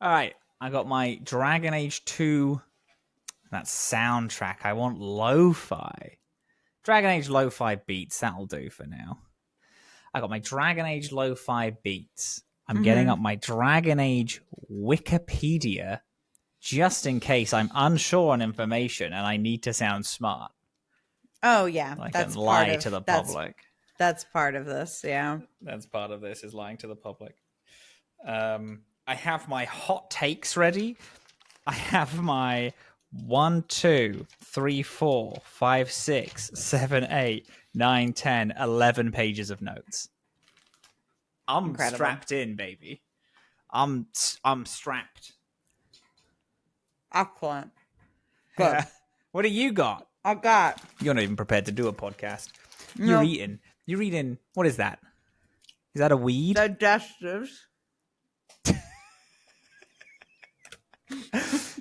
All right, I got my Dragon Age 2. That soundtrack. I want lo-fi. Dragon Age lo-fi beats. That'll do for now. I got my Dragon Age lo-fi beats. I'm getting up my Dragon Age Wikipedia just in case I'm unsure on information and I need to sound smart. Oh, yeah. I can lie to the public. That's part of this, yeah. That's part of this, is lying to the public. I have my hot takes ready. I have my 1, 2, 3, 4, 5, 6, 7, 8, 9, 10, 11 pages of notes. I'm Incredible. Strapped in, baby. I'm strapped. Excellent. Good. What do you got? I got. You're not even prepared to do a podcast. No. You're eating. You're eating. What is that? Is that a weed? Digestives.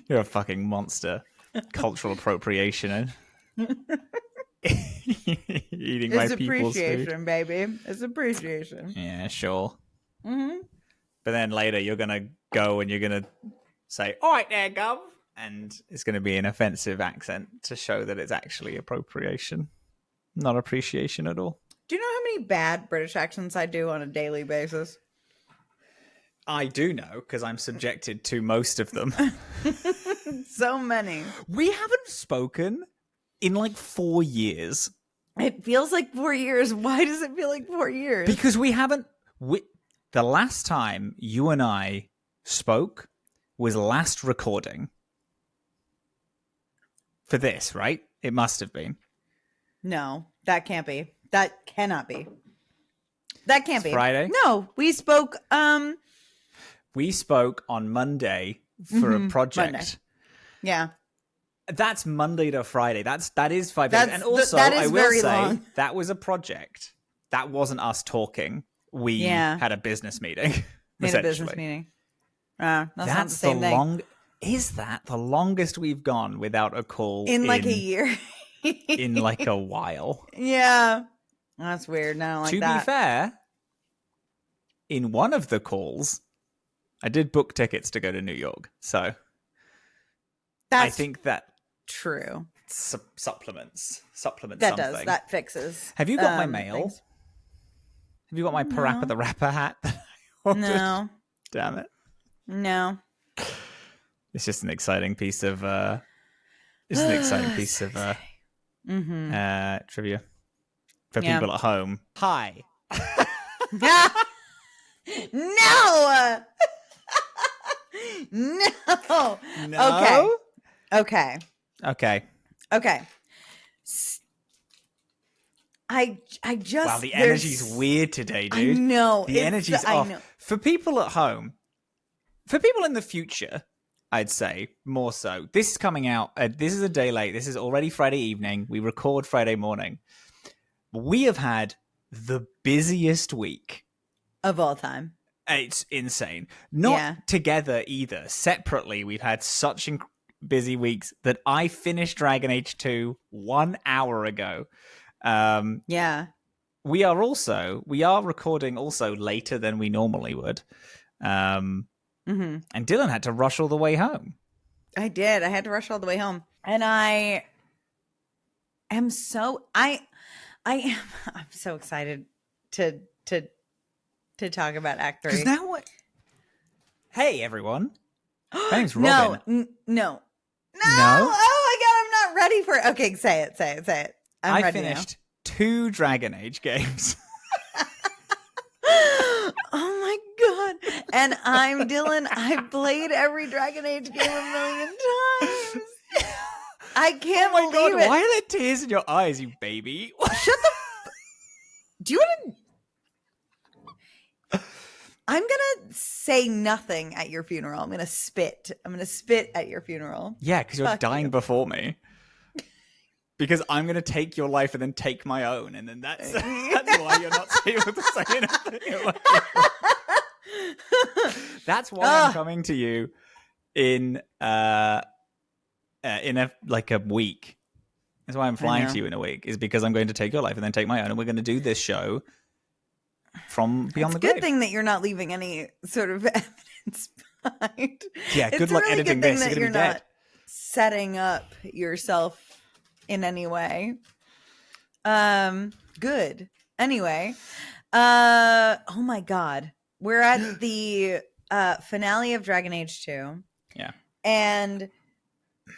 You're a fucking monster. Cultural appropriation. Eating my people's food. It's appreciation, baby. It's appreciation. Yeah, sure. Mm-hmm. But then later you're going to go and you're going to say, all right there, Gov. And it's going to be an offensive accent to show that it's actually appropriation. Not appreciation at all. Do you know how many bad British accents I do on a daily basis? I do know, because I'm subjected to most of them. So many. We haven't spoken in like 4 years. It feels like 4 years. Why does it feel like 4 years? Because we haven't... The last time you and I spoke was last recording. For this, right? It must have been. No, that can't be. That cannot be. That can't be. Friday? No, we spoke... We spoke on Monday for a project. Monday. Yeah. That's Monday to Friday. That is 5 days. And also, I will say, long. That was a project. That wasn't us talking. We had a business meeting. Made a business meeting. That's not the same thing. Is that the longest we've gone without a call in like a year? In like a while. Yeah. That's weird. No, like to that. be fair, in one of the calls, I did book tickets to go to New York. So I think that true. Supplements something. That fixes. Have you got my mail? Things. Have you got my Parappa the Rapper hat that I ordered? No. Damn it. No. It's just an exciting piece of trivia for people at home. Hi. No. No. Okay. I just... Wow, the energy's weird today, dude. I know. The energy's off. For people at home, for people in the future, I'd say more so. This is coming out. This is a day late. This is already Friday evening. We record Friday morning. We have had the busiest week of all time. It's insane. Not together either. Separately, we've had such busy weeks that I finished Dragon Age 2 1 hour ago. We are recording also later than we normally would. And Dillin had to rush all the way home. I did. I had to rush all the way home. And I am so I'm so excited to talk about Act 3. Because now what? Hey everyone. My name's Robin. No. Oh my god, I'm not ready for it. Okay, say it. I finished 2 Dragon Age games. Oh my god. And I'm Dillin. I've played every Dragon Age game a million times. I can't believe it. Why are there tears in your eyes, you baby? Shut the Do you want to... I'm going to say nothing at your funeral. I'm going to spit. At your funeral. Yeah, because you're dying before me. Because I'm going to take your life and then take my own. And then that's why you're not able to say anything. That's why I'm coming to you in a week. That's why I'm flying to you in a week. Is because I'm going to take your life and then take my own. And we're going to do this show from beyond the grave. It's a good thing that you're not leaving any sort of evidence Yeah, good It's a luck really editing good thing this. You're that gonna you're be dead. not setting up yourself in any way. Good. Anyway, oh my god. We're at the finale of Dragon Age 2. Yeah. And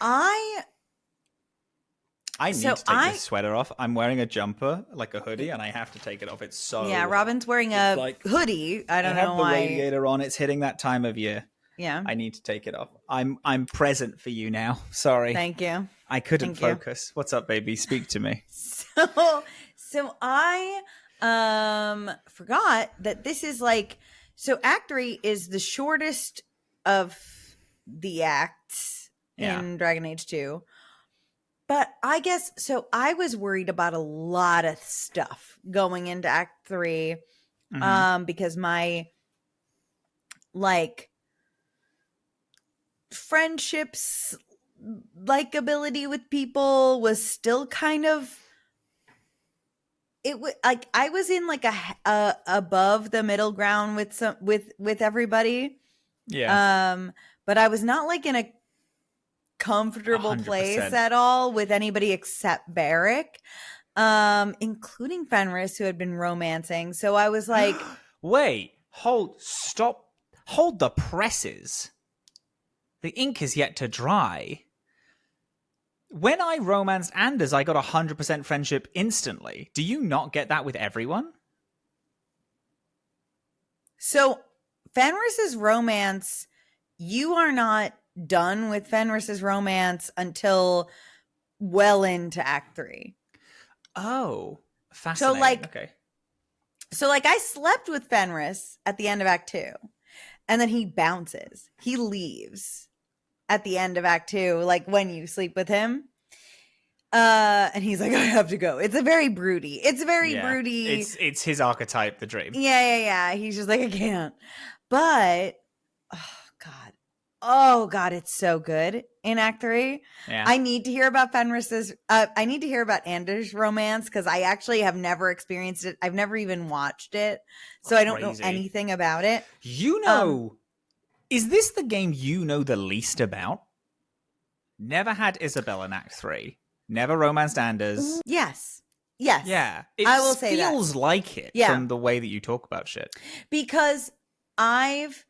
I need to take this sweater off. I'm wearing a jumper, like a hoodie, and I have to take it off. It's so Yeah, hot. Robin's wearing a hoodie. I don't know why. I have the radiator on. It's hitting that time of year. Yeah. I need to take it off. I'm present for you now. Sorry. Thank you. I couldn't focus. What's up, baby? Speak to me. So I forgot that this is like, so Act 3 is the shortest of the acts in Dragon Age 2. But I guess, so I was worried about a lot of stuff going into Act 3 because my, like, friendships, likability with people was still kind of, it was like I was in like a above the middle ground with everybody. Yeah. But I was not like in a comfortable 100%. place at all with anybody except Barrick, including Fenris, who had been romancing. So I was like, wait, hold the presses. The ink is yet to dry. When I romanced Anders, I got 100% friendship instantly. Do you not get that with everyone? So Fenris's romance, you are not done with Fenris's romance until well into Act 3. Oh, fascinating. So I slept with Fenris at the end of Act 2, and then he bounces. He leaves at the end of Act 2, like when you sleep with him. And he's like, I have to go. It's very broody. Broody. It's his archetype, the dream. Yeah. He's just like, I can't. But oh god, it's so good in Act 3. Yeah. I need to hear about Fenris's. I need to hear about Anders' romance because I actually have never experienced it. I've never even watched it, so I don't know anything about it. You know, is this the game you know the least about? Never had Isabel in Act 3. Never romanced Anders. Yes. Yeah. I will say that. It feels like it from the way that you talk about shit. Because I've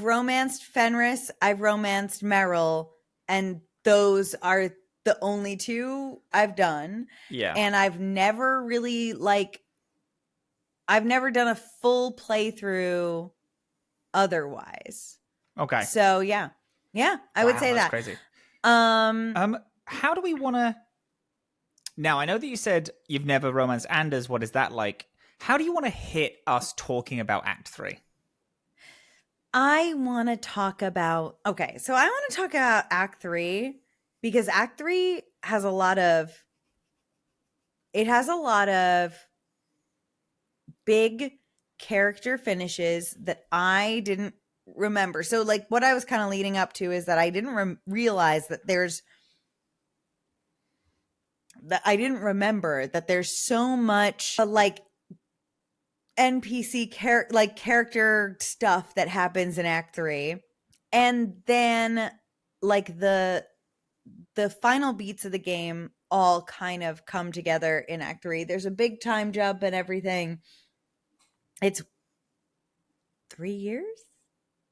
romanced Fenris, I've romanced Meryl, and those are the only two I've done. Yeah. And I've never really I've never done a full playthrough otherwise. Okay. So yeah, I would say that's that. Crazy. How do we want to? Now I know that you said you've never romanced Anders. What is that like? How do you want to hit us talking about Act 3? I want to talk about Act 3 because Act 3 has a lot of big character finishes that I didn't remember. So like what I was kind of leading up to is that I didn't realize that I didn't remember that there's so much like NPC character stuff that happens in Act 3, and then like the final beats of the game all kind of come together in Act 3. There's a big time jump and everything. It's 3 years.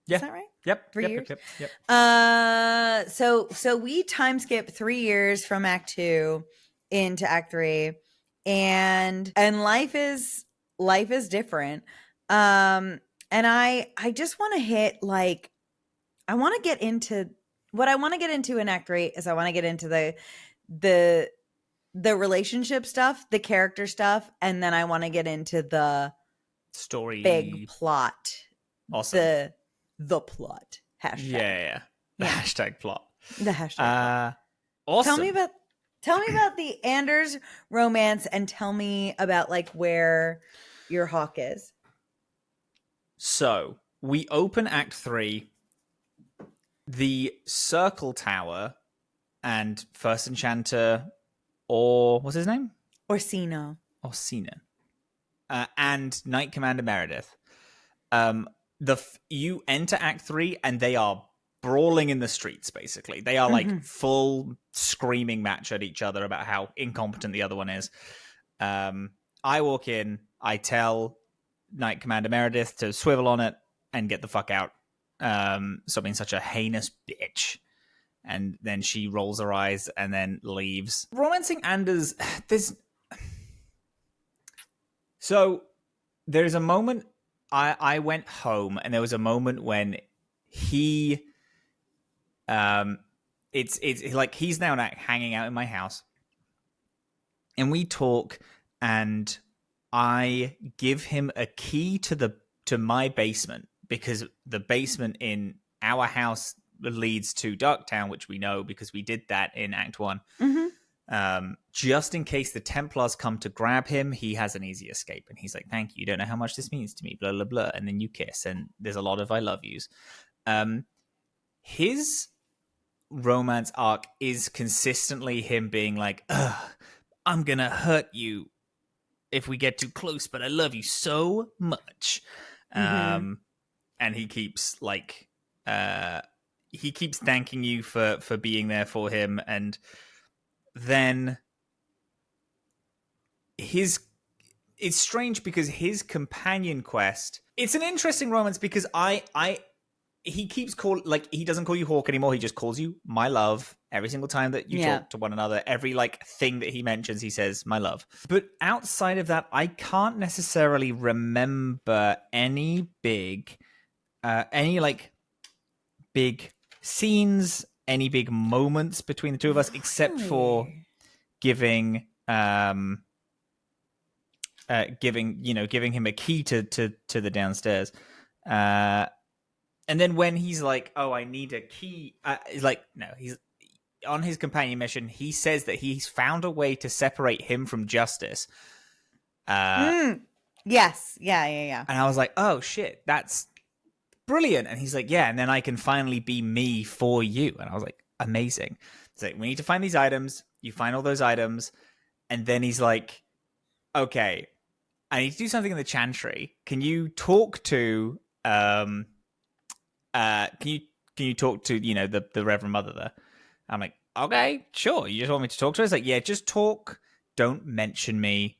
Yeah. Is that right? Yep. 3 years. Yep. So we time skip 3 years from Act 2 into Act 3, and life is different. And I just want to hit I want to get into what I want to get into in Act 3 is I want to get into the relationship stuff, the character stuff, and then I want to get into the story big plot. Awesome. The plot. Hashtag. Yeah. The hashtag plot. The hashtag plot. Awesome. Tell me about the Anders romance and tell me about like where your hawk is. So we open Act 3. The Circle Tower and First Enchanter, or what's his name? Orsino. And Knight Commander Meredith. you enter Act 3 and they are brawling in the streets, basically. They are like full screaming match at each other about how incompetent the other one is. I walk in, I tell Knight Commander Meredith to swivel on it and get the fuck out. Stop being such a heinous bitch. And then she rolls her eyes and then leaves. Romancing Anders, there's a moment, I went home and there was a moment when he, it's like he's now hanging out in my house. And we talk and I give him a key to my basement because the basement in our house leads to Darktown, which we know because we did that in Act 1. Just in case the Templars come to grab him, he has an easy escape. And he's like, thank you. You don't know how much this means to me, blah, blah, blah. And then you kiss, and there's a lot of I love yous. His romance arc is consistently him being like, I'm going to hurt you if we get too close, but I love you so much. And he keeps like... he keeps thanking you for being there for him, and then it's strange because his companion quest, it's an interesting romance because he keeps he doesn't call you Hawk anymore, he just calls you my love every single time that you talk to one another. Every like thing that he mentions, he says my love. But outside of that, I can't necessarily remember any big scenes, any big moments between the two of us, except for giving him a key to the downstairs. And then when he's like, oh, I need a key, he's on his companion mission. He says that he's found a way to separate him from justice. Yes. Yeah. And I was like, oh shit, that's brilliant. And he's like, yeah, and then I can finally be me for you. And I was like, amazing. He's like, we need to find these items. You find all those items. And then he's like, okay, I need to do something in the Chantry. Can you talk to can you talk to, the Reverend Mother there? I'm like, okay, sure. You just want me to talk to her? He's like, yeah, just talk. Don't mention me.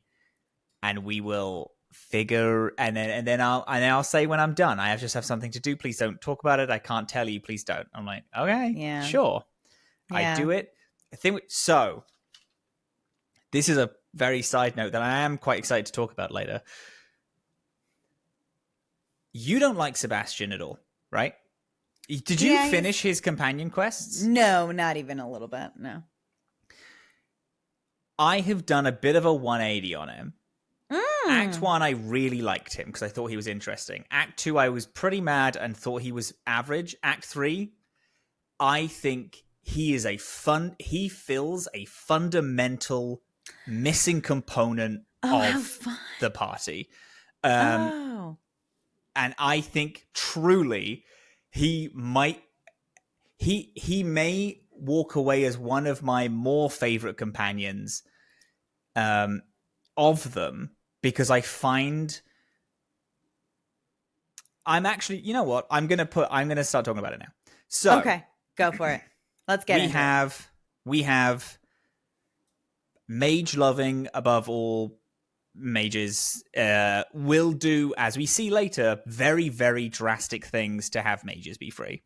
And we will figure, and then I'll say when I'm done. I just have something to do. Please don't talk about it. I can't tell you. Please don't. I'm like, okay, sure. I do it. I think so. This is a very side note that I am quite excited to talk about later. You don't like Sebastian at all, right? Did you finish his companion quests? No, not even a little bit. No. I have done a bit of a 180 on him. Act 1, I really liked him because I thought he was interesting. Act 2, I was pretty mad and thought he was average. Act 3, I think he fills a fundamental missing component of the party. And I think truly he may walk away as one of my more favorite companions of them, because I find I'm actually, you know what? I'm going to start talking about it now. So, okay, go for it. Let's get into it. We have mage loving above all mages will do, as we see later, very, very drastic things to have mages be free.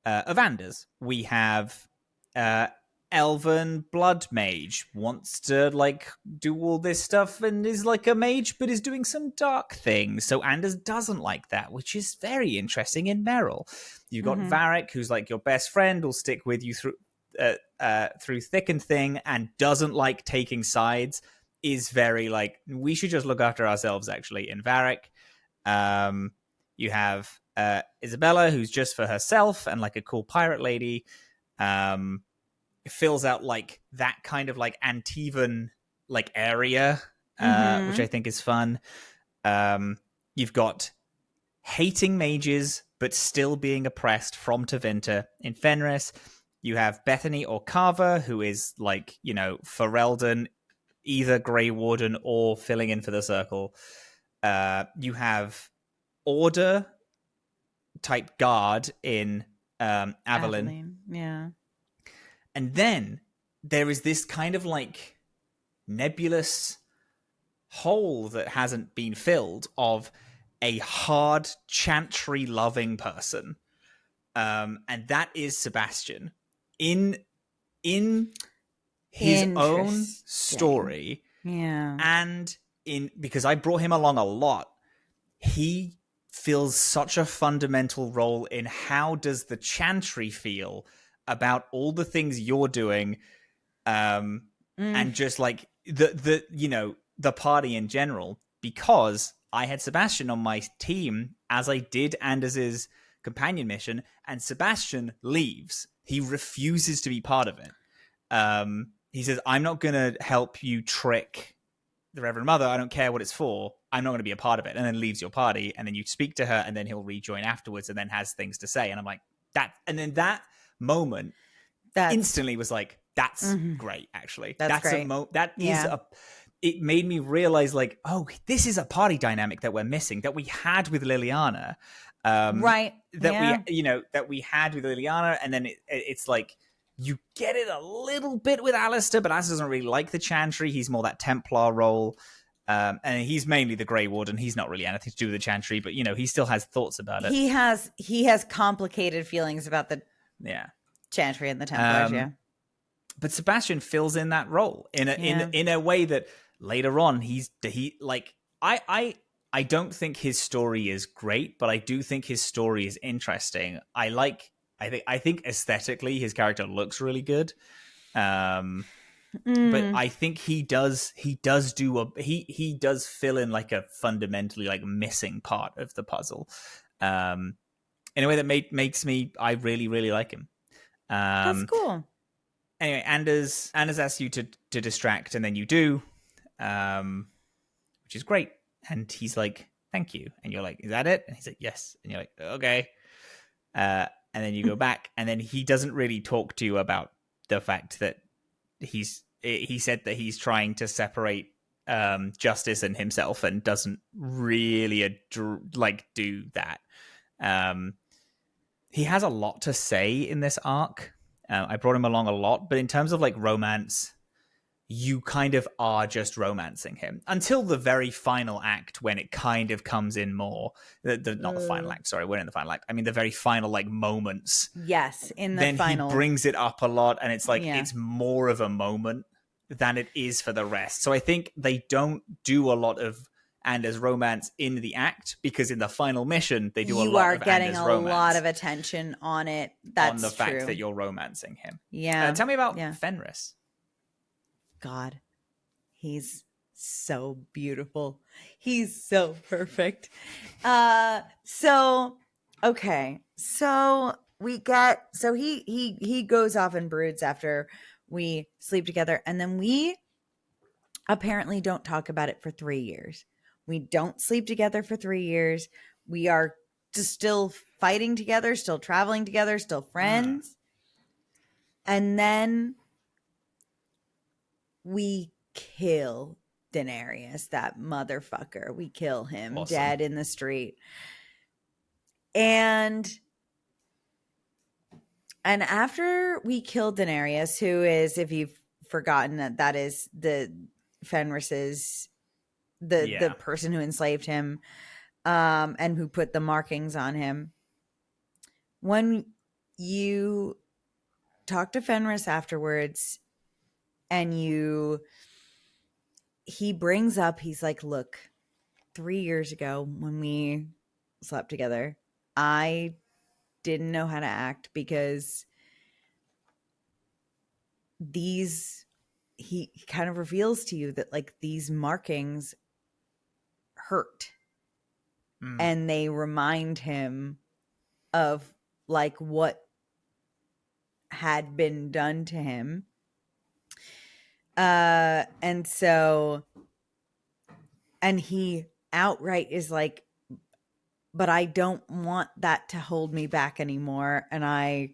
Avanders, we have elven blood mage, wants to do all this stuff and is like a mage but is doing some dark things, so Anders doesn't like that, which is very interesting in Merrill. You've got Varric, who's like your best friend, will stick with you through thick and thin, and doesn't like taking sides, is very like, we should just look after ourselves actually in Varric. You have Isabella, who's just for herself and like a cool pirate lady. Fills out like that kind of like Antivan like area, which I think is fun. You've got hating mages but still being oppressed from Tevinter in Fenris. You have Bethany or Carver, who is like, Ferelden, either Grey Warden or filling in for the Circle. You have Order, type guard in Avalyn. Yeah. And then there is this kind of like nebulous hole that hasn't been filled of a hard chantry loving person. And that is Sebastian. In his own story. Yeah. And because I brought him along a lot, he fills such a fundamental role in how does the chantry feel about all the things you're doing, and just like the party in general. Because I had Sebastian on my team, as I did Anders' companion mission, and Sebastian leaves. He refuses to be part of it. He says, I'm not going to help you trick the Reverend Mother. I don't care what it's for. I'm not going to be a part of it. And then leaves your party. And then you speak to her, and then he'll rejoin afterwards and then has things to say. And I'm like, that. And then that moment instantly was like, that's great, actually. That's great. It made me realize, like, oh, this is a party dynamic that we're missing, that we had with Liliana. Right. That we had with Liliana. And then it's like, you get it a little bit with Alistair, but Alistair doesn't really like the chantry. He's more that Templar role. And he's mainly the Grey Warden. He's not really anything to do with the chantry, but, he still has thoughts about it. He has complicated feelings about the chantry and the Templars, But Sebastian fills in that role in a way that later on I don't think his story is great, but I do think his story is interesting. I think aesthetically his character looks really good. But I think he does fill in like a fundamentally like missing part of the puzzle. In a way that makes me I really, really like him. That's cool. Anyway, Anders asks you to distract, and then you do, which is great. And he's like, thank you. And you're like, is that it? And he's like, yes. And you're like, okay. And then you go back, and then he doesn't really talk to you about the fact that he said that he's trying to separate justice and himself, and doesn't really do that. He has a lot to say in this arc. I brought him along a lot, but in terms of like romance, you kind of are just romancing him until the very final act, when it kind of comes in more. Not the final act, sorry, we're in the final act. I mean, the very final like moments. Yes, in the then final. He brings it up a lot, and it's like it's more of a moment than it is for the rest. So I think they don't do a lot of Anders' romance in the act, because in the final mission they do a lot of Anders' romance. You are getting a lot of attention on it. That's on the fact that you're romancing him. Yeah. Tell me about Fenris. God, he's so beautiful. He's so perfect. So he goes off and broods after we sleep together, and then we apparently don't talk about it for 3 years. We don't sleep together for 3 years. We are just still fighting together, still traveling together, still friends. And then we kill Daenerys, that motherfucker. We kill him dead in the street. And after we kill Daenerys, who is, if you've forgotten, that is the Fenris's the person who enslaved him, and who put the markings on him. When you talk to Fenris afterwards, and he brings up, he's like, look, 3 years ago when we slept together, I didn't know how to act, because he kind of reveals to you that like these markings hurt, and they remind him of like what had been done to him. And he outright is like, but I don't want that to hold me back anymore. And I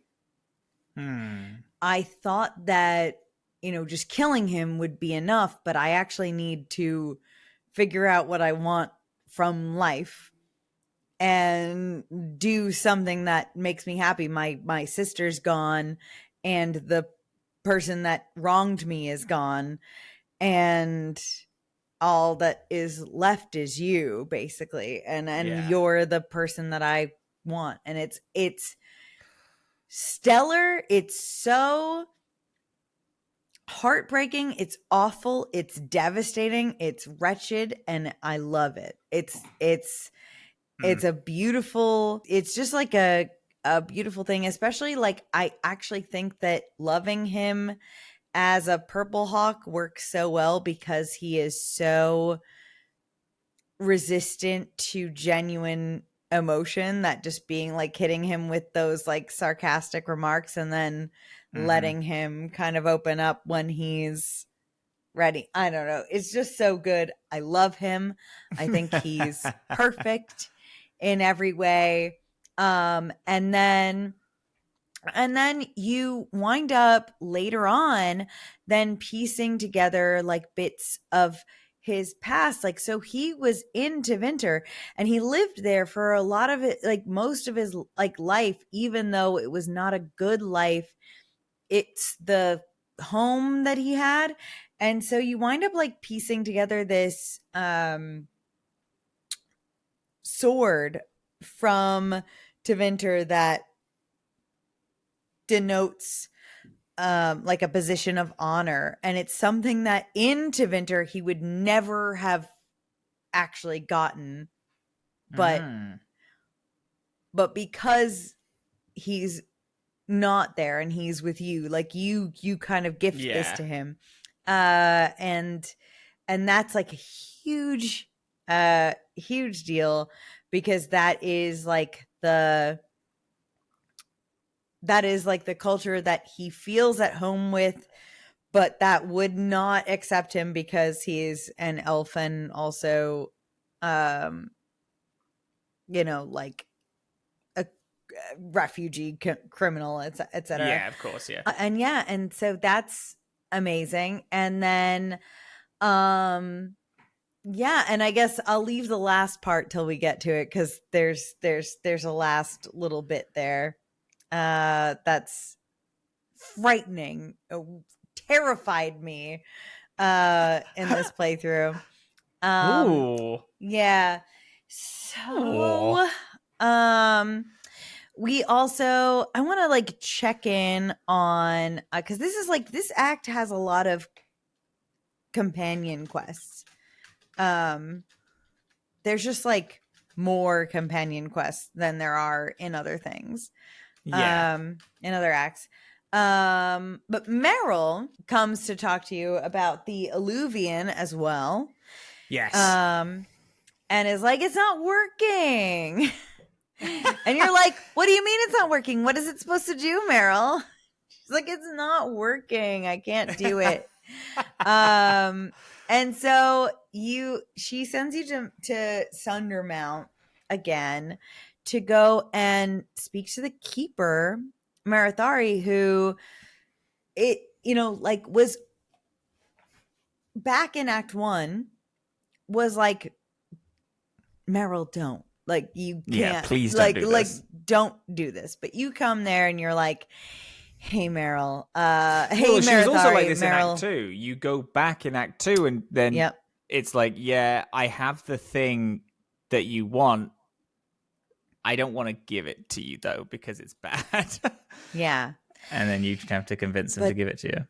thought that, just killing him would be enough, but I actually need to figure out what I want from life. and do something that makes me happy. My sister's gone, and the person that wronged me is gone, and all that is left is you, basically, and you're the person that I want. And it's stellar. It's so heartbreaking, it's awful, it's devastating, it's wretched, and I love it. It's a beautiful, it's just like a beautiful thing, especially like I actually think that loving him as a purple hawk works so well because he is so resistant to genuine emotion, that just being like hitting him with those like sarcastic remarks and then letting him kind of open up when he's ready. I don't know. It's just so good. I love him. I think he's perfect in every way. And then you wind up later on then piecing together like bits of his past. Like, so he was in Tevinter and he lived there for a lot of it, like most of his like life, even though it was not a good life. It's the home that he had. And so you wind up like piecing together this sword from Tevinter that denotes like a position of honor, and it's something that in Tevinter he would never have actually gotten, but because he's not there and he's with you, like you kind of gift this to him, and that's like a huge deal, because that is like the culture that he feels at home with, but that would not accept him because he's an elf and also, like a refugee criminal, etc. Yeah, of course, yeah. And so that's amazing. And then, and I guess I'll leave the last part till we get to it, because there's a last little bit there that's frightening, terrified me in this playthrough. Ooh. Yeah. So we also, I want to like check in on, because this is like, this act has a lot of companion quests. There's just like more companion quests than there are in other things. In other acts. But Meryl comes to talk to you about the Alluvian as well. Yes. And is like, it's not working. And you're like, what do you mean it's not working? What is it supposed to do, Meryl? She's like, it's not working. I can't do it. And so she sends you to Sundermount again to go and speak to the keeper, Marithari, who was back in Act 1, was like, Meryl, don't. Like, you can't. Yeah, please don't do this. Don't do this. But you come there and you're like, hey, Meryl. Hey, well, Marithari. she was also like this Meryl. in Act 2. You go back in Act 2 and then it's like, yeah, I have the thing that you want. I don't want to give it to you, though, because it's bad. Yeah. And then you have to convince them to give it to you.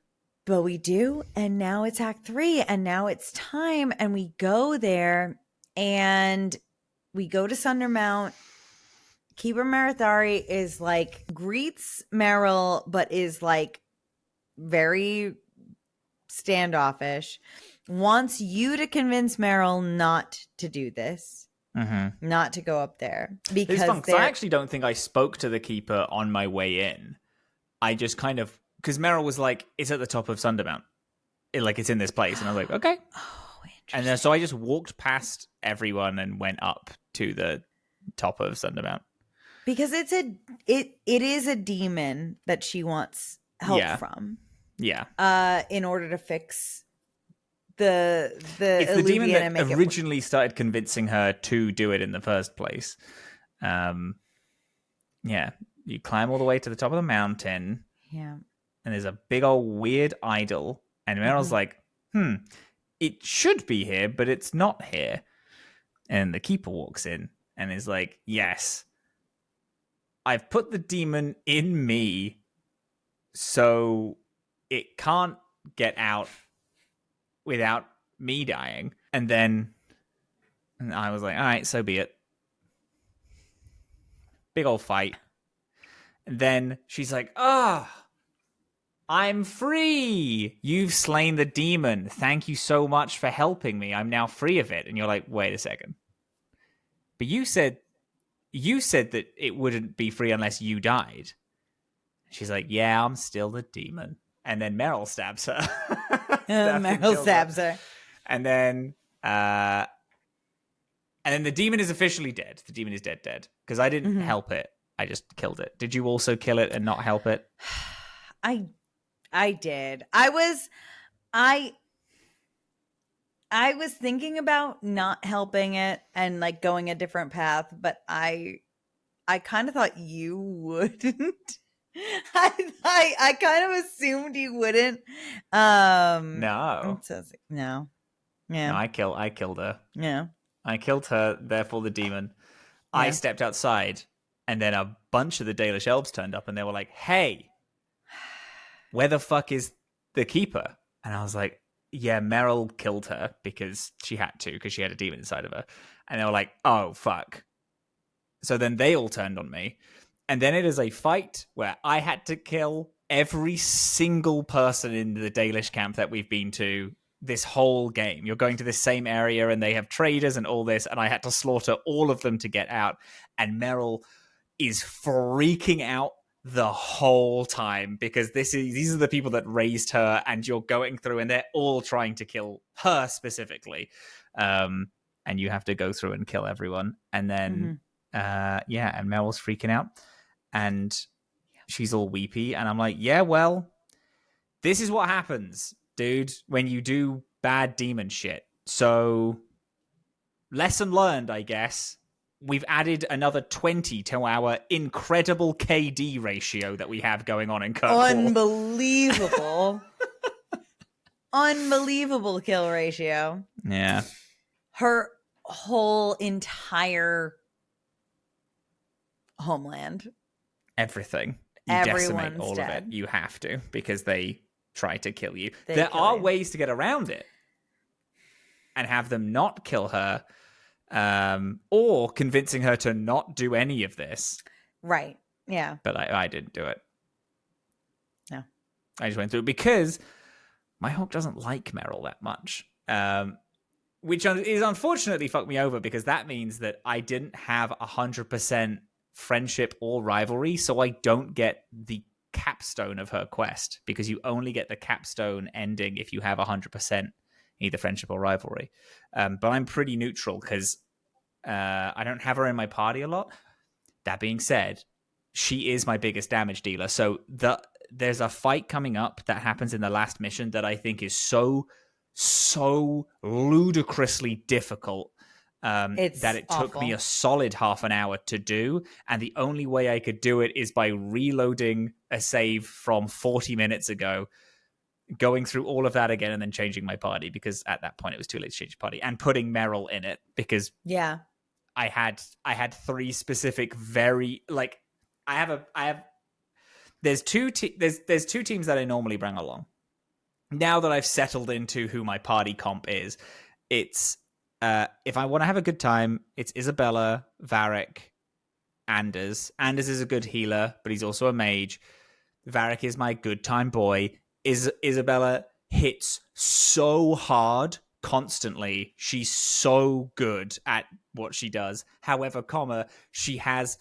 But we do. And now it's Act 3. And now it's time. And we go there. And we go to Sundermount. Keeper Marithari is like, greets Meryl, but is like very standoffish. Wants you to convince Meryl not to do this. Not to go up there, because I actually don't think I spoke to the keeper on my way in. I just kind of, because Meryl was like, it's at the top of Sundermount, it's in this place, and I was like, okay. And then, so I just walked past everyone and went up to the top of Sundermount, because it is a demon that she wants help from. Yeah. In order to fix the it's the demon that originally started convincing her to do it in the first place. Yeah, you climb all the way to the top of the mountain. Yeah. And there's a big old weird idol. And Meryl's like, it should be here, but it's not here. And the keeper walks in and is like, yes, I've put the demon in me, so it can't get out without me dying. And then I was like, all right, so be it. Big old fight. And then she's like, I'm free. You've slain the demon. Thank you so much for helping me. I'm now free of it. And you're like, wait a second. But you said that it wouldn't be free unless you died. She's like, yeah, I'm still the demon. And then Meryl stabs her. Meryl stabs her. And then the demon is officially dead. The demon is dead. Because I didn't help it. I just killed it. Did you also kill it and not help it? I did. I was thinking about not helping it and like going a different path, but I kind of thought you wouldn't. I kind of assumed you wouldn't. No. No. Yeah. No, I killed her. Yeah. I killed her, therefore the demon. Yeah. I stepped outside, and then a bunch of the Dalish elves turned up, and they were like, hey, where the fuck is the keeper? And I was like, yeah, Meryl killed her because she had to, because she had a demon inside of her. And they were like, oh, fuck. So then they all turned on me. And then it is a fight where I had to kill every single person in the Dalish camp that we've been to this whole game. You're going to this same area and they have traders and all this, and I had to slaughter all of them to get out. And Meryl is freaking out the whole time because these are the people that raised her, and you're going through and they're all trying to kill her specifically. And you have to go through and kill everyone. And then, and Meryl's freaking out and she's all weepy. And I'm like, yeah, well, this is what happens, dude, when you do bad demon shit. So lesson learned, I guess. We've added another 20 to our incredible KD ratio that we have going on in Kirkwall. Unbelievable. Unbelievable kill ratio. Yeah. Her whole entire homeland. Everything. You decimate all dead. Of it. You have to, because they try to kill you. There are ways to get around it and have them not kill her. Or convincing her to not do any of this. Right. Yeah. But I didn't do it. No. I just went through it because my hawk doesn't like Meryl that much. Which is unfortunately fucked me over, because that means that I didn't have 100% friendship or rivalry, so I don't get the capstone of her quest, because you only get the capstone ending if you have 100% either friendship or rivalry. But I'm pretty neutral because I don't have her in my party a lot. That being said, she is my biggest damage dealer. So there's a fight coming up that happens in the last mission that I think is so ludicrously difficult that it took me a solid half an hour to do. And the only way I could do it is by reloading a save from 40 minutes ago, going through all of that again, and then changing my party, because at that point it was too late to change party, and putting Meryl in it, because I had 3 specific there's two teams that I normally bring along. Now that I've settled into who my party comp is, it's if I want to have a good time, it's Isabella, Varric, Anders. Anders is a good healer, but he's also a mage. Varric is my good time boy. Isabella hits so hard constantly. She's so good at what she does. However, she has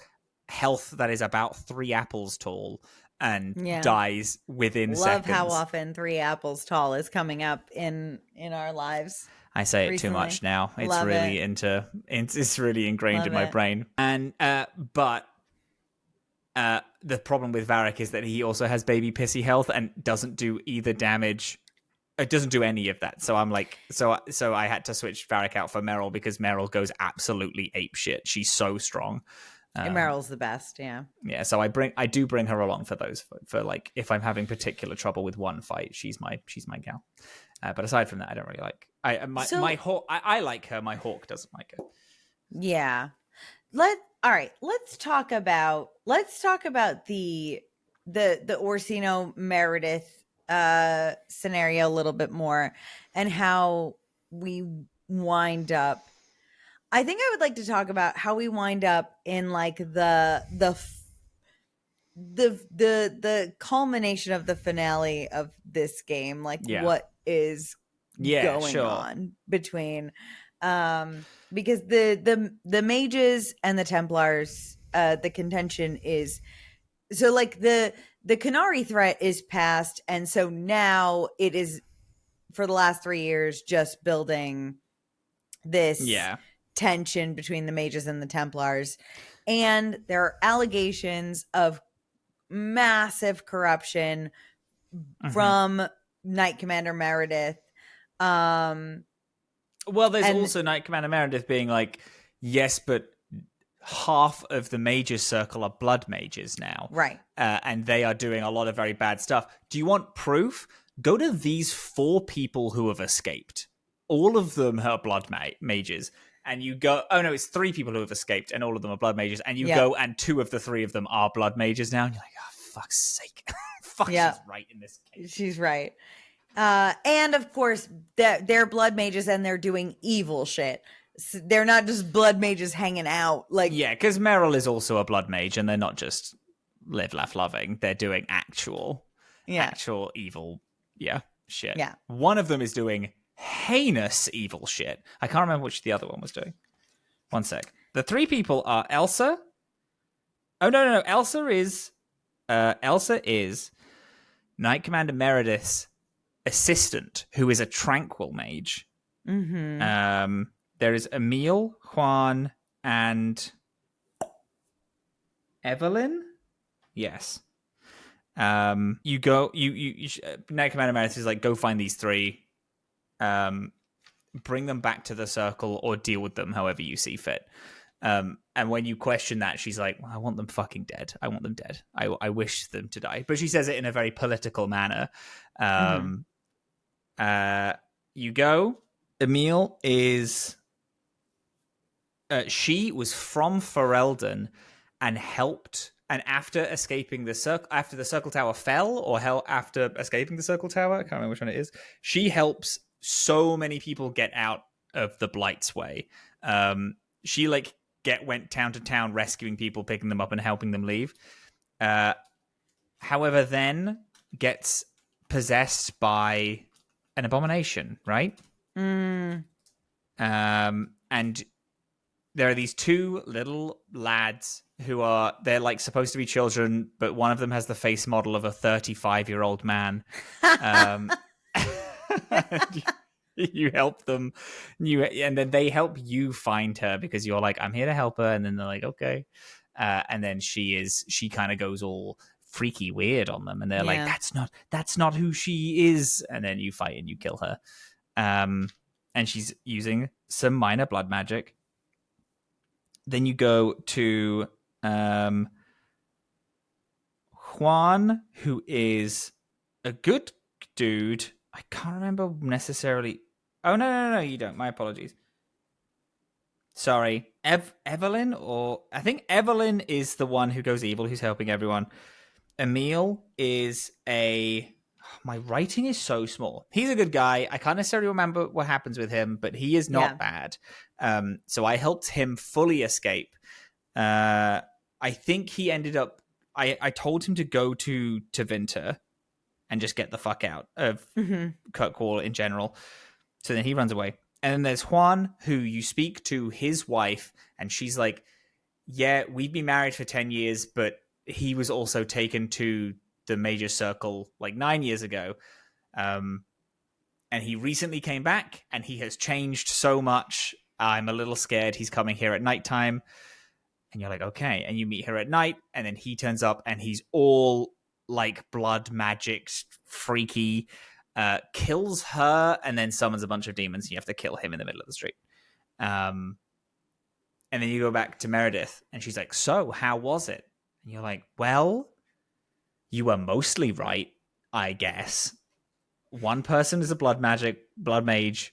health that is about 3 apples tall and dies within seconds. Love how often 3 apples tall is coming up in our lives. I say it too much now. It's really it's really ingrained in my brain. And but the problem with Varric is that he also has baby pissy health and doesn't do either damage. It doesn't do any of that. So I'm like, so I had to switch Varric out for Meryl, because Meryl goes absolutely apeshit. She's so strong. Meryl's the best, yeah. Yeah, so I do bring her along for those for like if I'm having particular trouble with one fight, she's my gal. But aside from that, I don't really like my hawk. I like her. My hawk doesn't like her. Yeah. Let's talk about the Orsino Meredith scenario a little bit more and how we wind up. I think I would like to talk about how we wind up in like the culmination of the finale of this game, like what is going on between because the mages and the templars, the contention is so like the Canary threat is past, and so now it is for the last 3 years just building this tension between the mages and the templars, and there are allegations of massive corruption from Knight Commander Meredith. Well, there's also Knight Commander Meredith being like, yes, but half of the mages circle are blood mages now. Right. And they are doing a lot of very bad stuff. Do you want proof? Go to these 4 people who have escaped. All of them are blood mages. And you go, oh no, it's 3 people who have escaped and all of them are blood mages. And you go and 2 of the 3 of them are blood mages now. And you're like, oh, fuck's sake. Fuck, she's right in this case. She's right. And of course, they're blood mages and they're doing evil shit. So they're not just blood mages hanging out. Like, yeah, because Meryl is also a blood mage and they're not just live, laugh, loving. They're doing actual evil, shit. Yeah. One of them is doing heinous evil shit. I can't remember which the other one was doing. One sec. The 3 people are Elsa. Oh, no. Elsa is Knight Commander Meredith's assistant, who is a tranquil mage. There is Emil, Juan, and Evelyn. Yes. You go. You Knight Commander Meredith is like, go find these 3. Bring them back to the circle or deal with them however you see fit. And when you question that, she's like, well, I want them fucking dead. I want them dead. I wish them to die. But she says it in a very political manner. You go. Emil is... she was from Ferelden and helped... And after escaping the circle... After the circle tower fell, or after escaping the circle tower, I can't remember which one it is, she helps so many people get out of the Blight's way. She like went town to town rescuing people, picking them up and helping them leave. However, then gets possessed by an abomination, right? And there are these 2 little lads who they're like supposed to be children, but one of them has the face model of a 35-year-old man. You help them, and then they help you find her because you're like, I'm here to help her, and then they're like, okay, and then she kind of goes all freaky weird on them, and they're like, that's not who she is, and then you fight and you kill her, and she's using some minor blood magic. Then you go to Juan, who is a good dude. I can't remember necessarily. Oh, no, you don't. My apologies. Sorry. Evelyn, or I think Evelyn is the one who goes evil, who's helping everyone. Emil is my writing is so small. He's a good guy. I can't necessarily remember what happens with him, but he is not bad. So I helped him fully escape. I think he ended up... I told him to go to Vinter and just get the fuck out of Kirkwall in general. So then he runs away. And then there's Juan, who you speak to his wife, and she's like, yeah, we've been married for 10 years, but he was also taken to the major circle like 9 years ago. And he recently came back, and he has changed so much. I'm a little scared he's coming here at nighttime. And you're like, okay. And you meet her at night, and then he turns up, and he's all like blood magic, freaky, kills her, and then summons a bunch of demons. And you have to kill him in the middle of the street. And then you go back to Meredith, and she's like, so, how was it? And you're like, well, you were mostly right, I guess. One person is a blood mage.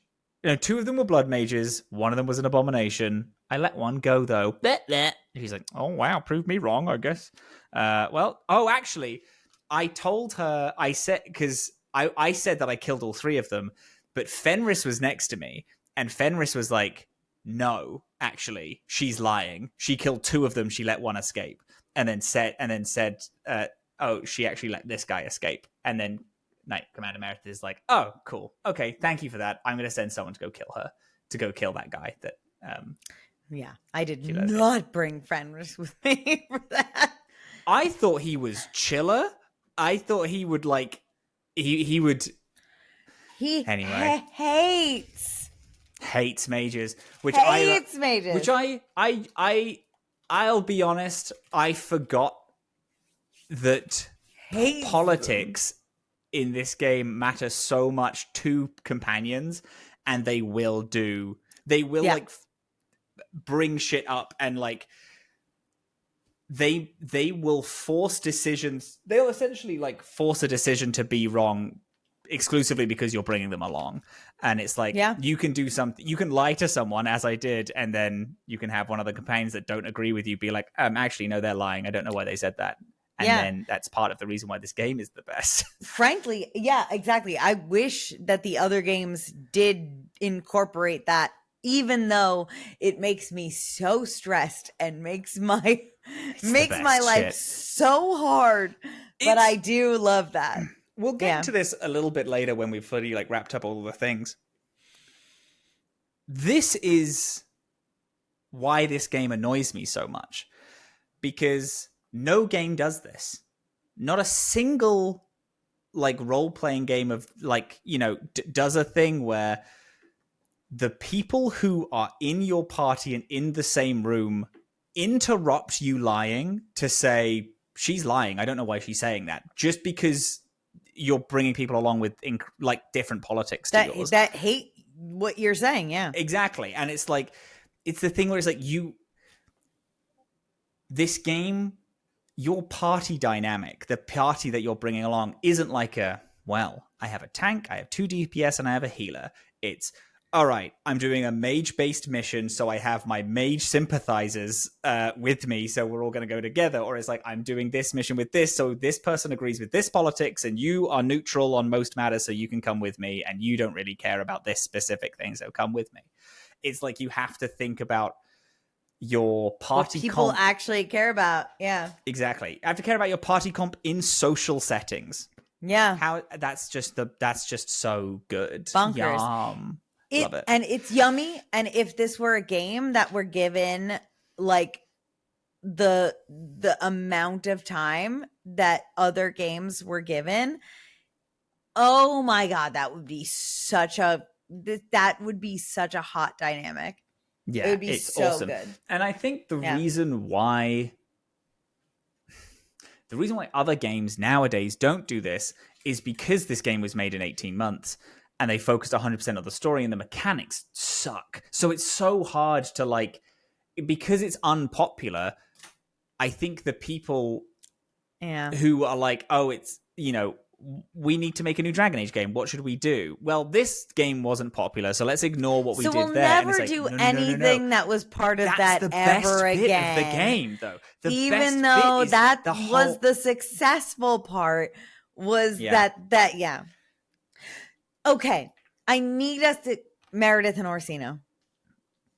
Two of them were blood mages. One of them was an abomination. I let one go, though. Bleh, bleh. She's like, oh, wow, prove me wrong, I guess. Actually, I told her, I said that I killed all three of them, but Fenris was next to me, and Fenris was like, no, actually, she's lying. She killed two of them. She let one escape, and then said, oh, she actually let this guy escape. And then Knight Commander Meredith is like, oh, cool. Okay, thank you for that. I'm going to send someone to go kill that guy. Yeah, I did not bring Fenris with me for that. I thought he was chiller. I thought he would he would. He anyway hates mages, which I'll be honest, I forgot that politics in this game matter so much to companions, and they will bring shit up, and they will force decisions. They'll essentially force a decision to be wrong exclusively because you're bringing them along. And it's you can do something, you can lie to someone, as I did, and then you can have one of the companions that don't agree with you be like, actually, no, they're lying. I don't know why they said that. And then that's part of the reason why this game is the best. Frankly, yeah, exactly. I wish that the other games did incorporate that, even though it makes me so stressed and makes my life so hard. But I do love that. We'll get into this a little bit later when we've fully wrapped up all the things. This is why this game annoys me so much, because no game does this. Not a single role-playing game of does a thing where the people who are in your party and in the same room interrupt you lying to say, she's lying, I don't know why she's saying that, just because you're bringing people along with different politics to yours that hate what you're saying. Yeah, exactly. And it's it's the thing where it's this game, your party dynamic, the party that you're bringing along isn't I have a tank, I have 2 DPS, and I have a healer. It's, all right, I'm doing a mage-based mission, so I have my mage sympathizers with me, so we're all going to go together. Or it's I'm doing this mission with this, so this person agrees with this politics, and you are neutral on most matters, so you can come with me, and you don't really care about this specific thing, so come with me. It's you have to think about your party what people comp. Actually care about. Yeah, exactly. You have to care about your party comp in social settings. Yeah, that's just so good. Bonkers. Yum. Love it. And it's yummy. And if this were a game that were given the amount of time that other games were given, oh my God, that would be such a hot dynamic. Yeah, it would be so awesome. Good. And I think the reason why other games nowadays don't do this is because this game was made in 18 months. And they focused 100% on the story, and the mechanics suck. So it's so hard to because it's unpopular. I think the people who are oh, it's, we need to make a new Dragon Age game. What should we do? Well, this game wasn't popular, so let's ignore what we did there. So we'll never do anything that was part of that the ever best again. Bit of the game, though. Even though that was the successful part, was that. Okay, I need us to Meredith and Orsino.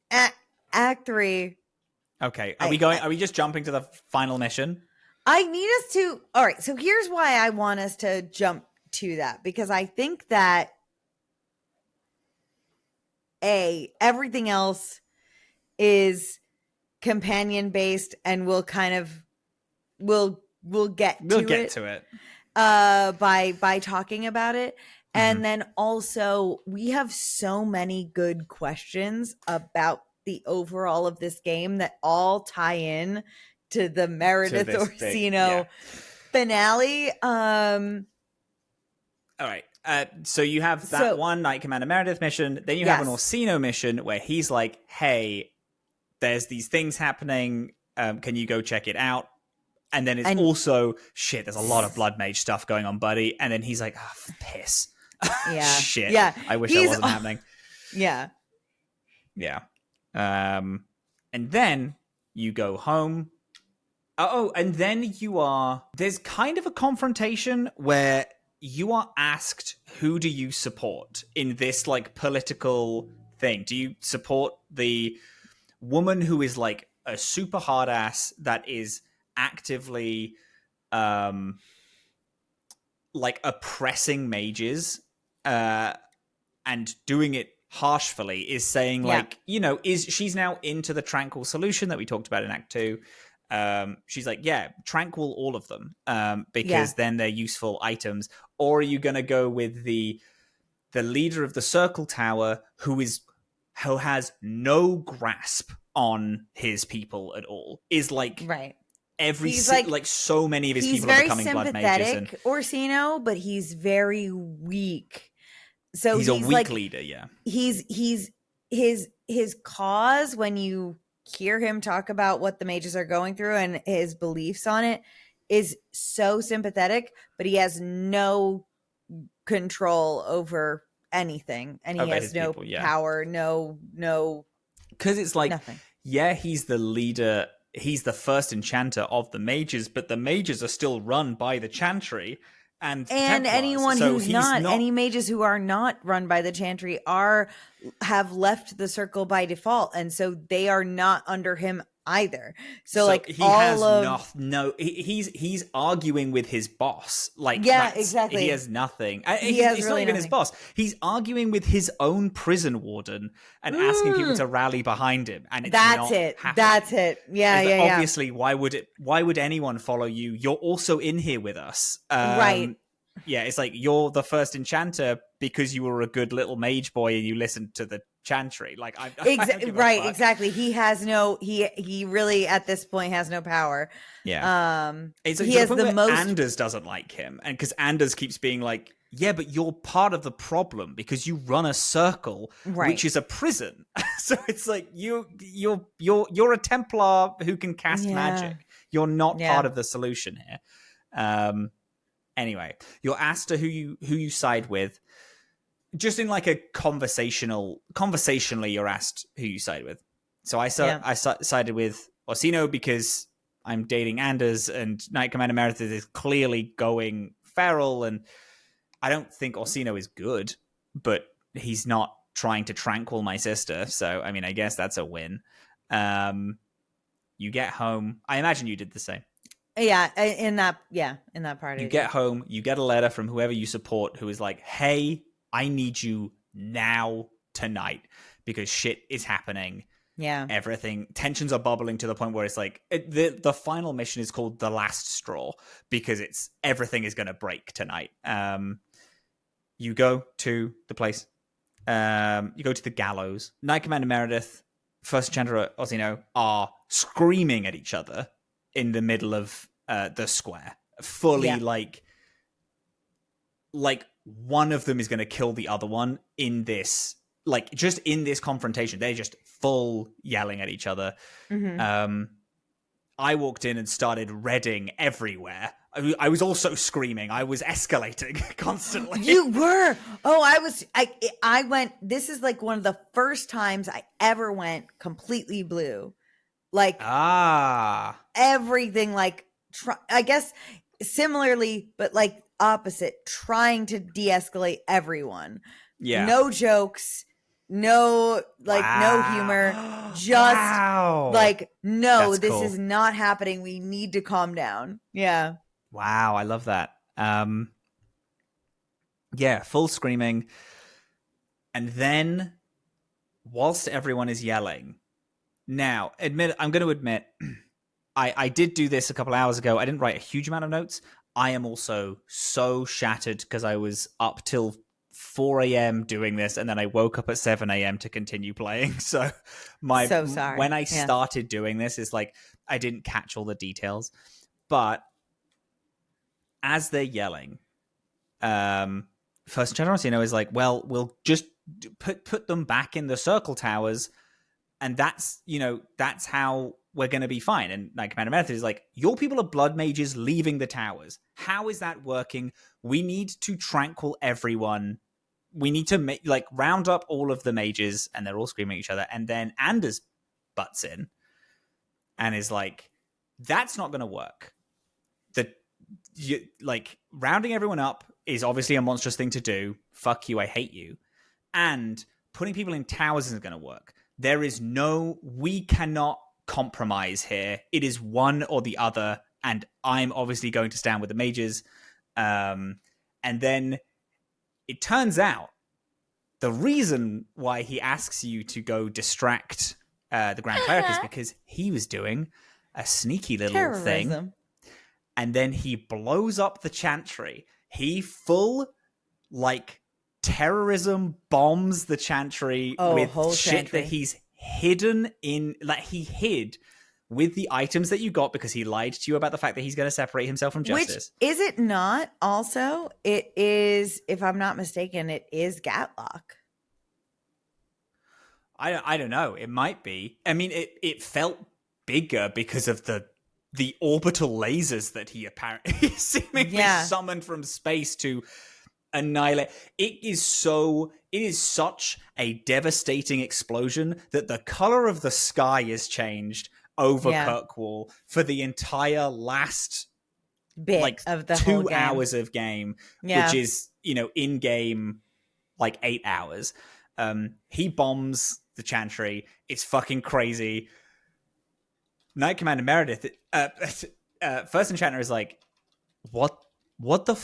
Act 3. Okay, are we just jumping to the final mission? I need us to. All right, so here's why I want us to jump to that, because I think that everything else is companion based, and we'll get to it by talking about it. And then also, we have so many good questions about the overall of this game that all tie in to the Meredith Orsino finale. All right. So you have that one Knight Commander Meredith mission. Then you have an Orsino mission where he's like, hey, there's these things happening. Can you go check it out? And then it's also, shit, there's a lot of Blood Mage stuff going on, buddy. And then he's like, oh, piss. Yeah. Shit. Yeah. I wish that wasn't happening. Yeah. Yeah. And then you go home. Oh, and then there's kind of a confrontation where you are asked, who do you support in this like political thing? Do you support the woman who is like a super hard ass that is actively like oppressing mages and doing it harshly, is saying like, you know, she's now into the tranquil solution that we talked about in Act 2. She's like, yeah, tranquil all of them, because then they're useful items. Or are you going to go with the leader of the Circle Tower who has no grasp on his people at all? Is like he's like so many of his people are becoming blood mages. And Orsino, but he's very weak. So he's a weak like, leader. Yeah, he's his cause, when you hear him talk about what the mages are going through and his beliefs on it, is so sympathetic, but he has no control over anything, and he has no power, no, because it's like nothing. Yeah, he's the leader, he's the first enchanter of the mages, but the mages are still run by the Chantry and anyone who's not any mages who are not run by the Chantry have left the circle by default, and so they are not under him either. So like he's arguing with his boss. Like, yeah, exactly. He has nothing. He's really not even his boss. He's arguing with his own prison warden and asking people to rally behind him. And that's it. Yeah. Obviously, why would anyone follow you? You're also in here with us, right? Yeah, it's like you're the first enchanter because you were a good little mage boy and you listened to the Chantry. Like, exactly. He has no. He really at this point has no power. Yeah. It's like, he has the most. Anders doesn't like him, and because Anders keeps being like, "Yeah, but you're part of the problem because you run a circle, which is a prison." So it's like you're a Templar who can cast magic. You're not part of the solution here. Anyway, you're asked to who you side with. Just in like a conversationally, you're asked who you side with. So I sided with Orsino because I'm dating Anders, and Knight Commander Meredith is clearly going feral, and I don't think Orsino is good, but he's not trying to tranquil my sister. So I mean, I guess that's a win. You get home. I imagine you did the same. Yeah, in that part. You get home, you get a letter from whoever you support who is like, hey, I need you now, tonight, because shit is happening. Yeah. Tensions are bubbling to the point where it's like, the final mission is called The Last Straw, because everything is going to break tonight. You go to the place. You go to the gallows. Knight Commander Meredith, First Enchanter Orsino are screaming at each other in the middle of the square, fully like one of them is going to kill the other one in this, like just in this confrontation. They're just full yelling at each other. Mm-hmm. I walked in and started redding everywhere. I was also screaming. I was escalating constantly. You were. Oh, I went. This is like one of the first times I ever went completely blue. Like everything, like I guess similarly, but like opposite, trying to de-escalate everyone. Yeah, no jokes, no no humor, just like no, that's this cool. Is not happening. We need to calm down. Yeah. Wow, I love that. Yeah, full screaming, and then whilst everyone is yelling. Now, I'm going to admit, I did do this a couple hours ago. I didn't write a huge amount of notes. I am also so shattered because I was up till 4 a.m. doing this, and then I woke up at 7 a.m. to continue playing. So so sorry. When I started doing this, it's like I didn't catch all the details. But as they're yelling, First General Orsino is like, well, we'll just put them back in the circle towers, and that's how we're going to be fine. And like Commander Meredith is like, your people are blood mages leaving the towers. How is that working? We need to tranquil everyone. We need to round up all of the mages, and they're all screaming at each other. And then Anders butts in and is like, that's not going to work. Rounding everyone up is obviously a monstrous thing to do. Fuck you, I hate you. And putting people in towers isn't going to work. We cannot compromise here. It is one or the other, and I'm obviously going to stand with the mages. And then it turns out the reason why he asks you to go distract the Grand Cleric is because he was doing a sneaky little thing. And then he blows up the Chantry. He full, terrorism bombs the Chantry with shit Chantry that he's hidden in. He hid with the items that you got because he lied to you about the fact that he's going to separate himself from justice. Which, is it not also? It is, if I'm not mistaken, it is Gatlock. I don't know. It might be. I mean, it felt bigger because of the orbital lasers that he apparently seemingly summoned from space to annihilate. It is such a devastating explosion that the color of the sky is changed over Kirkwall for the entire last bit of the 2 hours of game, which is, in game 8 hours. He bombs the Chantry. It's fucking crazy. Knight Commander Meredith, first enchanter is like, what the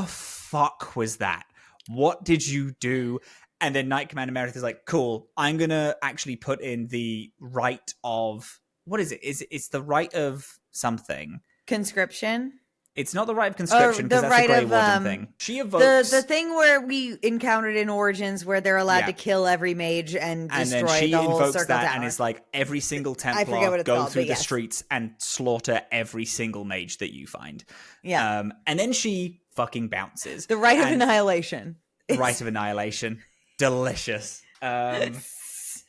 fuck was that? What did you do? And then Knight Commander Meredith is like, cool, I'm gonna actually put in the rite of, what is it? It's the rite of something. Conscription? It's not the rite of conscription because that's a Grey Warden thing. She evokes the thing where we encountered in Origins where they're allowed to kill every mage and destroy then she the whole invokes circle that tower. And it's like every single I forget what Templar it's go called, through but the streets and slaughter every single mage that you find. Yeah. And then she fucking bounces. The rite of annihilation. Rite of annihilation. Delicious. This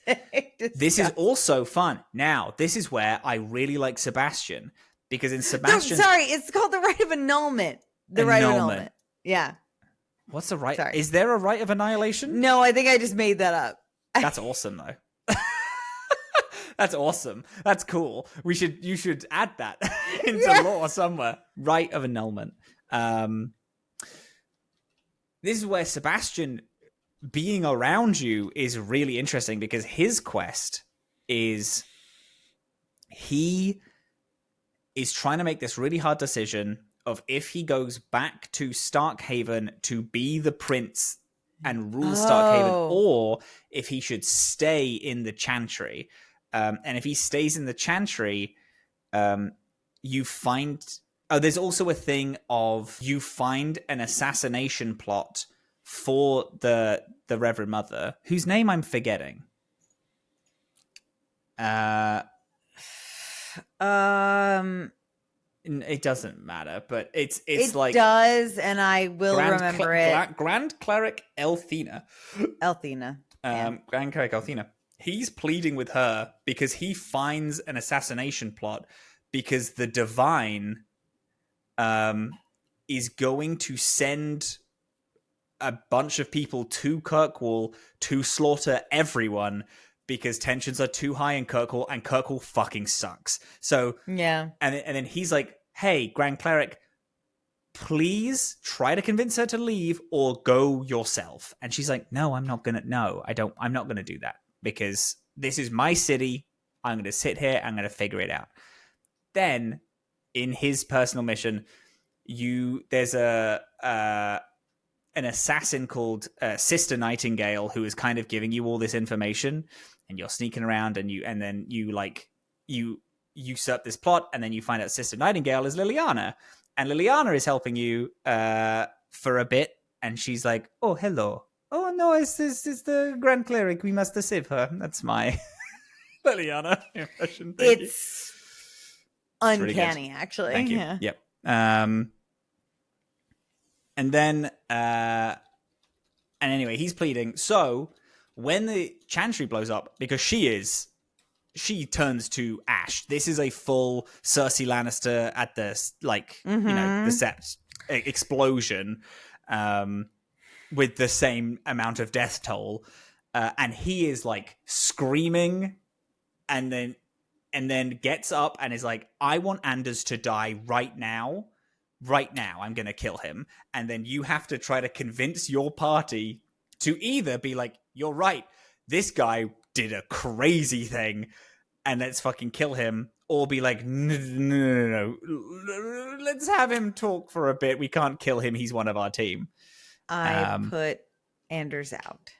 is also fun. Now, this is where I really like Sebastian. Because in Sebastian... Sorry, it's called the Rite of Annulment. The Rite of Annulment. Yeah. What's the right? Sorry. Is there a Rite of Annihilation? No, I think I just made that up. That's awesome, though. That's awesome. That's cool. You should add that into lore somewhere. Rite of Annulment. This is where Sebastian being around you is really interesting because his quest is... He is trying to make this really hard decision of if he goes back to Starkhaven to be the prince and rule Starkhaven, or if he should stay in the Chantry. And if he stays in the Chantry, you find... Oh, there's also a thing of you find an assassination plot for the Reverend Mother, whose name I'm forgetting. It doesn't matter, but it does, and I will remember it. Grand Cleric Elthina. Grand Cleric Elthina. He's pleading with her because he finds an assassination plot because the Divine is going to send a bunch of people to Kirkwall to slaughter everyone because tensions are too high in Kirkwall, and Kirkwall fucking sucks. So and then he's like, "Hey, Grand Cleric, please try to convince her to leave or go yourself." And she's like, "No, I'm not gonna. No, I don't. I'm not gonna do that because this is my city. I'm gonna sit here. I'm gonna figure it out." Then, in his personal mission, there's an assassin called Sister Nightingale who is kind of giving you all this information, and you're sneaking around, and then you usurp this plot, and then you find out Sister Nightingale is Liliana, and Liliana is helping you for a bit, and she's like, "Oh, hello. Oh no, it's the Grand Cleric. We must deceive her." That's my Liliana impression. It's uncanny, actually. Thank you. Yeah. Yep. And then, and anyway, he's pleading. So when the Chantry blows up, because she turns to ash. This is a full Cersei Lannister at the the sept explosion, with the same amount of death toll, and he is like screaming, and then gets up and is like, "I want Anders to die right now. Right now, I'm gonna kill him." And then you have to try to convince your party to either be like, "You're right, this guy did a crazy thing, and let's fucking kill him," or be like, no, let's have him talk for a bit. We can't kill him. He's one of our team. I put Anders out.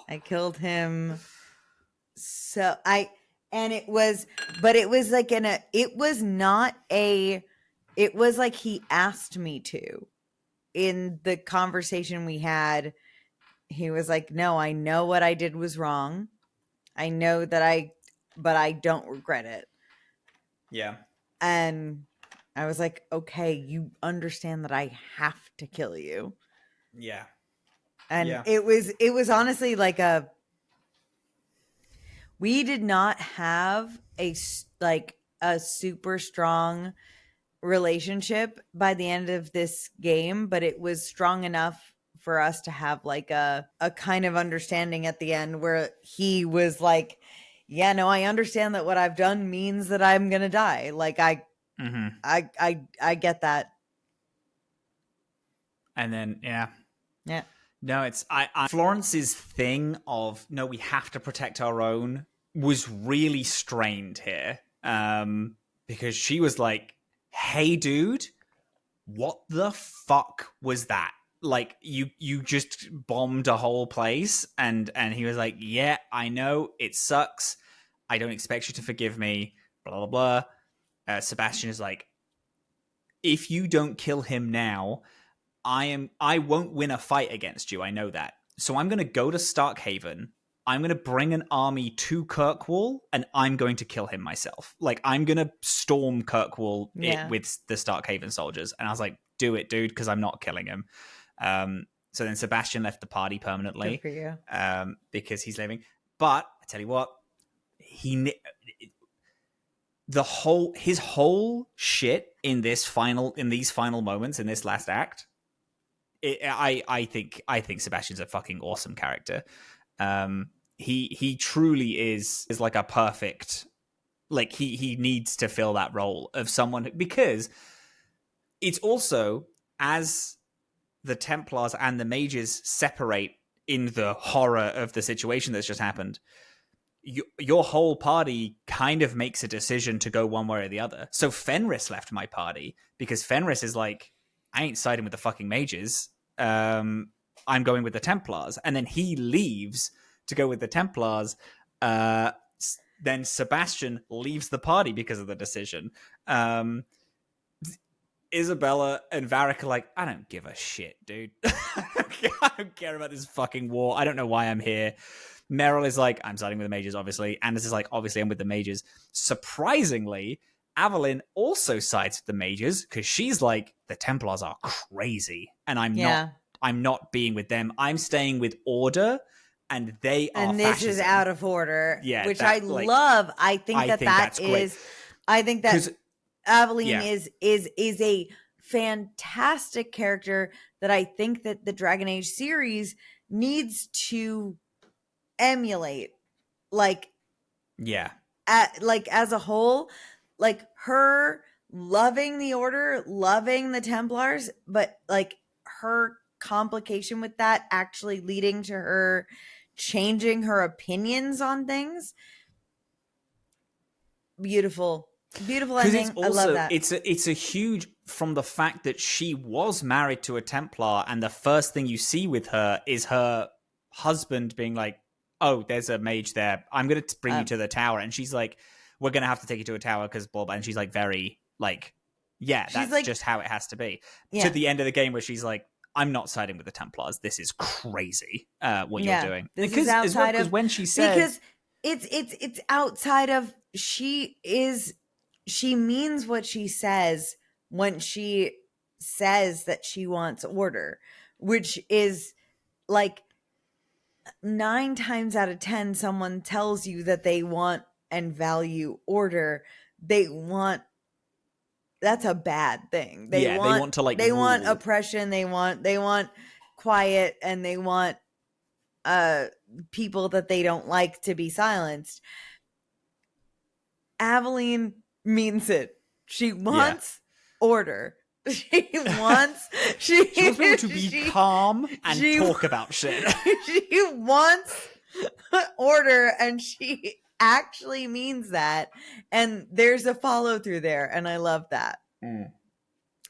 I killed him. It was like he asked me to. In the conversation we had, he was like, "No, I know what I did was wrong. I know that but I don't regret it." Yeah. And I was like, "Okay, you understand that I have to kill you." Yeah. And it was honestly like we did not have a super strong relationship by the end of this game, but it was strong enough for us to have like a kind of understanding at the end where he was like, "Yeah, no, I understand that what I've done means that I'm gonna die. Like I get that." And then yeah. No, it's Florence's thing of, no, we have to protect our own was really strained here. Because she was like, "Hey dude, what the fuck was that? Like, you just bombed a whole place." And he was like, "Yeah, I know, it sucks. I don't expect you to forgive me, blah blah blah." Sebastian is like, "If you don't kill him now, I won't win a fight against you. I know that. So I'm going to go to Starkhaven. I'm going to bring an army to Kirkwall, and I'm going to kill him myself. Like, I'm going to storm Kirkwall with the Starkhaven soldiers." And I was like, "Do it, dude, because I'm not killing him." So then Sebastian left the party permanently. Good for you. Because he's leaving. But I tell you what, his whole shit in these final moments in this last act, I think Sebastian's a fucking awesome character. He truly is like a perfect, like he needs to fill that role of someone, because it's also, as the Templars and the mages separate in the horror of the situation that's just happened, your whole party kind of makes a decision to go one way or the other. So Fenris left my party because Fenris is like, "I ain't siding with the fucking mages. I'm going with the Templars." And then he leaves to go with the Templars. Then Sebastian leaves the party because of the decision. Isabella and Varric are like, "I don't give a shit, dude. I don't care about this fucking war. I don't know why I'm here." Meryl is like, "I'm siding with the mages, obviously." Anders is like, "Obviously, I'm with the mages." Surprisingly, Evelyn also sides with the mages because she's like, "The Templars are crazy, and I'm not being with them. I'm staying with Order, and they are and this fascism." is out of order. Yeah, which I love. I think that's great. I think that Evelyn is a fantastic character that I think that the Dragon Age series needs to emulate, like as a whole, like her loving the Order, loving the Templars, but like her complication with that actually leading to her changing her opinions on things. Beautiful ending. Also, I love that. It's a huge, from the fact that she was married to a Templar, and the first thing you see with her is her husband being like, "Oh, there's a mage there. I'm going to bring you to the tower." And she's like, "We're going to have to take you to a tower because blah, blah." And she's like, very like, "Yeah, that's like, just how it has to be." Yeah. To the end of the game where she's like, "I'm not siding with the Templars. This is crazy what you're doing." Because outside of when she said, because it's outside of, she means what she says when she says that she wants order, which is like 9 times out of 10 someone tells you that they want and value order. That's a bad thing. They want to like they want rule. oppression, they want quiet, and they want people that they don't like to be silenced. Aveline means it. She wants order. She wants people to be calm and talk about shit. She wants order, and she actually means that. And there's a follow through there, and I love that.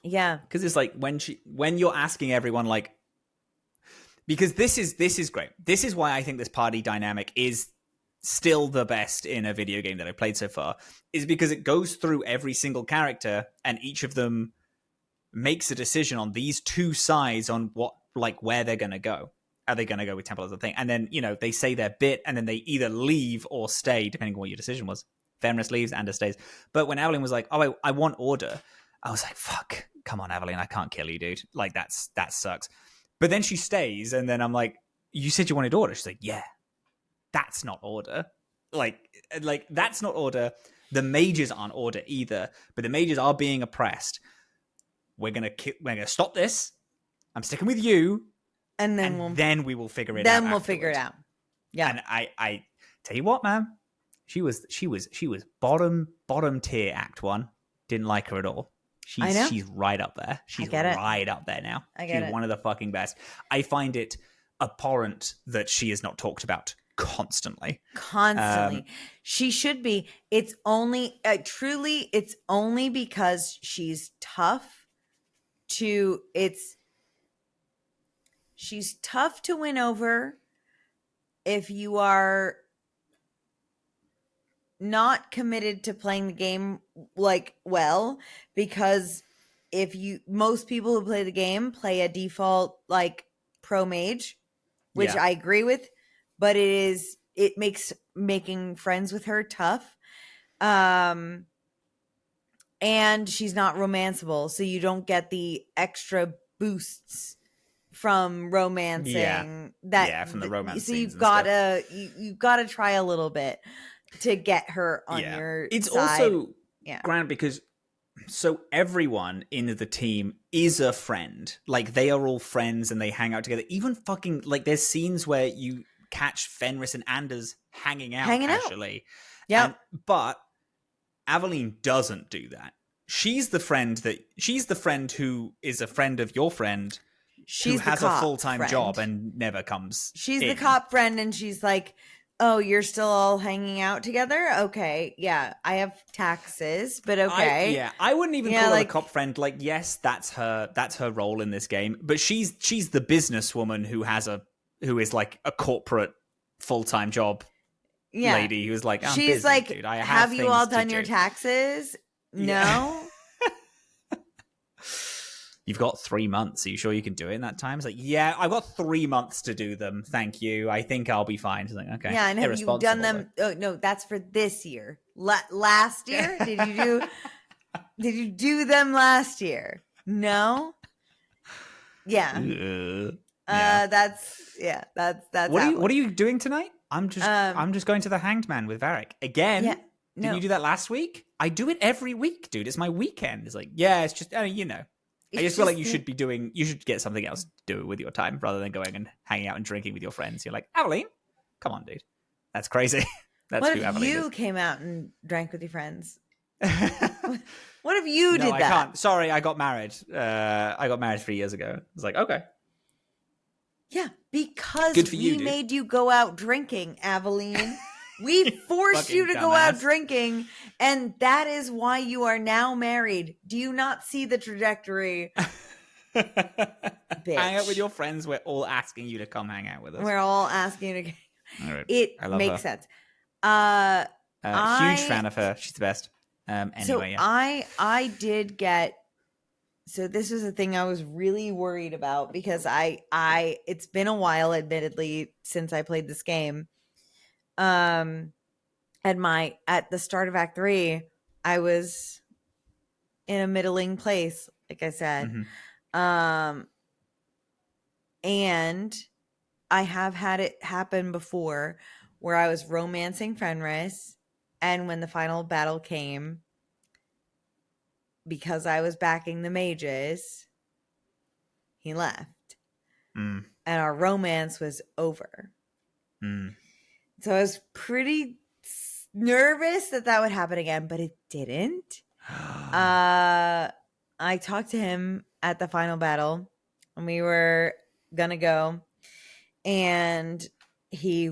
Yeah, because it's like when you're asking everyone like, because this is great. This is why I think this party dynamic is still the best in a video game that I've played so far, is because it goes through every single character and each of them makes a decision on these two sides on what, like, where they're going to go. Are they going to go with Temple as a thing? And then, you know, they say their bit and then they either leave or stay, depending on what your decision was. Fenris leaves, Anders stays. But when Aveline was like, oh, I want order, I was like, fuck, come on, Aveline, I can't kill you, dude. Like, that sucks. But then she stays, and then I'm like, you said you wanted order. She's like, yeah, that's not order. Like that's not order. The mages aren't order either, but the mages are being oppressed. We're gonna stop this. I'm sticking with you, and then we will figure it out. Then we'll figure it out. Yeah. And I tell you what, man, she was bottom tier Act 1. Didn't like her at all. She's right up there. She's right up there now. She's one of the fucking best. I find it abhorrent that she is not talked about constantly. She should be. It's only truly it's only because she's tough she's tough to win over if you are not committed to playing the game like well, because most people who play the game play a default like pro mage, which I agree with, but it makes making friends with her tough. And she's not romanceable, so you don't get the extra boosts from romancing from the romance so scenes you've gotta try a little bit to get her on your it's side. Also grand because so everyone in the team is a friend. Like, they are all friends and they hang out together. Even fucking, like, there's scenes where you catch Fenris and Anders hanging out casually. Yeah. But Aveline doesn't do that. She's the friend who is a friend of your friend. Who has a full-time job and never comes. She's the cop friend, and she's like, oh, you're still all hanging out together? Okay, yeah, I have taxes, but okay. I wouldn't even call her a cop friend. Like, yes, that's her role in this game, but she's the businesswoman who is like a corporate full-time job lady who's like, she's busy, like, dude. I have you all done your taxes? No. You've got 3 months. Are you sure you can do it in that time? It's like, yeah, I've got 3 months to do them. Thank you. I think I'll be fine. It's like, okay. Yeah, and have you done them? Oh, no, that's for this year. Last year? Did you do them last year? No? Yeah. That's what are you doing tonight? I'm just going to the Hanged Man with Varric. Again? Yeah, no. Did you do that last week? I do it every week, dude. It's my weekend. It's like, yeah, it's just, you know. I just feel like you should get something else to do with your time rather than going and hanging out and drinking with your friends. You're like, Aveline, come on, dude. That's crazy. What if you came out and drank with your friends? What if you did that? I can't. Sorry, I got married. I got married 3 years ago. I was like, okay. Yeah, because we made you go out drinking, Aveline. We forced you to go out drinking, and that is why you are now married. Do you not see the trajectory? Hang out with your friends. We're all asking you to come hang out with us. We're all asking you to. Right. It makes sense. Huge fan of her. She's the best. Anyway, so I did get. So this was a thing I was really worried about because it's been a while, admittedly, since I played this game. At the start of Act 3, I was in a middling place, like I said. Mm-hmm. And I have had it happen before where I was romancing Fenris, and when the final battle came, because I was backing the mages, he left. Mm. And our romance was over. Mm. So I was pretty nervous that would happen again, but it didn't. I talked to him at the final battle, and we were gonna go, and he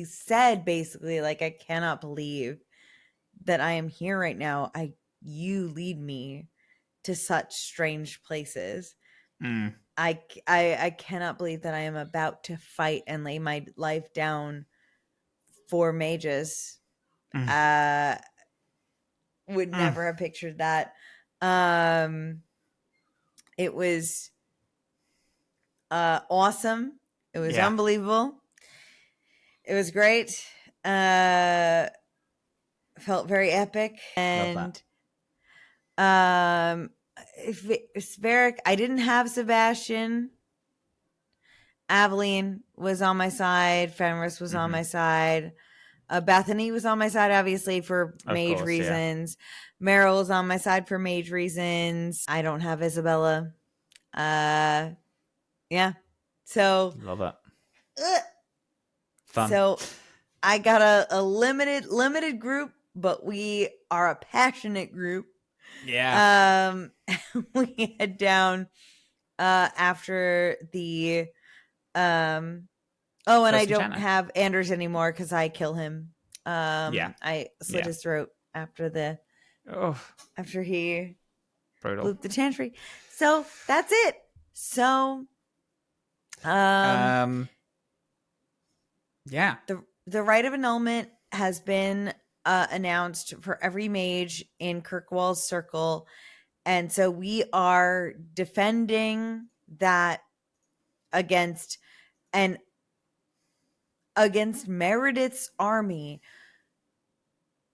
said basically, like, I cannot believe that I am here right now. You lead me to such strange places. Mm. I cannot believe that I am about to fight and lay my life down for mages. Would never have pictured that. It was awesome. It was unbelievable. It was great. Felt very epic. And Sveric, I didn't have Sebastian. Aveline was on my side. Fenris was on my side. Bethany was on my side, obviously, for mage reasons. Meryl was on my side for mage reasons. I don't have Isabella. Yeah. So love it. Fun. So I got a limited group, but we are a passionate group. Yeah. We head down after the oh, and I don't have Anders anymore because I kill him. I slit his throat after after he looped the chantry. So that's it. So yeah. The rite of annulment has been announced for every mage in Kirkwall's circle, and so we are defending that against Meredith's army,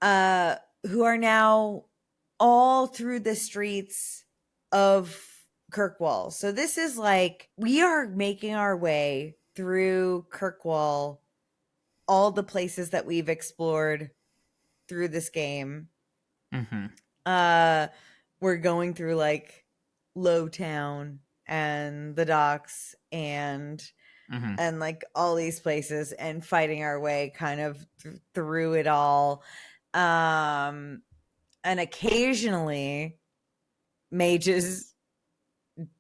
who are now all through the streets of Kirkwall. So this is like, we are making our way through Kirkwall, all the places that we've explored through this game. We're going through like Lowtown and the docks and like all these places and fighting our way kind of through it all. And occasionally mages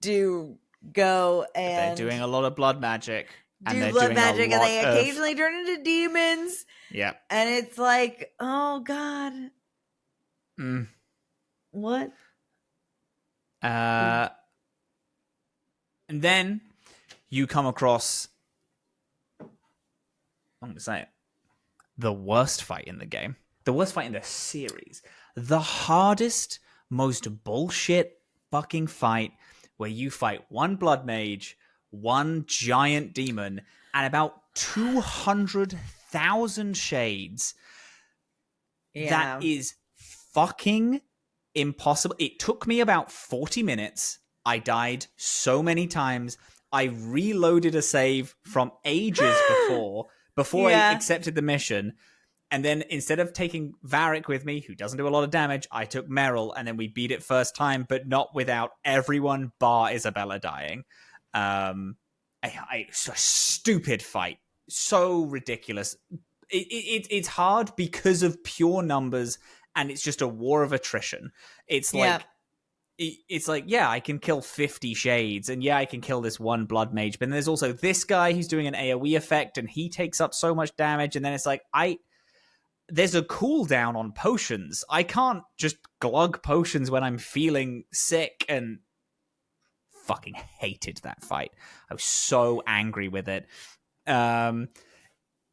do go and they're doing a lot of blood magic. And they occasionally turn into demons. Yeah. And it's like, oh God. What? And then you come across, I'm going to say it, the worst fight in the game. The worst fight in the series. The hardest, most bullshit fucking fight, where you fight one blood mage, one giant demon, and about 200,000 shades. Yeah. That is fucking impossible. It took me about 40 minutes. I died so many times. I reloaded a save from ages before I accepted the mission. And then instead of taking Varric with me, who doesn't do a lot of damage, I took Meryl, and then we beat it first time, but not without everyone bar Isabella dying. It's a stupid fight. So ridiculous. It's hard because of pure numbers, and it's just a war of attrition. It's like, yeah, I can kill 50 shades, and yeah, I can kill this one blood mage, but then there's also this guy who's doing an AoE effect, and he takes up so much damage, and then it's like, there's a cooldown on potions. I can't just glug potions when I'm feeling sick, and fucking hated that fight. I was so angry with it. I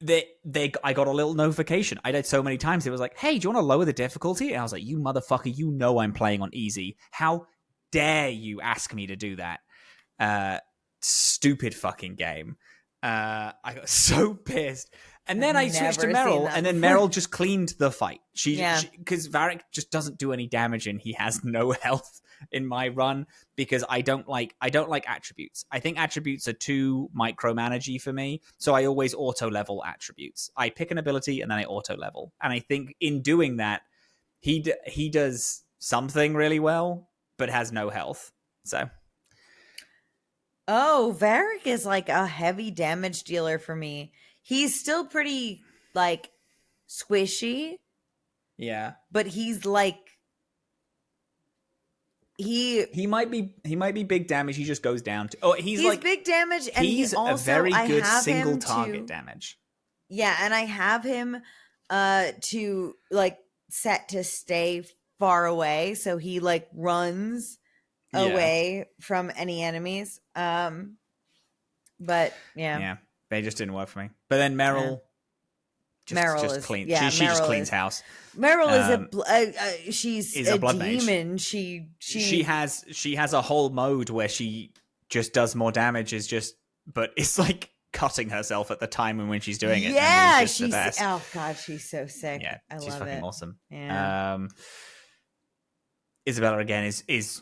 got a little notification. I died so many times. It was like, hey, do you want to lower the difficulty? And I was like, you motherfucker, you know I'm playing on easy. How dare you ask me to do that? Stupid fucking game. I got so pissed. And then I switched to never seen Meryl, that and then before. Meryl just cleaned the fight. Yeah. Because Varric just doesn't do any damage, and he has no health in my run because I don't like attributes. I think attributes are too micromanagey for me, so I always auto level attributes. I pick an ability and then I auto level, and I think in doing that, he does something really well, but has no health. So. Oh, Varric is like a heavy damage dealer for me. He's still pretty like squishy, Yeah. but he's like he might be big damage. He just goes down to he's like big damage, and he's he also, a very I good have single him target to, damage. Yeah, and I have him to like set to stay far away, so he like runs away from any enemies. But yeah, they just didn't work for me. But then Meryl, just clean. Yeah, she just cleans house. Meryl is she's a blood demon. mage. She has a whole mode where she just does more damage. But it's like cutting herself at the time when she's doing it. Yeah, and she's the best. Oh god, she's so sick. Yeah, I she's love fucking it. awesome. Yeah. Isabella again is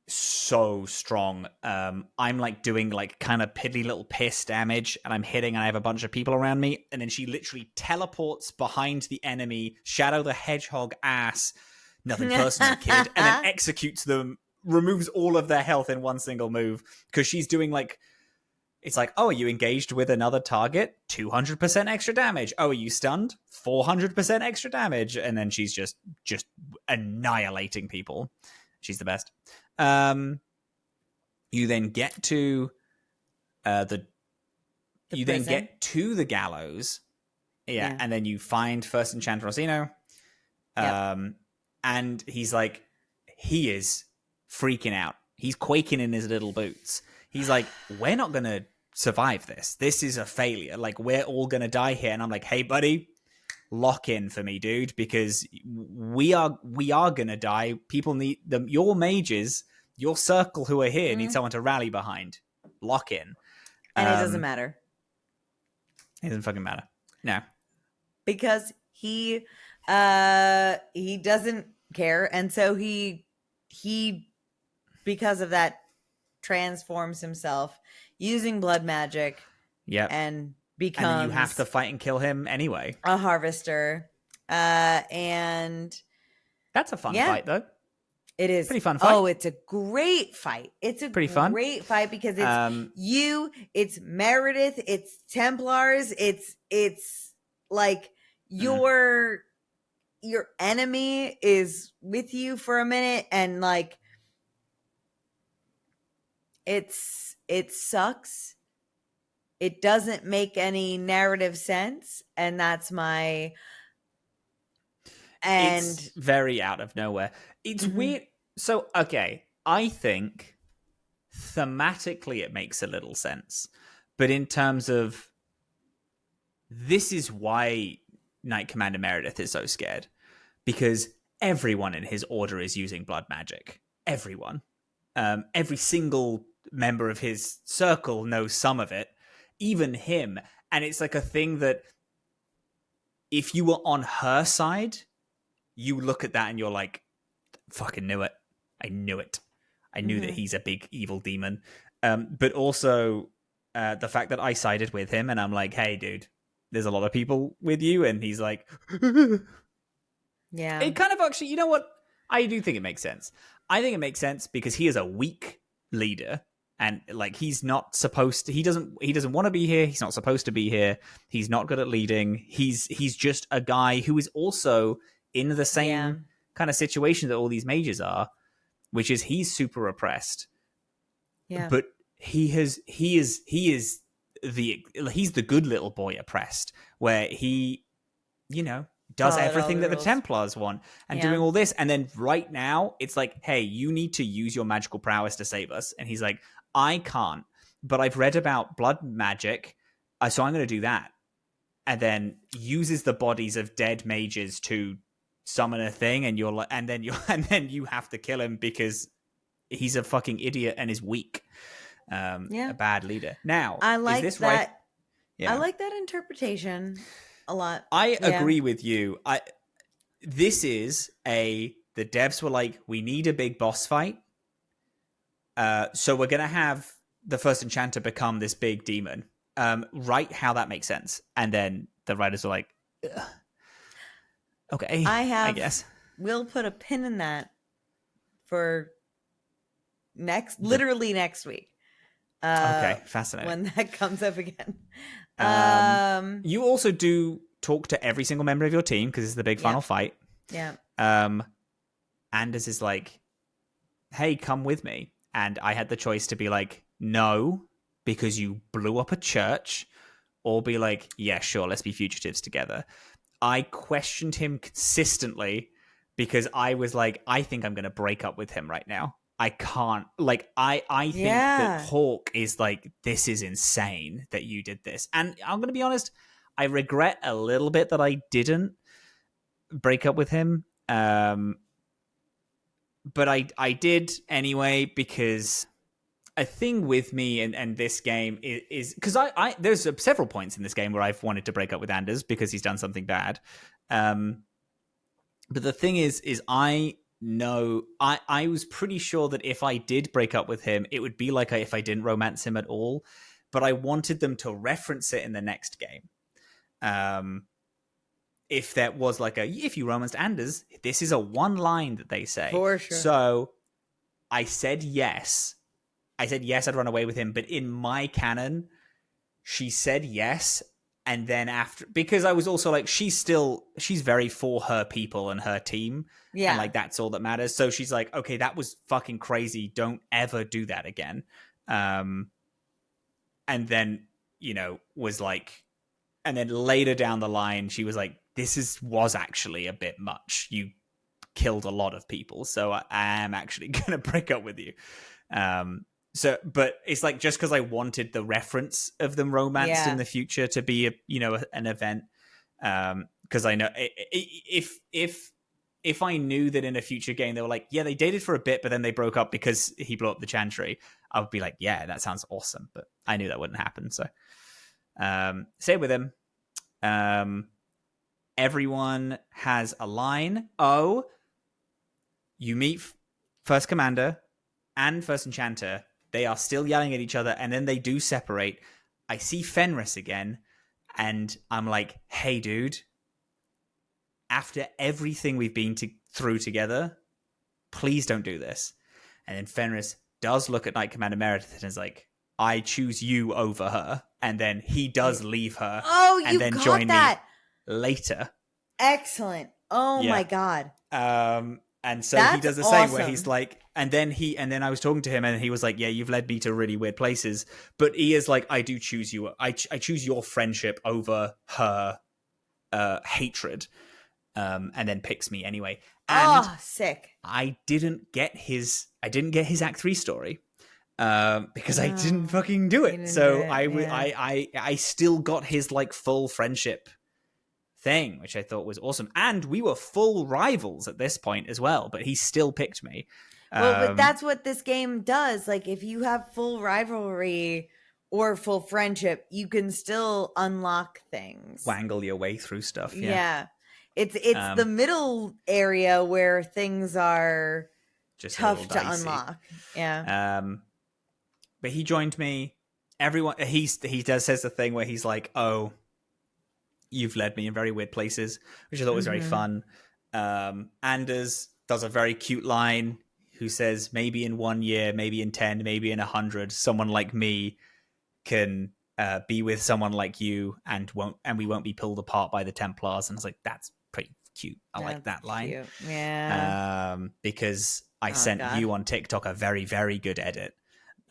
so strong. I'm like doing like kind of piddly little piss damage, and I'm hitting, and I have a bunch of people around me, and then she literally teleports behind the enemy, Shadow the Hedgehog ass, nothing personal, kid, and then executes them, removes all of their health in one single move, because she's doing like, it's like, oh, are you engaged with another target? 200% extra damage. Oh, are you stunned? 400% extra damage. And then she's just annihilating people. She's the best. You then get to the prison. Then get to the gallows. Yeah. And then you find First Enchanter Orsino. And he's like, he is freaking out. He's quaking in his little boots. He's like, we're not going to survive this. This is a failure. Like, we're all going to die here. And I'm like, hey, buddy, lock in for me, dude, because we are going to die. People need them. Your mages, your circle who are here need someone to rally behind. Lock in. And it doesn't matter. It doesn't fucking matter. No. Because he doesn't care. And so he because of that transforms himself using blood magic. Yep. And becomes, and then you have to fight and kill him anyway. A harvester. And that's a fun fight though. It is pretty fun fight. Oh, it's a great fight. It's a pretty great fight because it's it's Meredith, it's Templars, it's like your enemy is with you for a minute, and like it sucks. It doesn't make any narrative sense, and that's my. And it's very out of nowhere. It's weird. So, okay, I think thematically it makes a little sense. But in terms of, this is why Knight Commander Meredith is so scared. Because everyone in his order is using blood magic. Everyone. Every single member of his circle knows some of it. Even him. And it's like a thing that if you were on her side, you look at that and you're like, fucking knew it. I knew it. I knew that he's a big evil demon. But also the fact that I sided with him and I'm like, hey, dude, there's a lot of people with you. And he's like, yeah. It kind of actually, you know what? I do think it makes sense. I think it makes sense because he is a weak leader. And like, he's not supposed to, he doesn't want to be here. He's not supposed to be here. He's not good at leading. He's just a guy who is also in the same kind of situation that all these mages are, which is he's super oppressed. Yeah. But he's the good little boy oppressed, where he, does everything that the Templars want and doing all this. And then right now it's like, hey, you need to use your magical prowess to save us. And he's like, I can't, but I've read about blood magic. So I'm going to do that. And then uses the bodies of dead mages to summon a thing, and then you have to kill him because he's a fucking idiot and is weak. A bad leader. Now, I like is this that. right? I like that interpretation a lot. I agree with you. The devs were like, we need a big boss fight. So we're going to have the first enchanter become this big demon. Write how that makes sense. And then the writers were like, ugh. Okay, I guess. We'll put a pin in that for literally next week. Okay, fascinating. When that comes up again. You also do talk to every single member of your team because it's the big final fight. Yeah. Anders is like, hey, come with me. And I had the choice to be like, no, because you blew up a church, or be like, yeah, sure, let's be fugitives together. I questioned him consistently because I was like, I think I'm going to break up with him right now. I can't. Like, I think that Hawk is like, this is insane that you did this. And I'm going to be honest, I regret a little bit that I didn't break up with him. But I did anyway, because a thing with me and this game is because I there's several points in this game where I've wanted to break up with Anders because he's done something bad. But the thing is I know I was pretty sure that if I did break up with him, it would be like if I didn't romance him at all. But I wanted them to reference it in the next game. If that was like if you romanced Anders, this is a one line that they say. For sure. So I said yes. I'd run away with him. But in my canon, she said yes. And then after, because I was also like, she's very for her people and her team. Yeah. And like, that's all that matters. So she's like, okay, that was fucking crazy. Don't ever do that again. And then, was like, and then later down the line, she was like, this was actually a bit much. You killed a lot of people. So I am actually going to break up with you. But it's like, just because I wanted the reference of them romanced in the future to be an event. Because I know if I knew that in a future game, they were like, yeah, they dated for a bit, but then they broke up because he blew up the chantry, I would be like, yeah, that sounds awesome. But I knew that wouldn't happen. So, stay with him. Everyone has a line. Oh, you meet first commander and first enchanter. They are still yelling at each other, and then they do separate. I see Fenris again, and I'm like, hey, dude, after everything we've been through together, please don't do this. And then Fenris does look at Knight Commander Meredith and is like, I choose you over her. And then he does leave her and then join me later. Excellent. Oh my God. And so he does the same where he's like, and then I was talking to him and he was like, yeah, you've led me to really weird places. But he is like, I do choose you. I choose your friendship over her hatred. And then picks me anyway. And sick. I didn't get his Act 3 story. Because I didn't fucking do it. So I still got his like full friendship thing, which I thought was awesome. And we were full rivals at this point as well, but he still picked me. But that's what this game does. Like, if you have full rivalry or full friendship, you can still unlock things. Wangle your way through stuff. Yeah. It's the middle area where things are just tough to unlock. Yeah. But he joined me. Everyone, he says the thing where he's like, "Oh, you've led me in very weird places," which I thought was very fun. Anders does a very cute line who says, "Maybe in 1 year, maybe in 10, maybe in 100, someone like me can be with someone like you, and we won't be pulled apart by the Templars." And I was like, "That's pretty cute. I like that line." Cute. Yeah. Because I sent you on TikTok a very, very good edit.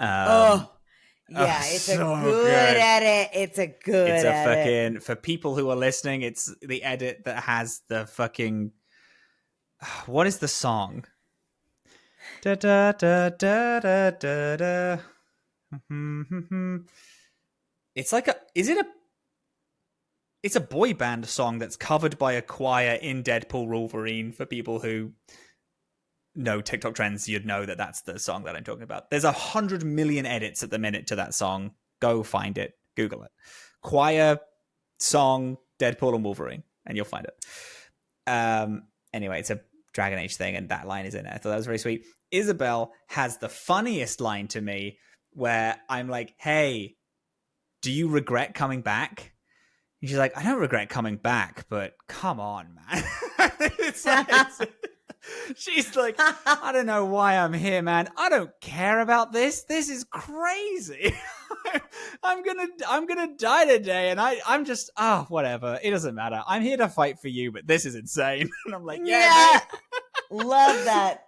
It's a good edit. It's a fucking, for people who are listening, it's the edit that has the fucking, what is the song? Da da da da da da da. It's like it's a boy band song that's covered by a choir in Deadpool Wolverine. For people who know TikTok trends, you'd know that that's the song that I'm talking about. There's 100 million edits at the minute to that song. Go find it. Google it. choir song Deadpool and Wolverine, and you'll find it. Anyway, it's a Dragon Age thing, and that line is in it. I thought that was very sweet. Isabel has the funniest line to me where I'm like, hey, do you regret coming back? And she's like, I don't regret coming back, but come on, man. She's like, I don't know why I'm here, man. I don't care about this. This is crazy. I'm gonna die today, and I'm just whatever. It doesn't matter. I'm here to fight for you, but this is insane. And I'm like, yeah. Love that.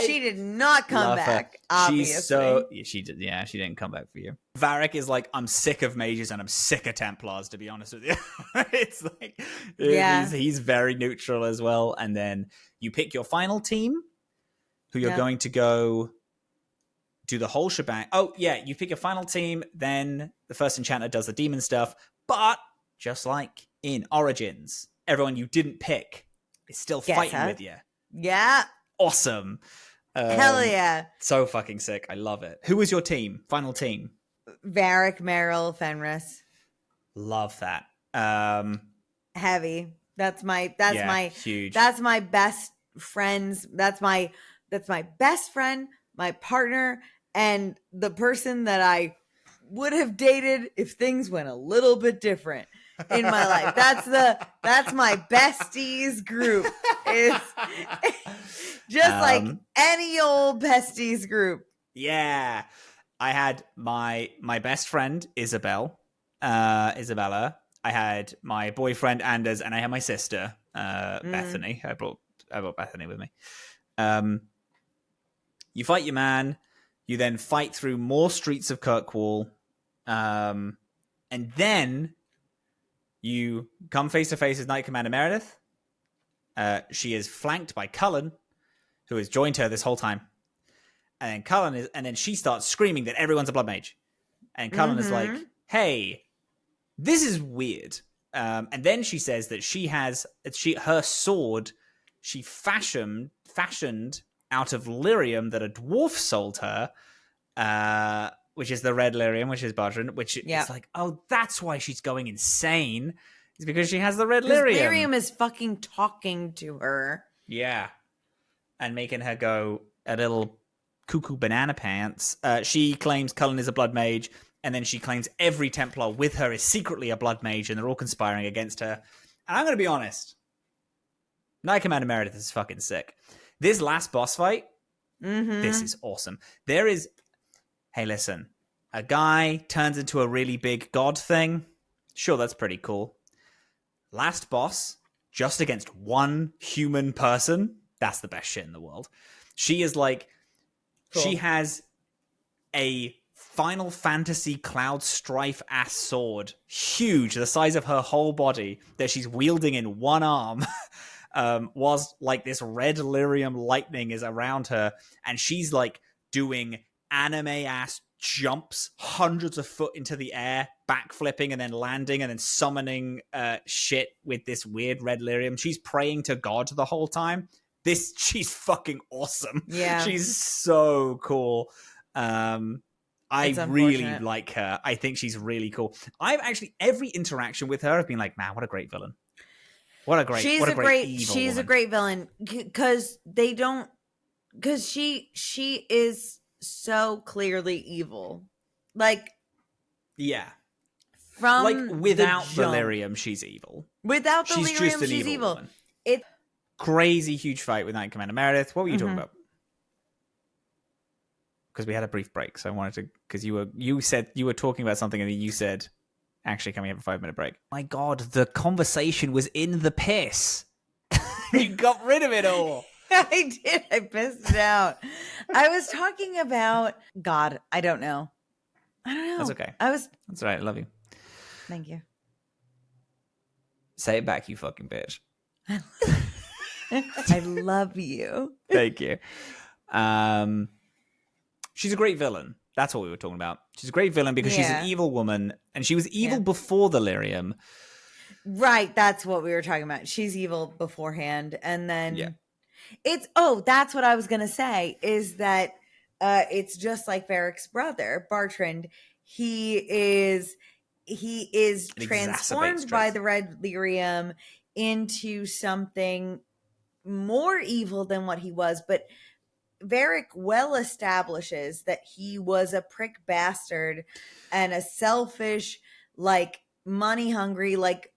She did not come back. Her. Obviously, she did. Yeah, she didn't come back for you. Varric is like, I'm sick of mages and I'm sick of Templars. To be honest with you, it's like, he's very neutral as well. And then you pick your final team, who you're going to go do the whole shebang. Oh yeah, you pick your final team. Then the first enchanter does the demon stuff. But just like in Origins, everyone you didn't pick is still fighting with you. Yeah. Awesome. Hell yeah. So fucking sick. I love it. Who was your team? Final team? Varric, Meryl, Fenris. Love that. Heavy. That's my huge. That's my best friends. That's my best friend, my partner, and the person that I would have dated if things went a little bit different in my life. That's my besties group. Is just like any old besties group. Yeah. I had my best friend Isabella. I had my boyfriend Anders, and I had my sister Bethany. I brought Bethany with me. You fight your man. You then fight through more streets of Kirkwall, and then you come face to face with Knight Commander Meredith. She is flanked by Cullen, who has joined her this whole time. And then she starts screaming that everyone's a blood mage. And Cullen is like, hey, this is weird. And then she says that her sword, she fashioned out of lyrium that a dwarf sold her, which is the red lyrium, which is Bodrin, which is like, oh, that's why she's going insane. It's because she has the red lyrium. Lyrium is fucking talking to her. Yeah. And making her go a little cuckoo banana pants. She claims Cullen is a blood mage, and then she claims every Templar with her is secretly a blood mage, and they're all conspiring against her. And I'm going to be honest. Knight Commander Meredith is fucking sick. This last boss fight, this is awesome. Hey, listen. A guy turns into a really big god thing. Sure, that's pretty cool. Last boss, just against one human person. That's the best shit in the world. She is like... Cool. She has a Final Fantasy Cloud Strife ass sword, huge, the size of her whole body, that she's wielding in one arm, whilst like this red lyrium lightning is around her, and she's like doing anime ass jumps hundreds of foot into the air, backflipping and then landing and then summoning shit with this weird red lyrium. She's praying to God the whole time. She's fucking awesome. Yeah. She's so cool. I really like her. I think she's really cool. I've actually, every interaction with her, I've been like, man, what a great villain. She's a great villain. Because she is so clearly evil. Like, yeah. From like, without the lyrium, she's evil. Without the lyrium, she's evil. It's crazy huge fight with Knight Commander Meredith. What were you talking about? Because we had a brief break, so I wanted to, because you said you were talking about something, and then you said, actually, can we have a 5-minute break? My God, the conversation was in the piss. You got rid of it all. I did. I pissed it out. I was talking about God. I don't know. That's okay. That's all right. I love you. Thank you. Say it back, you fucking bitch. I love you. Thank you. She's a great villain. That's what we were talking about. She's a great villain because she's an evil woman, and she was evil before the lyrium. Right, that's what we were talking about. She's evil beforehand, and then that's what I was gonna say, is that it's just like Varric's brother, Bartrand. He he is It exacerbates transformed by stress. the red lyrium into something more evil than what he was, but Varric well establishes that he was a prick bastard and a selfish, like money hungry, like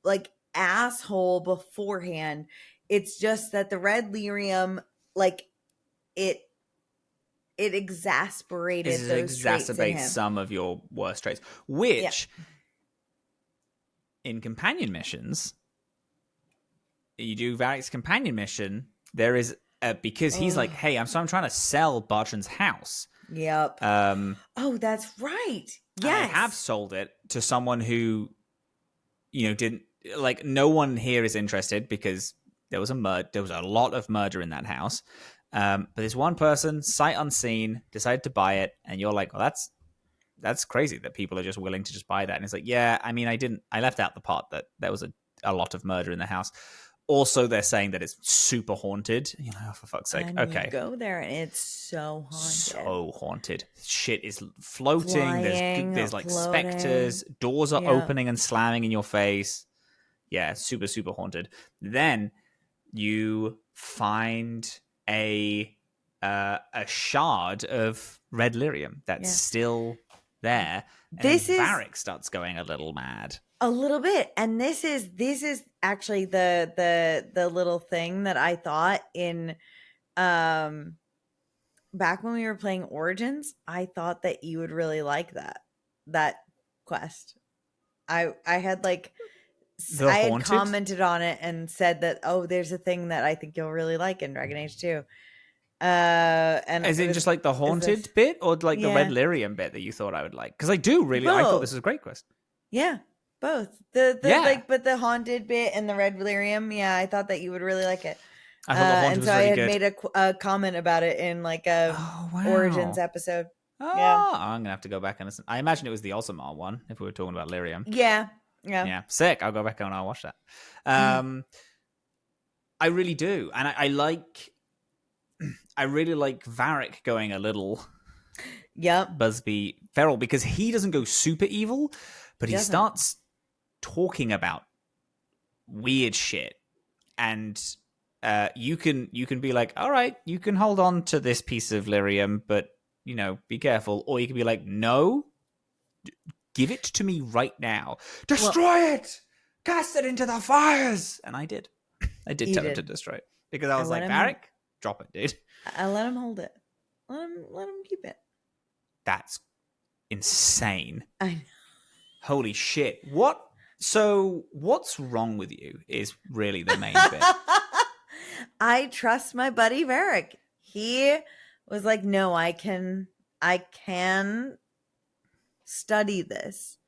asshole beforehand. It's just that the red lyrium, like it exasperated It those traits in exacerbates him. some of your worst traits, which in companion missions, you do Varric's companion mission, there is because he's like, hey, I'm trying to sell Bartran's house. Yep. Oh, that's right. Yes. I have sold it to someone who, didn't like. No one here is interested because there was a lot of murder in that house. But this one person, sight unseen, decided to buy it, and you're like, well, that's crazy that people are just willing to just buy that. And it's like, yeah, I mean, I left out the part that there was a lot of murder in the house. Also, they're saying that it's super haunted. For fuck's sake. And okay. You go there and it's so haunted. So haunted. Shit is floating. Flying, there's like floating. specters. Doors are opening and slamming in your face. Yeah, super, super haunted. Then you find a shard of red lyrium that's still there. And Varric starts going a little mad. A little bit. And this is actually the little thing that I thought in back when we were playing Origins, I thought that you would really like that quest. I had like I had commented on it and said that, oh, there's a thing that I think you'll really like in Dragon Age 2. And is it just like the haunted bit or like the red lyrium bit that you thought I would like? Because I do really, I thought this was a great quest. Yeah, both. But the haunted bit and the red lyrium, yeah, I thought that you would really like it. I thought the haunted was really good. And so I had made a comment about it in like a Origins episode. Oh, yeah. I'm gonna have to go back and listen. I imagine it was the Osimar one if we were talking about lyrium. Yeah. Sick. I'll go back and I'll watch that. I really do, and I really like Varric going a little Busby feral because he doesn't go super evil, but he starts talking about weird shit, and you can be like, all right, you can hold on to this piece of lyrium, but be careful, or you can be like, no, give it to me right now, destroy it, cast it into the fires, and I did tell him to destroy it because I was like, Varric, drop it, dude. I let him hold it. Let him keep it. That's insane. I know. Holy shit. So what's wrong with you is really the main bit. I trust my buddy Varric. He was like, no, I can study this.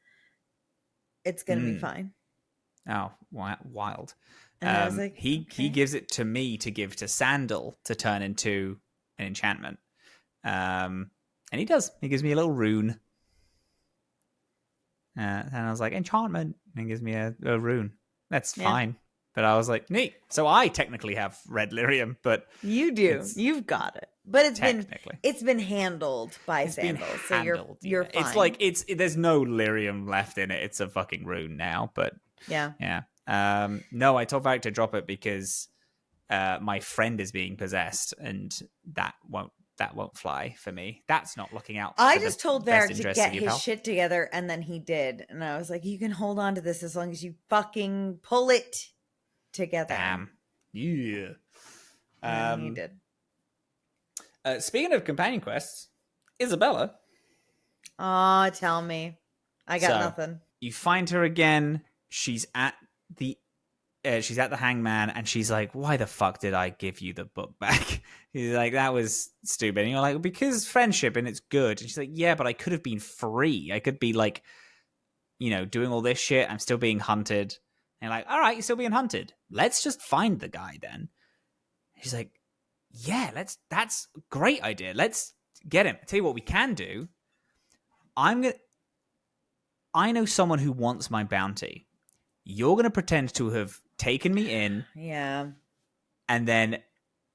It's going to be fine. Oh, wild. And I was like, he gives it to me to give to Sandal to turn into an enchantment. And he does. He gives me a little rune. And I was like, enchantment. And he gives me a rune. That's fine. But I was like, neat. So I technically have red lyrium, but you do. You've got it. But it's been handled by Sandal. So you're fine. It's like there's no lyrium left in it. It's a fucking rune now. But yeah. No, I told Varric to drop it because my friend is being possessed, and that won't fly for me. That's not looking out. I just told Varric to get his shit together, and then he did, and I was like, "You can hold on to this as long as you fucking pull it together." Damn. Yeah. And he did. Speaking of companion quests, Isabella. Oh, tell me, I got nothing. You find her again. She's at the hangman, and she's like, why the fuck did I give you the book back? He's like, that was stupid. And you're like, because friendship and it's good. And she's like, yeah, but I could have been free. I could be like, doing all this shit. I'm still being hunted. And you're like, all right, you're still being hunted. Let's just find the guy then. She's like, yeah, that's a great idea. Let's get him. Tell you what we can do. I know someone who wants my bounty. You're going to pretend to have taken me in. Yeah. And then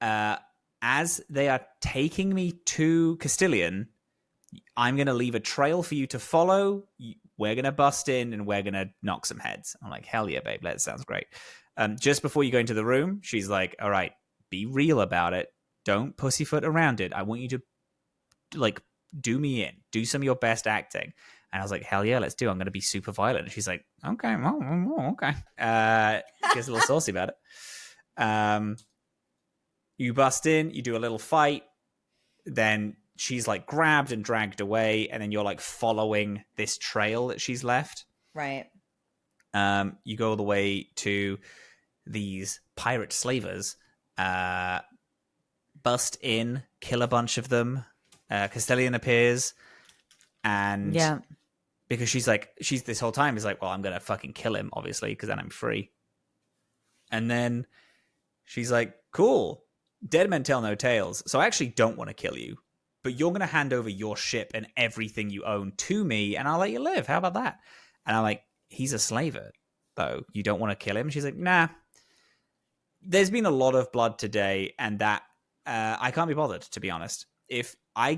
as they are taking me to Castilian, I'm going to leave a trail for you to follow. we're going to bust in and we're going to knock some heads. I'm like, hell yeah, babe. That sounds great. Just before you go into the room, she's like, all right, be real about it. Don't pussyfoot around it. I want you to, like, do me in. Do some of your best acting. And I was like, hell yeah, let's do it. I'm going to be super violent. And she's like, okay, okay. Gets a little saucy about it. You bust in, you do a little fight. Then she's like grabbed and dragged away. And then you're like following this trail that she's left. Right. You go all the way to these pirate slavers, bust in, kill a bunch of them. Castellian appears, and because she's this whole time is like, well, I'm gonna fucking kill him, obviously, because then I'm free. And then she's like, cool, dead men tell no tales, so I actually don't want to kill you, but you're gonna hand over your ship and everything you own to me, and I'll let you live. How about that? And I'm like, he's a slaver, though. You don't want to kill him? She's like, nah. There's been a lot of blood today, and that I can't be bothered, to be honest. If I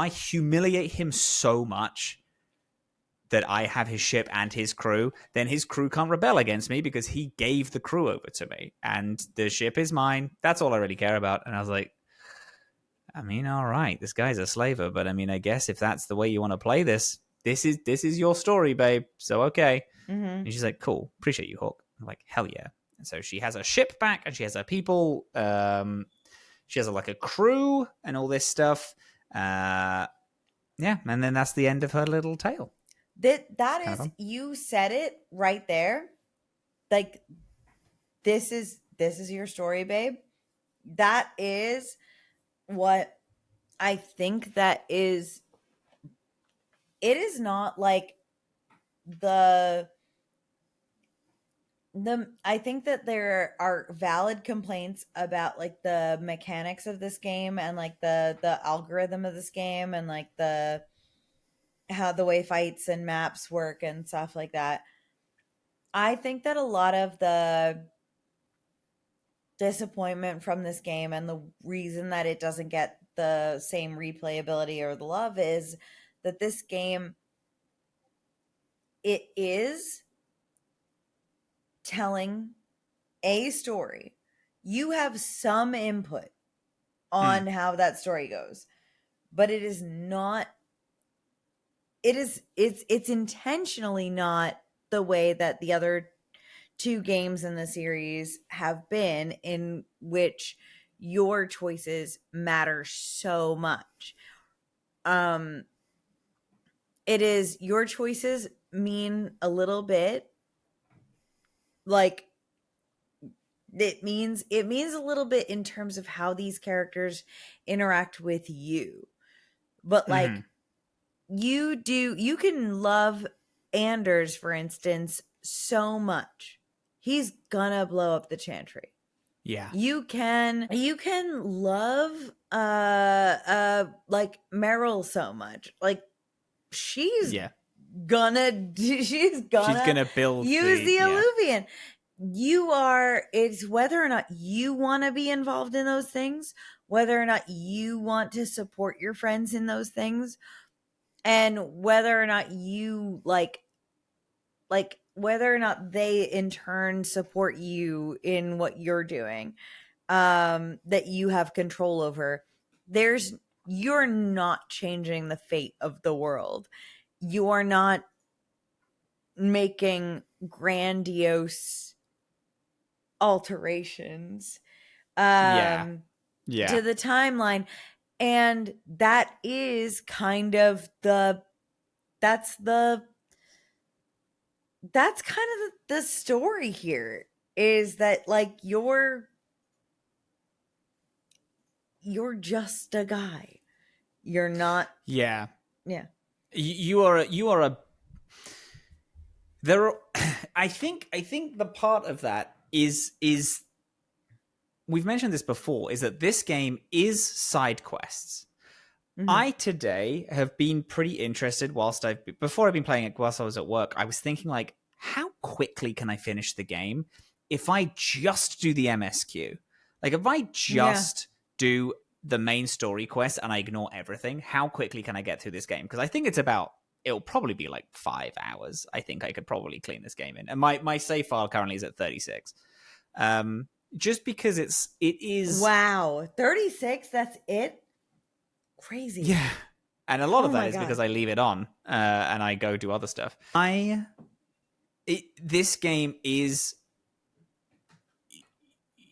humiliate him so much that I have his ship and his crew, then his crew can't rebel against me because he gave the crew over to me, and the ship is mine. That's all I really care about. And I was like, I mean, all right, this guy's a slaver, but I mean, I guess if that's the way you want to play this is your story, babe. So okay. Mm-hmm. And she's like, cool, appreciate you, Hawk. I'm like, hell yeah. And so she has her ship back, and she has her people. She has like a crew and all this stuff. And then that's the end of her little tale. That is, you said it right there. Like, this is your story, babe. That is what I think that is. It is not like I think that there are valid complaints about like the mechanics of this game and like the algorithm of this game and like how the way fights and maps work and stuff like that. I think that a lot of the disappointment from this game and the reason that it doesn't get the same replayability or the love is that this game, it is telling a story. You have some input on how that story goes, but it is not, it's intentionally not the way that the other two games in the series have been, in which your choices matter so much. It is, your choices mean a little bit, like it means a little bit in terms of how these characters interact with you. But like you can love Anders, for instance, so much. He's gonna blow up the chantry. Yeah. You can love like Meryl so much. Like she's gonna build, use the Illuvian. It's whether or not you want to be involved in those things, whether or not you want to support your friends in those things, and whether or not you like whether or not they in turn support you in what you're doing, that you have control over. You're not changing the fate of the world. You are not making grandiose alterations to the timeline. And that is kind of that's kind of the story here, is that like you're just a guy. You're not. Yeah. You are a there are, I think the part of that is we've mentioned this before, is that this game is side quests. I today have been pretty interested before I've been playing it whilst I was at work. I was thinking like, how quickly can I finish the game if I just do the MSQ? Like if I just do the main story quest and I ignore everything, how quickly can I get through this game? Because I think it's about it'll probably be like 5 hours. I think I could probably clean this game in. And my save file currently is at 36. Just because it is... Wow. 36? That's it? Crazy. Yeah. And a lot of that is God. because I leave it on and I go do other stuff. This game is...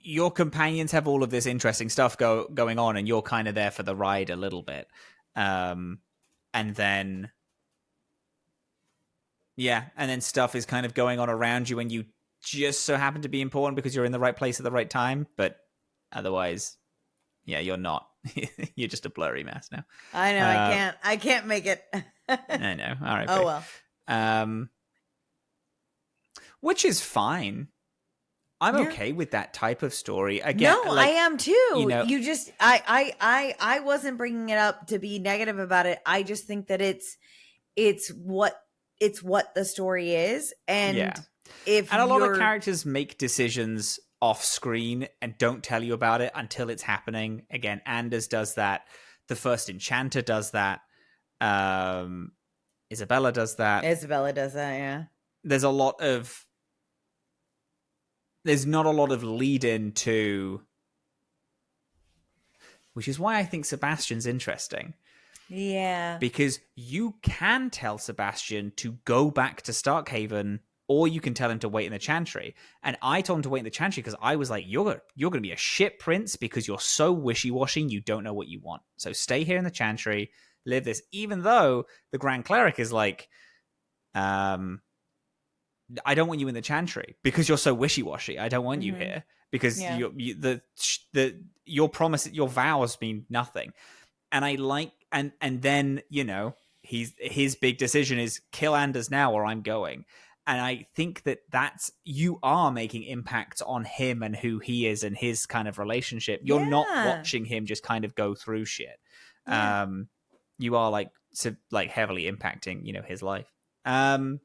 Your companions have all of this interesting stuff going on, and you're kind of there for the ride a little bit. And then... Yeah, and then stuff is kind of going on around you, and you just so happen to be important because you're in the right place at the right time. But otherwise, yeah, you're not. You're just a blurry mess now. I know. I can't make it. I know. All right. Oh, well. Which is fine. I'm okay with that type of story. Again, no, I am too. You just, I wasn't bringing it up to be negative about it. I just think that it's what the story is, and a lot of characters make decisions off screen and don't tell you about it until it's happening. Again, Anders does that. The first Enchanter does that. Isabella does that. Yeah. There's not a lot of lead in to, which is why I think Sebastian's interesting. Yeah. Because you can tell Sebastian to go back to Starkhaven, or you can tell him to wait in the Chantry. And I told him to wait in the Chantry because I was like, you're going to be a shit prince because you're so wishy-washy, you don't know what you want. So stay here in the Chantry, live this, even though the Grand Cleric is like, I don't want you in the Chantry because you're so wishy-washy. I don't want you here because your promise, your vows mean nothing. And I like, and then, his big decision is kill Anders now or I'm going. And I think that's, you are making impacts on him and who he is and his kind of relationship. You're not watching him just kind of go through shit. Yeah. You are like heavily impacting, his life. But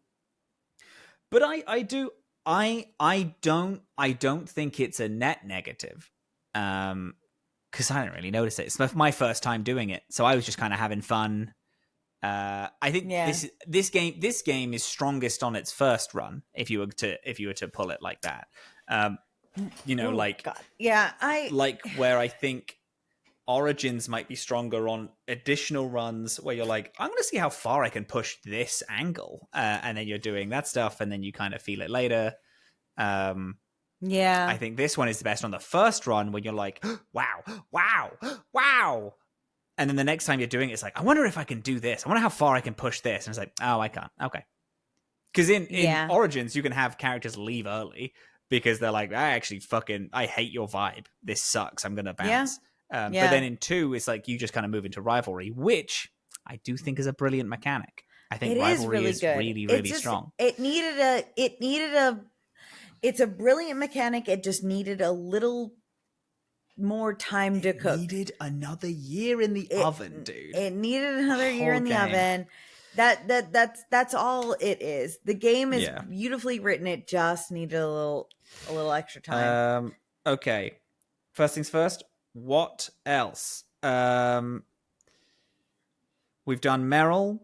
I don't think it's a net negative. Because I didn't really notice it. It's my first time doing it, so I was just kind of having fun. I think this game is strongest on its first run. If you were to pull it like that, where I think Origins might be stronger on additional runs where you're like, I'm going to see how far I can push this angle, and then you're doing that stuff, and then you kind of feel it later. I think this one is the best on the first run when you're like, wow. And then the next time you're doing it, it's like, I wonder if I can do this. I wonder how far I can push this. And it's like, oh, I can't. Okay. Because in Origins, you can have characters leave early because they're like, I hate your vibe. This sucks. I'm going to bounce. But then in 2, it's like you just kind of move into rivalry, which I do think is a brilliant mechanic. I think rivalry is really, really strong. It's a brilliant mechanic. It just needed a little more time to cook. It needed another year in the oven, dude. It needed another year in the oven. That's all it is. The game is beautifully written. It just needed a little extra time. Okay. First things first. What else? We've done Meryl,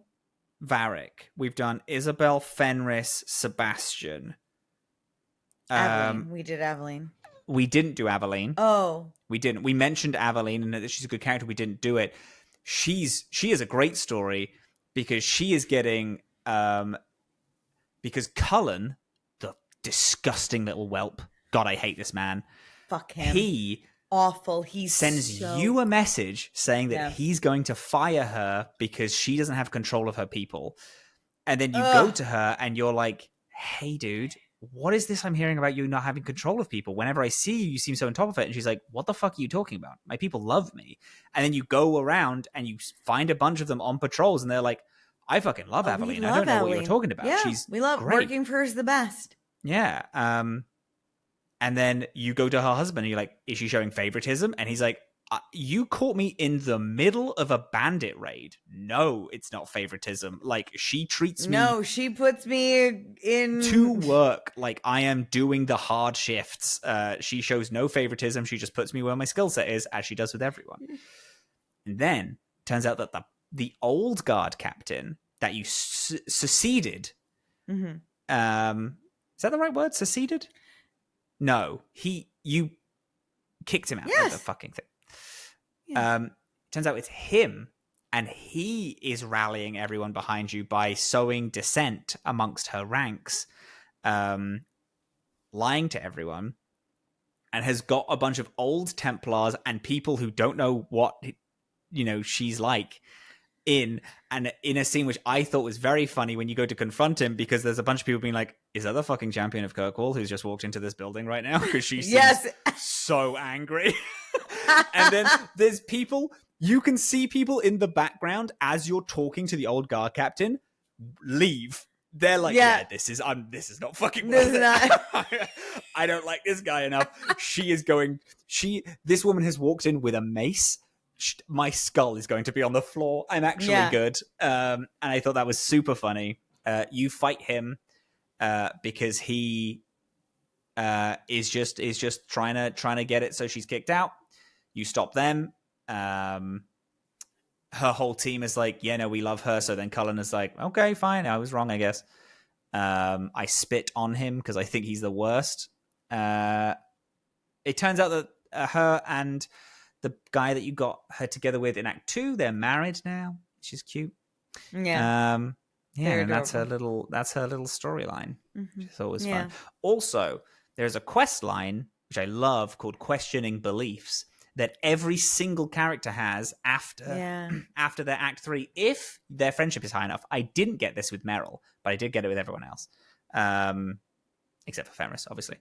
Varric. We've done Isabel, Fenris, Sebastian. Aveline. We did Aveline. We didn't do Aveline. Oh. We didn't. We mentioned Aveline and that she's a good character. We didn't do it. She is a great story because she is getting because Cullen, the disgusting little whelp. God, I hate this man. Fuck him. He awful. He sends you a message saying that he's going to fire her because she doesn't have control of her people. And then you go to her and you're like, hey, dude, what is this I'm hearing about you not having control of people? Whenever I see you, you seem so on top of it. And she's like, what the fuck are you talking about? My people love me. And then you go around and you find a bunch of them on patrols and they're like, I fucking love Aveline. I don't know what you're talking about. Yeah, she's we love great. Working for her is the best. Yeah. And then you go to her husband and you're like, is she showing favoritism? And he's like, you caught me in the middle of a bandit raid. No, it's not favoritism. Like, she treats me... No, she puts me in... to work like I am doing the hard shifts. She shows no favoritism. She just puts me where my skill set is, as she does with everyone. And then, turns out that the old guard captain that you seceded. Mm-hmm. Is that the right word? Seceded? No, you kicked him out of the fucking thing. Yeah. Turns out it's him, and he is rallying everyone behind you by sowing dissent amongst her ranks, lying to everyone, and has got a bunch of old Templars and people who don't know what she's like in a scene which I thought was very funny when you go to confront him, because there's a bunch of people being like, is that the fucking champion of Kirkwall who's just walked into this building right now? Because she seems so angry. And then there's people, you can see people in the background as you're talking to the old guard captain leave. They're like, this is not fucking worth it. I don't like this guy enough. This woman has walked in with a mace. My skull is going to be on the floor. I'm actually good. And I thought that was super funny. You fight him because he is just trying to get it so she's kicked out. You stop them. Her whole team is like, yeah, no, we love her. So then Cullen is like, okay, fine. I was wrong, I guess. I spit on him because I think he's the worst. It turns out that her and the guy that you got her together with in Act 2, they're married now, which is cute. Yeah. And that's her little storyline, which I thought was fun. Also, there's a quest line which I love called Questioning Beliefs that every single character has after their Act 3, if their friendship is high enough. I didn't get this with Meryl, but I did get it with everyone else, except for Fenris, obviously.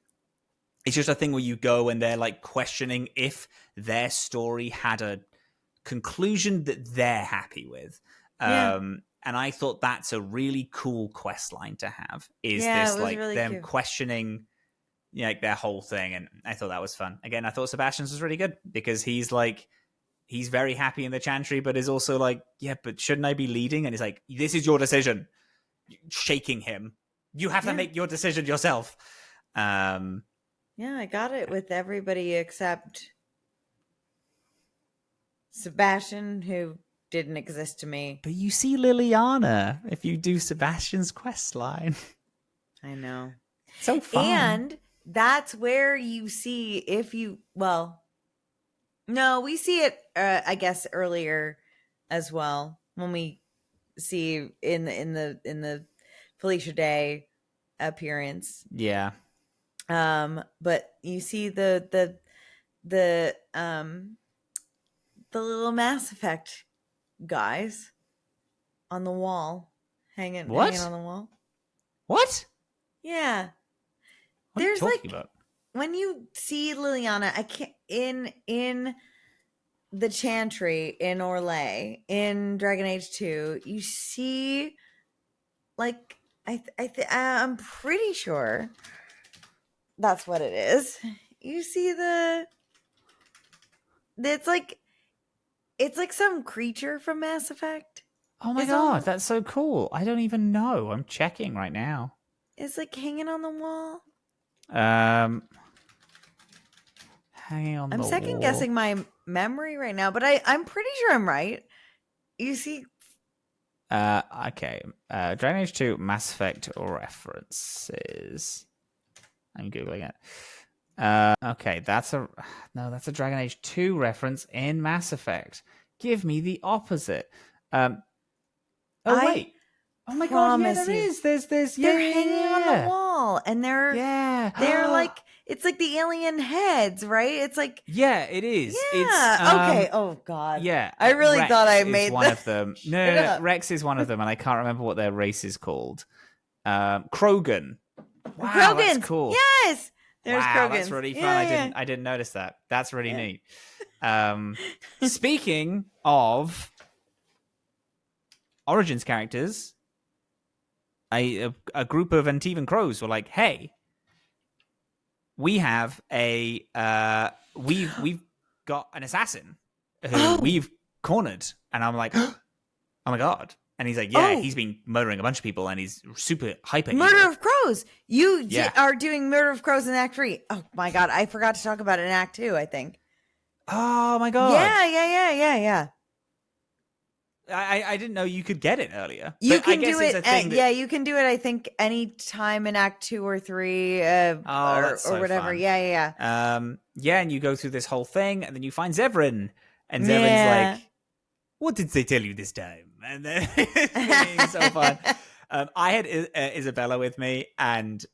It's just a thing where you go and they're like questioning if their story had a conclusion that they're happy with. And I thought that's a really cool quest line to have, is this like really them questioning their whole thing. And I thought that was fun. Again, I thought Sebastian's was really good because he's very happy in the Chantry, but is also like, yeah, but shouldn't I be leading? And he's like, this is your decision. Shaking him. You have to make your decision yourself. Yeah, I got it with everybody except Sebastian, who didn't exist to me. But you see Liliana if you do Sebastian's quest line. I know. So fun. And that's where you see we see it, I guess, earlier as well, when we see in the Felicia Day appearance. Yeah. But you see the little Mass Effect guys on the wall, hanging on the wall. What? Yeah. What are you talking about? When you see Liliana, I can't in the Chantry in Orlais in Dragon Age 2, you see, like, I'm pretty sure that's what it is. You see it's like some creature from Mass Effect. Oh my god, that's so cool. I don't even know. I'm checking right now. It's like hanging on the wall. Hanging on the wall. I'm second guessing my memory right now, but I'm pretty sure I'm right. You see. Okay. Dragon Age 2 Mass Effect references. I'm googling it. Okay, that's a Dragon Age 2 reference in Mass Effect. Give me the opposite. Wait. Oh my god, yeah, there is. There's they're hanging on the wall, and they're like, it's like the alien heads, right? It's like, yeah, it is. Yeah. It's, okay. Oh god. Yeah. I really Rex thought I made one of them. No, Rex is one of them, and I can't remember what their race is called. Krogan. Wow, Krogans. That's cool. Yes. There's Krogans. That's really fun. Yeah. I didn't notice that. That's really neat. Speaking of Origins characters, a group of Antivan crows were like, "Hey, we have we've got an assassin who we've cornered," and I'm like, "Oh my god!" And he's like, "Yeah, he's been murdering a bunch of people, and he's super hyper Murder of Crows. You are doing Murder of Crows in Act 3. Oh my god, I forgot to talk about it in Act 2. I think. Oh my god. Yeah. I didn't know you could get it earlier. You But I can guess do it's it. a thing that... Yeah, you can do it. I think any time in Act 2 or 3, that's so or whatever. fun. Yeah. Yeah, and you go through this whole thing, and then you find Zevran, and Zevran's Yeah. like, "What did they tell you this time?" And then it's so fun. I had Isabella with me, and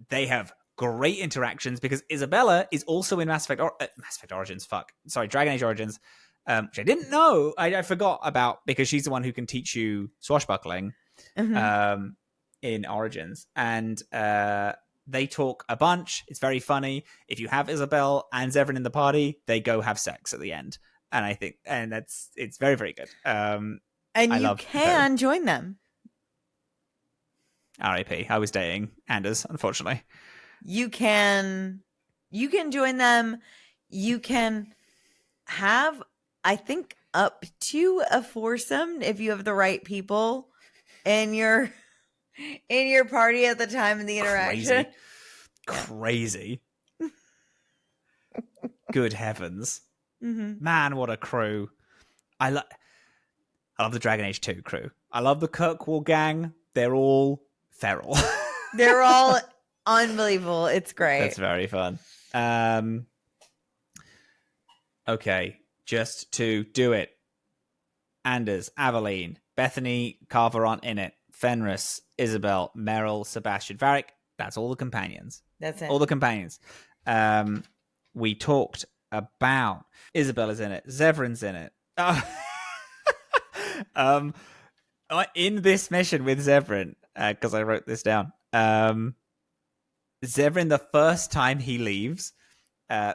they have great interactions because Isabella is also in Mass Effect Origins. Dragon Age Origins, which I didn't know. I forgot about because she's the one who can teach you swashbuckling in Origins, and they talk a bunch. It's very funny. If you have Isabel and Zevran in the party, they go have sex at the end, and I think, and it's very, very good. And I you can join them. R.I.P. I was dating Anders, unfortunately. You can join them. You can have, I think, up to a foursome if you have the right people in your party at the time of the interaction. Crazy. Good heavens. Man, what a crew. I love the Dragon Age 2 crew. I love the Kirkwall gang. They're all feral. They're all unbelievable. It's great. That's very fun. Okay, just to do it. Anders, Aveline, Bethany, Carver aren't in it. Fenris, Isabel, Meryl, Sebastian, Varric. That's all the companions. That's it. All the companions. We talked about Isabella's in it. Zevran's in it. In this mission with Zevran, because I wrote this down. Zevran, the first time he leaves,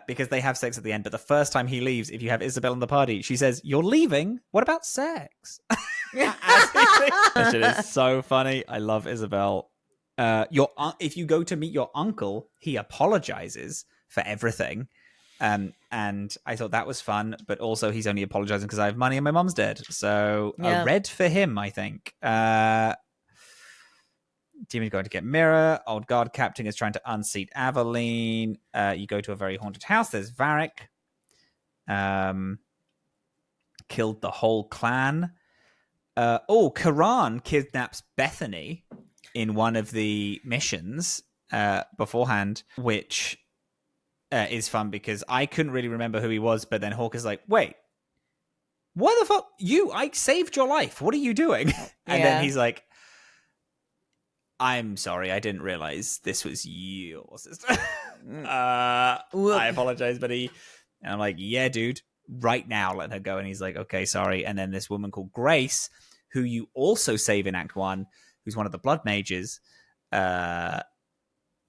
because they have sex at the end, but the first time he leaves, if you have Isabel in the party, she says, "You're leaving? What about sex?" That shit is so funny. I love Isabel. If you go to meet your uncle, he apologizes for everything. And I thought that was fun, but also he's only apologizing because I have money and my mom's dead. So a red for him, I think. Demon's going to get Mirror. Old guard captain is trying to unseat Aveline. You go to a very haunted house. There's Varric. Killed the whole clan. Karan kidnaps Bethany in one of the missions beforehand, which is fun because I couldn't really remember who he was, but then Hawk is like, "Wait, what the fuck? I saved your life. What are you doing?" And then he's like, "I'm sorry, I didn't realize this was your sister. I apologize, buddy." And I'm like, "Yeah, dude, right now, let her go." And he's like, "Okay, sorry." And then this woman called Grace, who you also save in Act 1, who's one of the blood mages,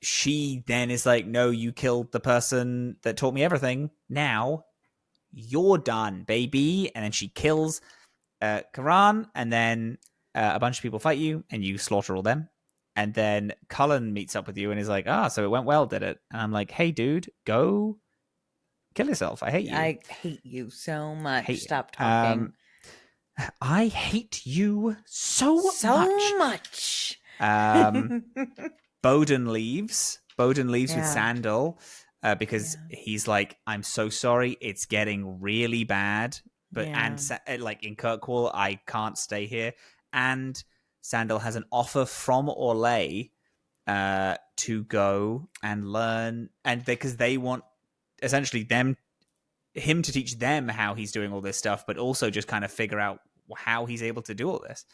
she then is like, "No, you killed the person that taught me everything. Now you're done, baby." And then she kills Karan, and then a bunch of people fight you, and you slaughter all them. And then Cullen meets up with you and is like, "So it went well, did it?" And I'm like, "Hey, dude, go kill yourself. I hate you. I hate you so much. Stop talking. I hate you so much. Bowden leaves. Bowden leaves with Sandal because he's like, "I'm so sorry. It's getting really bad." But like in Kirkwall, I can't stay here. And Sandal has an offer from Orlais to go and learn, and because they want essentially him to teach them how he's doing all this stuff, but also just kind of figure out how he's able to do all this.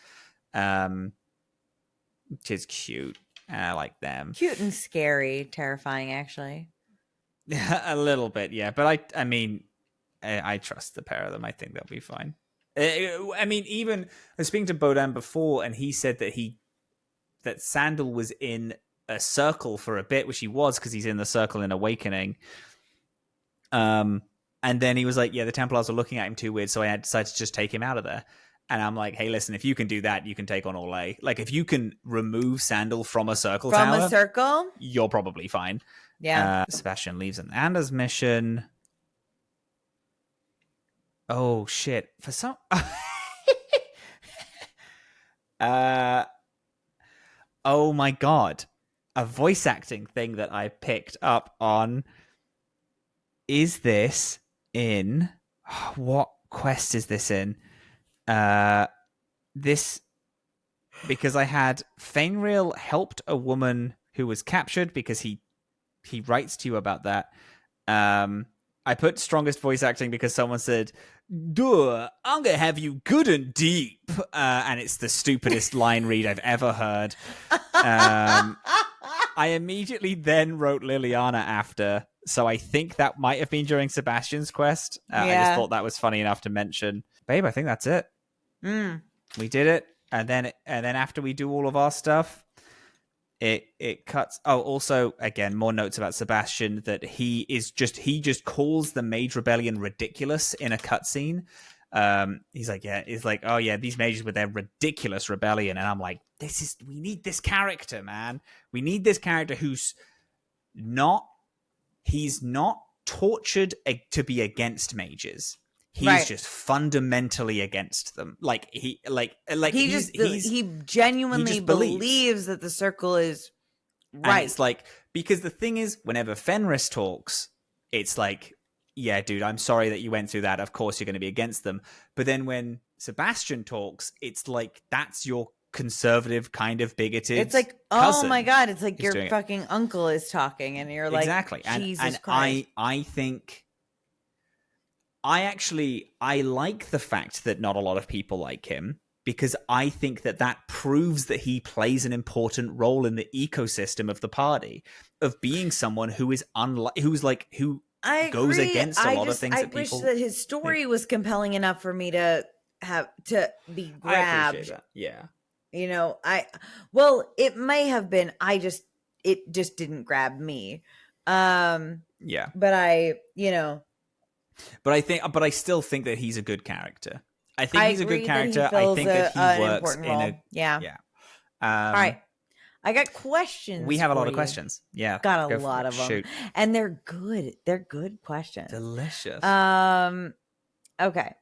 Which is cute. I like them. Cute and scary, terrifying, actually. A little bit, yeah. But I mean, I trust the pair of them. I think they'll be fine. I mean, even I was speaking to Bodan before, and he said that Sandal was in a circle for a bit, which he was because he's in the circle in Awakening. And then he was like, "Yeah, the Templars were looking at him too weird, so I decided to just take him out of there." And I'm like, "Hey, listen, if you can do that, you can take on Orlais. Like, if you can remove Sandal from a circle tower, you're probably fine." Yeah. Sebastian leaves an Anders mission. Oh shit! For some, oh my god, a voice acting thing that I picked up on. Is this in what quest is this in? this because I had Fainreal helped a woman who was captured because he writes to you about that. I put strongest voice acting because someone said, "Duh, I'm gonna have you good and deep," and it's the stupidest line read I've ever heard. I immediately then wrote Liliana after, so I think that might have been during Sebastian's quest. I just thought that was funny enough to mention. Babe, I think that's it. We did it, and then after we do all of our stuff, it cuts. Oh, also, again, more notes about Sebastian, that he just calls the Mage Rebellion ridiculous in a cutscene. He's like, oh yeah, these mages with their ridiculous rebellion, and I'm like, we need this character, man. We need this character he's not tortured to be against mages. He's just fundamentally against them. He genuinely believes that the circle is right. And it's like, because the thing is, whenever Fenris talks, it's like, yeah, dude, I'm sorry that you went through that. Of course you're going to be against them. But then when Sebastian talks, it's like, that's your conservative kind of bigoted. It's like, oh my God, it's like your fucking uncle is talking and you're like, exactly. Jesus Christ. I think I like the fact that not a lot of people like him, because I think that proves that he plays an important role in the ecosystem of the party, of being someone who is who goes against a lot of things. I wish that his story was compelling enough for me to be grabbed. I appreciate that. Yeah. It may have been, it just didn't grab me. Yeah. But But I still think that he's a good character. I think he's a good character. I think that he works in a... Yeah. All right. I got questions. We have a lot of questions. Yeah. Got a lot of them. Shoot. And they're good. They're good questions. Delicious. Okay.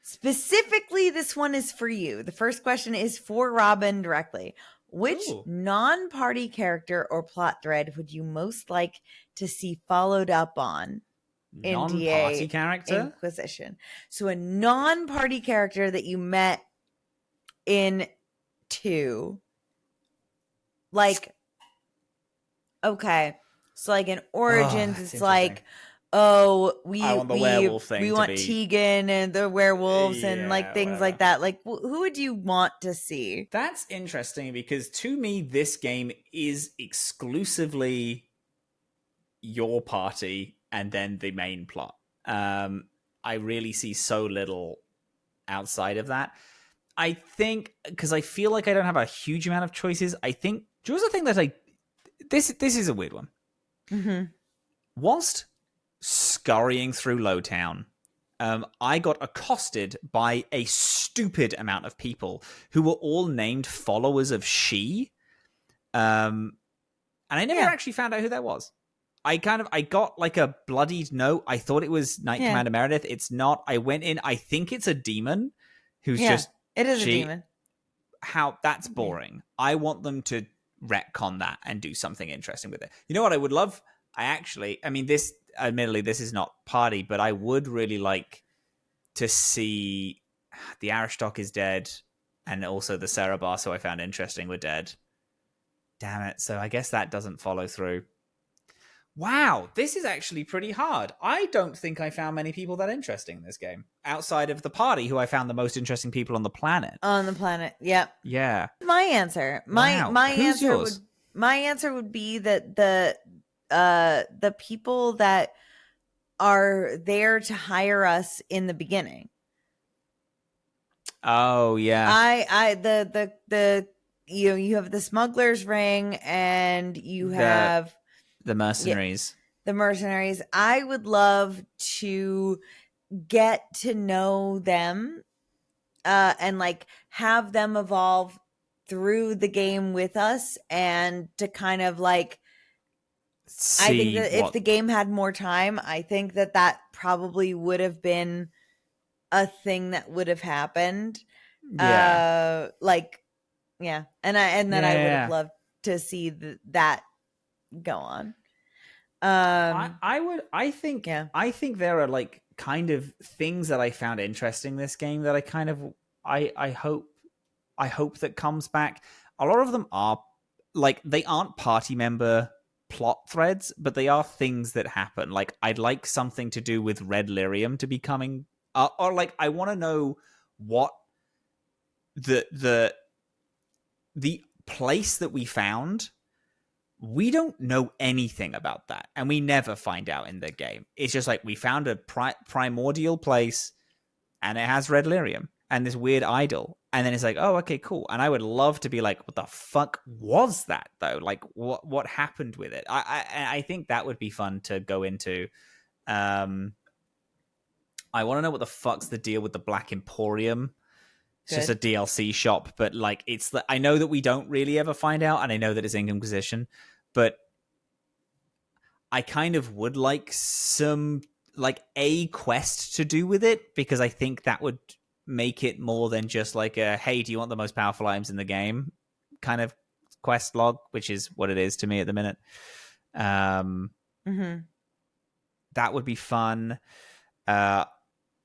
Specifically, this one is for you. The first question is for Robin directly. Which non-party character or plot thread would you most like to see followed up on? Non-party character? Inquisition. So a non-party character that you met in 2. Like, okay. So like in Origins, it's like, we want Tegan and the werewolves and like things like that. Like, who would you want to see? That's interesting, because to me, this game is exclusively your party and then the main plot. I really see so little outside of that. I think, because I feel like I don't have a huge amount of choices, I think, do you know the thing that this is a weird one. Mm-hmm. Whilst scurrying through Lowtown, I got accosted by a stupid amount of people who were all named followers of She. And I never actually found out who that was. I got like a bloodied note. I thought it was Knight Commander Meredith. It's not. I went in. I think it's a demon who's just. It is a demon. That's boring. I want them to retcon that and do something interesting with it. You know what I would love? Admittedly, this is not party, but I would really like to see the Aristoc is dead, and also the Cerebar, so I found interesting, were dead. Damn it. So I guess that doesn't follow through. Wow, this is actually pretty hard. I don't think I found many people that interesting in this game, outside of the party, who I found the most interesting people on the planet. Yep. Yeah. My answer. My answer would be that the people that are there to hire us in the beginning. Oh yeah. You have the smuggler's ring and you have the mercenaries. The mercenaries. I would love to get to know them and like have them evolve through the game with us, and to kind of like I think that if the game had more time, I think that probably would have been a thing that would have happened. Yeah. And I would have loved to see that go on. I think there are like kind of things that I found interesting in this game that I hope that comes back. A lot of them are like, they aren't party member plot threads, but they are things that happen. Like, I'd like something to do with Red Lyrium to be coming, or like, I want to know what the place that we found. We don't know anything about that, and we never find out in the game. It's just like, we found a primordial place, and it has Red Lyrium and this weird idol, and then it's like, oh, okay, cool. And I would love to be like, what the fuck was that though? Like, what happened with it? I think that would be fun to go into. I want to know what the fuck's the deal with the Black Emporium. It's just a DLC shop, but like, I know that we don't really ever find out, and I know that it's Inquisition, but I kind of would like some, like, a quest to do with it, because I think that would make it more than just like a, hey, do you want the most powerful items in the game kind of quest log, which is what it is to me at the minute. That would be fun. I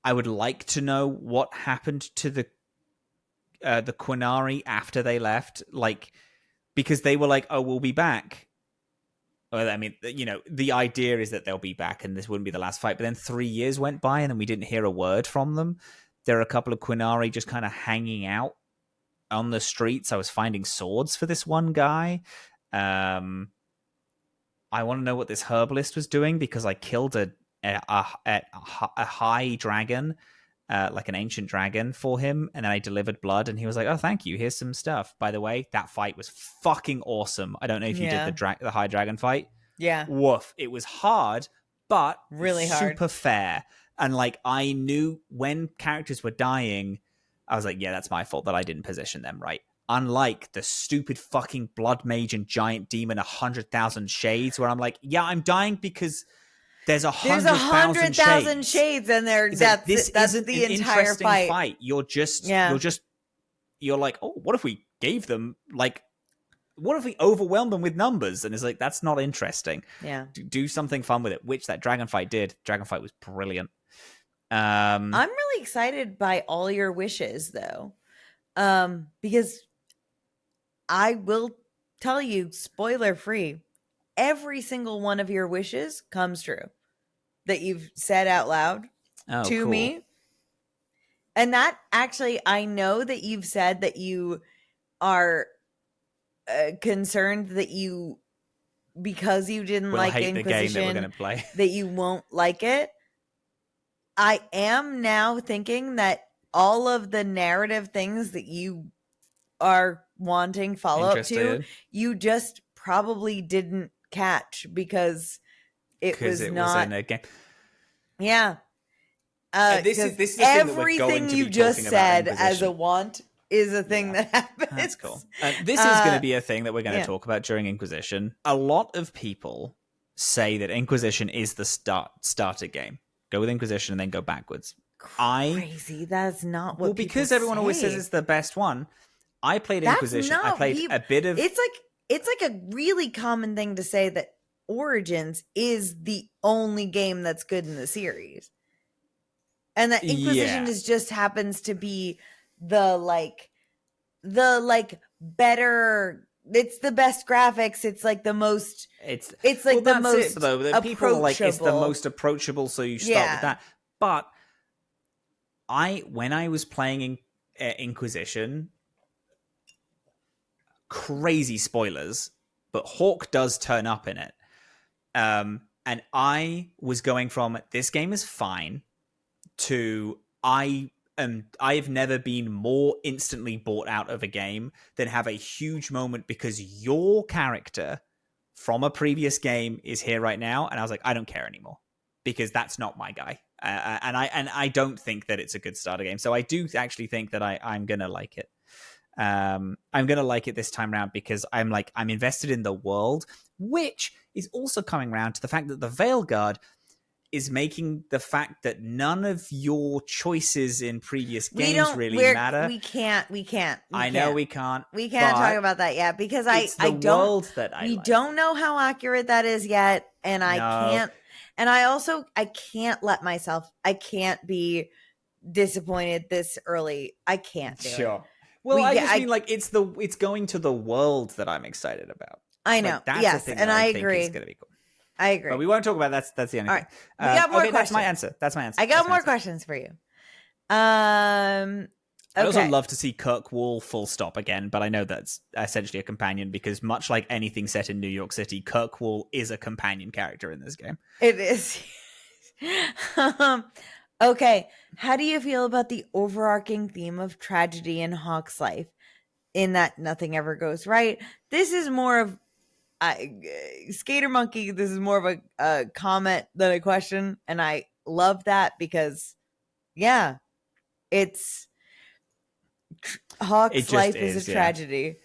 would like to know what happened to the Quinari after they left, like, because they were like, oh, we'll be back. Well, I mean, you know, the idea is that they'll be back and this wouldn't be the last fight, but then 3 years went by and then we didn't hear a word from them. There are a couple of Quinari just kind of hanging out on the streets. I was finding swords for this one guy. I want to know what this herbalist was doing, because I killed a high dragon, like an ancient dragon for him, and then I delivered blood, and he was like, oh, thank you, here's some stuff. By the way, that fight was fucking awesome. I don't know if you did the high dragon fight. Yeah. Woof. It was hard, but really hard. Super fair. And like, I knew when characters were dying, I was like, yeah, that's my fault that I didn't position them right. Unlike the stupid fucking blood mage and giant demon 100,000 shades, where I'm like, yeah, I'm dying because there's 100,000 shades, and that's the entire fight. You're like, oh, what if we gave them, like, what if we overwhelmed them with numbers? And it's like, that's not interesting. Yeah. Do something fun with it, which that dragon fight did. Dragon fight was brilliant. I'm really excited by all your wishes, though, because I will tell you, spoiler free, every single one of your wishes comes true that you've said out loud to me. And that actually, I know that you've said that you are concerned that you, because you didn't like Inquisition, the game that we're gonna play, that you won't like it. I am now thinking that all of the narrative things that you are wanting follow-up to, you just probably didn't catch because it was not in a game. Yeah. This is the everything you just said as a want is a thing that happens. That's cool. This is going to be a thing that we're going to talk about during Inquisition. A lot of people say that Inquisition is the starter game. Go with Inquisition and then go backwards. Crazy. That's not what because everyone always says it's the best one. I played Inquisition. I played a bit of... It's like a really common thing to say that Origins is the only game that's good in the series. And that Inquisition just happens to be the better... It's the best graphics. It's like the most... It's like the most approachable. People are like, it's the most approachable, so you start with that. But when I was playing Inquisition, crazy spoilers, but Hawk does turn up in it. And I was going from, this game is fine, to I've never been more instantly bought out of a game than have a huge moment because your character from a previous game is here right now. And I was like, I don't care anymore because that's not my guy. And I don't think that it's a good starter game. So I do actually think that I'm going to like it. I'm going to like it this time around because I'm invested in the world, which is also coming around to the fact that the Veilgaurd is making the fact that none of your choices in previous games really matter. We can't. I know we can't. We can't talk about that yet because I don't. World that we don't know how accurate that is yet, and I can't. And I can't let myself, I can't be disappointed this early. I can't do it. Well, I just mean like it's going to the world that I'm excited about. I know. Like, that's yes, the thing and that I think agree. is going to be cool. I agree. But we won't talk about that. That's the only All thing. right. We got more okay, questions. That's my answer. I got more questions for you. I'd also Okay. love to see Kirkwall full stop again, but I know that's essentially a companion because much like anything set in New York City, Kirkwall is a companion character in this game. It is. Okay. How do you feel about the overarching theme of tragedy in Hawk's life? In that nothing ever goes right. This is more of Skater Monkey. This is more of a comment than a question, and I love that because, yeah, it's Hawk's life is a tragedy.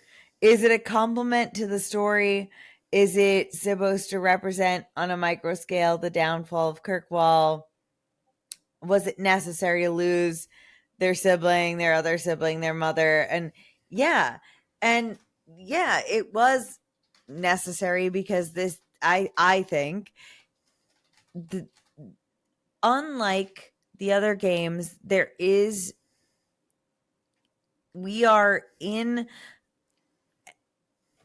Is it a compliment to the story? Is it supposed to represent on a micro scale the downfall of Kirkwall? Was it necessary to lose their sibling, their other sibling, their mother? And yeah, it was necessary because this, I think, unlike the other games, we are in,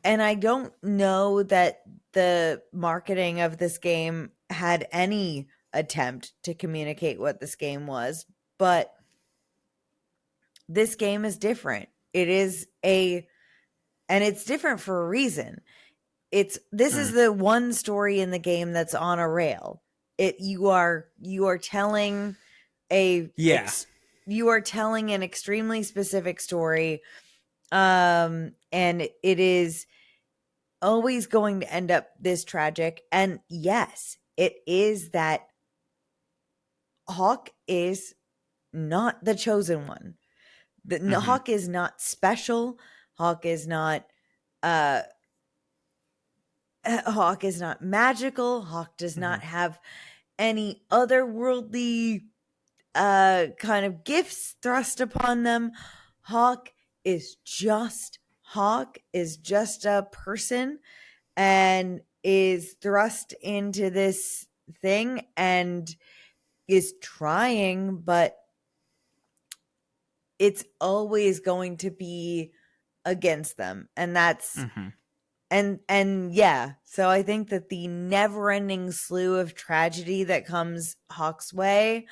and I don't know that the marketing of this game had any attempt to communicate what this game was, but this game is different. And it's different for a reason. This is the one story in the game that's on a rail. You are telling you are telling an extremely specific story, and it is always going to end up this tragic. And yes, it is that Hawk is not the chosen one. Hawk is not special. Hawk is not magical. Hawk does not have any otherworldly kind of gifts thrust upon them. Hawk is just a person and is thrust into this thing and is trying, but it's always going to be against them. And that's and yeah, so I think that the never-ending slew of tragedy that comes Hawk's way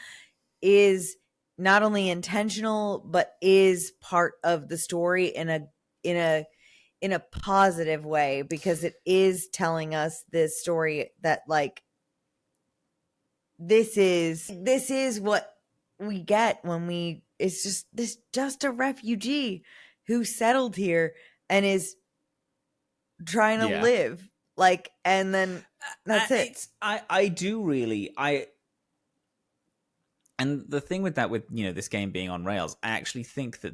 is not only intentional but is part of the story in a positive way, because it is telling us this story that, like, this is what we get when it's just a refugee who settled here and is trying to live, like, and then that's it. I do really, and the thing with that, with, you know, this game being on rails, I actually think that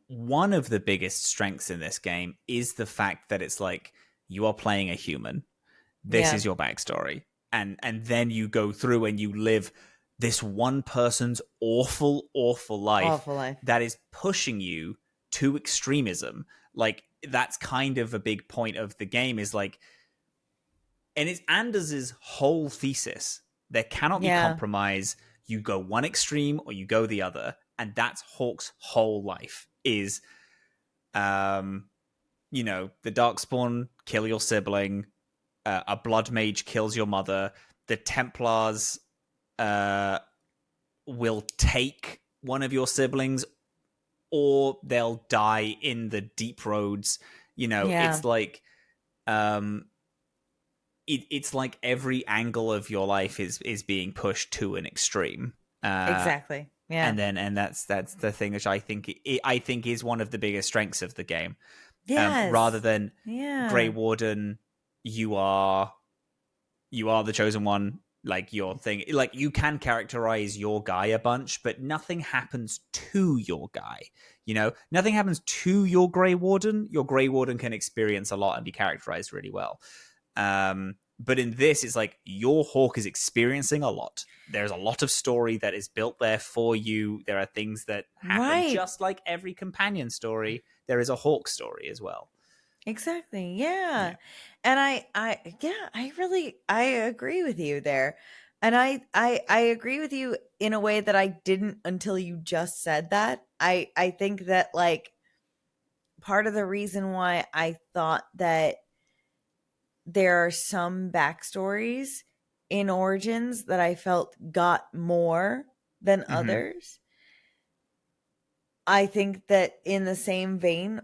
one of the biggest strengths in this game is the fact that it's like, you are playing a human. This is your backstory. And then you go through and you live this one person's awful life that is pushing you to extremism. Like, that's kind of a big point of the game, is like, and it's Anders' whole thesis. There cannot be compromise. You go one extreme or you go the other. And that's Hawk's whole life is, you know, the Darkspawn kill your sibling. A blood mage kills your mother. The Templars will take one of your siblings, or they'll die in the deep roads. You know, it's like, it's like every angle of your life is being pushed to an extreme. Exactly. Yeah. And that's the thing which I think is one of the biggest strengths of the game. Yes. Rather than Grey Warden, you are the chosen one. Like, your thing, like, you can characterize your guy a bunch, but nothing happens to your guy. You know, nothing happens to your Grey Warden. Your Grey Warden can experience a lot and be characterized really well. But in this, it's like your Hawk is experiencing a lot. There's a lot of story that is built there for you. There are things that happen just like every companion story. There is a Hawk story as well. Exactly. Yeah. Yeah. And I agree with you there. And I agree with you in a way that I didn't until you just said that. I think that like part of the reason why I thought that there are some backstories in Origins that I felt got more than Mm-hmm. others. I think that in the same vein,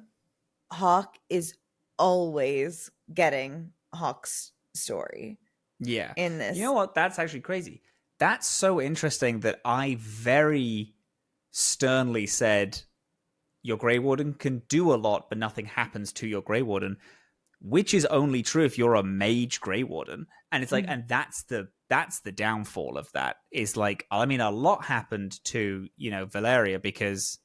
Hawk is always getting Hawk's story Yeah. in You know this. what? That's actually crazy. That's so interesting that I very sternly said your Grey Warden can do a lot, but nothing happens to your Grey Warden, which is only true if you're a mage Grey Warden. And it's like, Mm. and that's the downfall of that. Is like, I mean, a lot happened to, Valeria because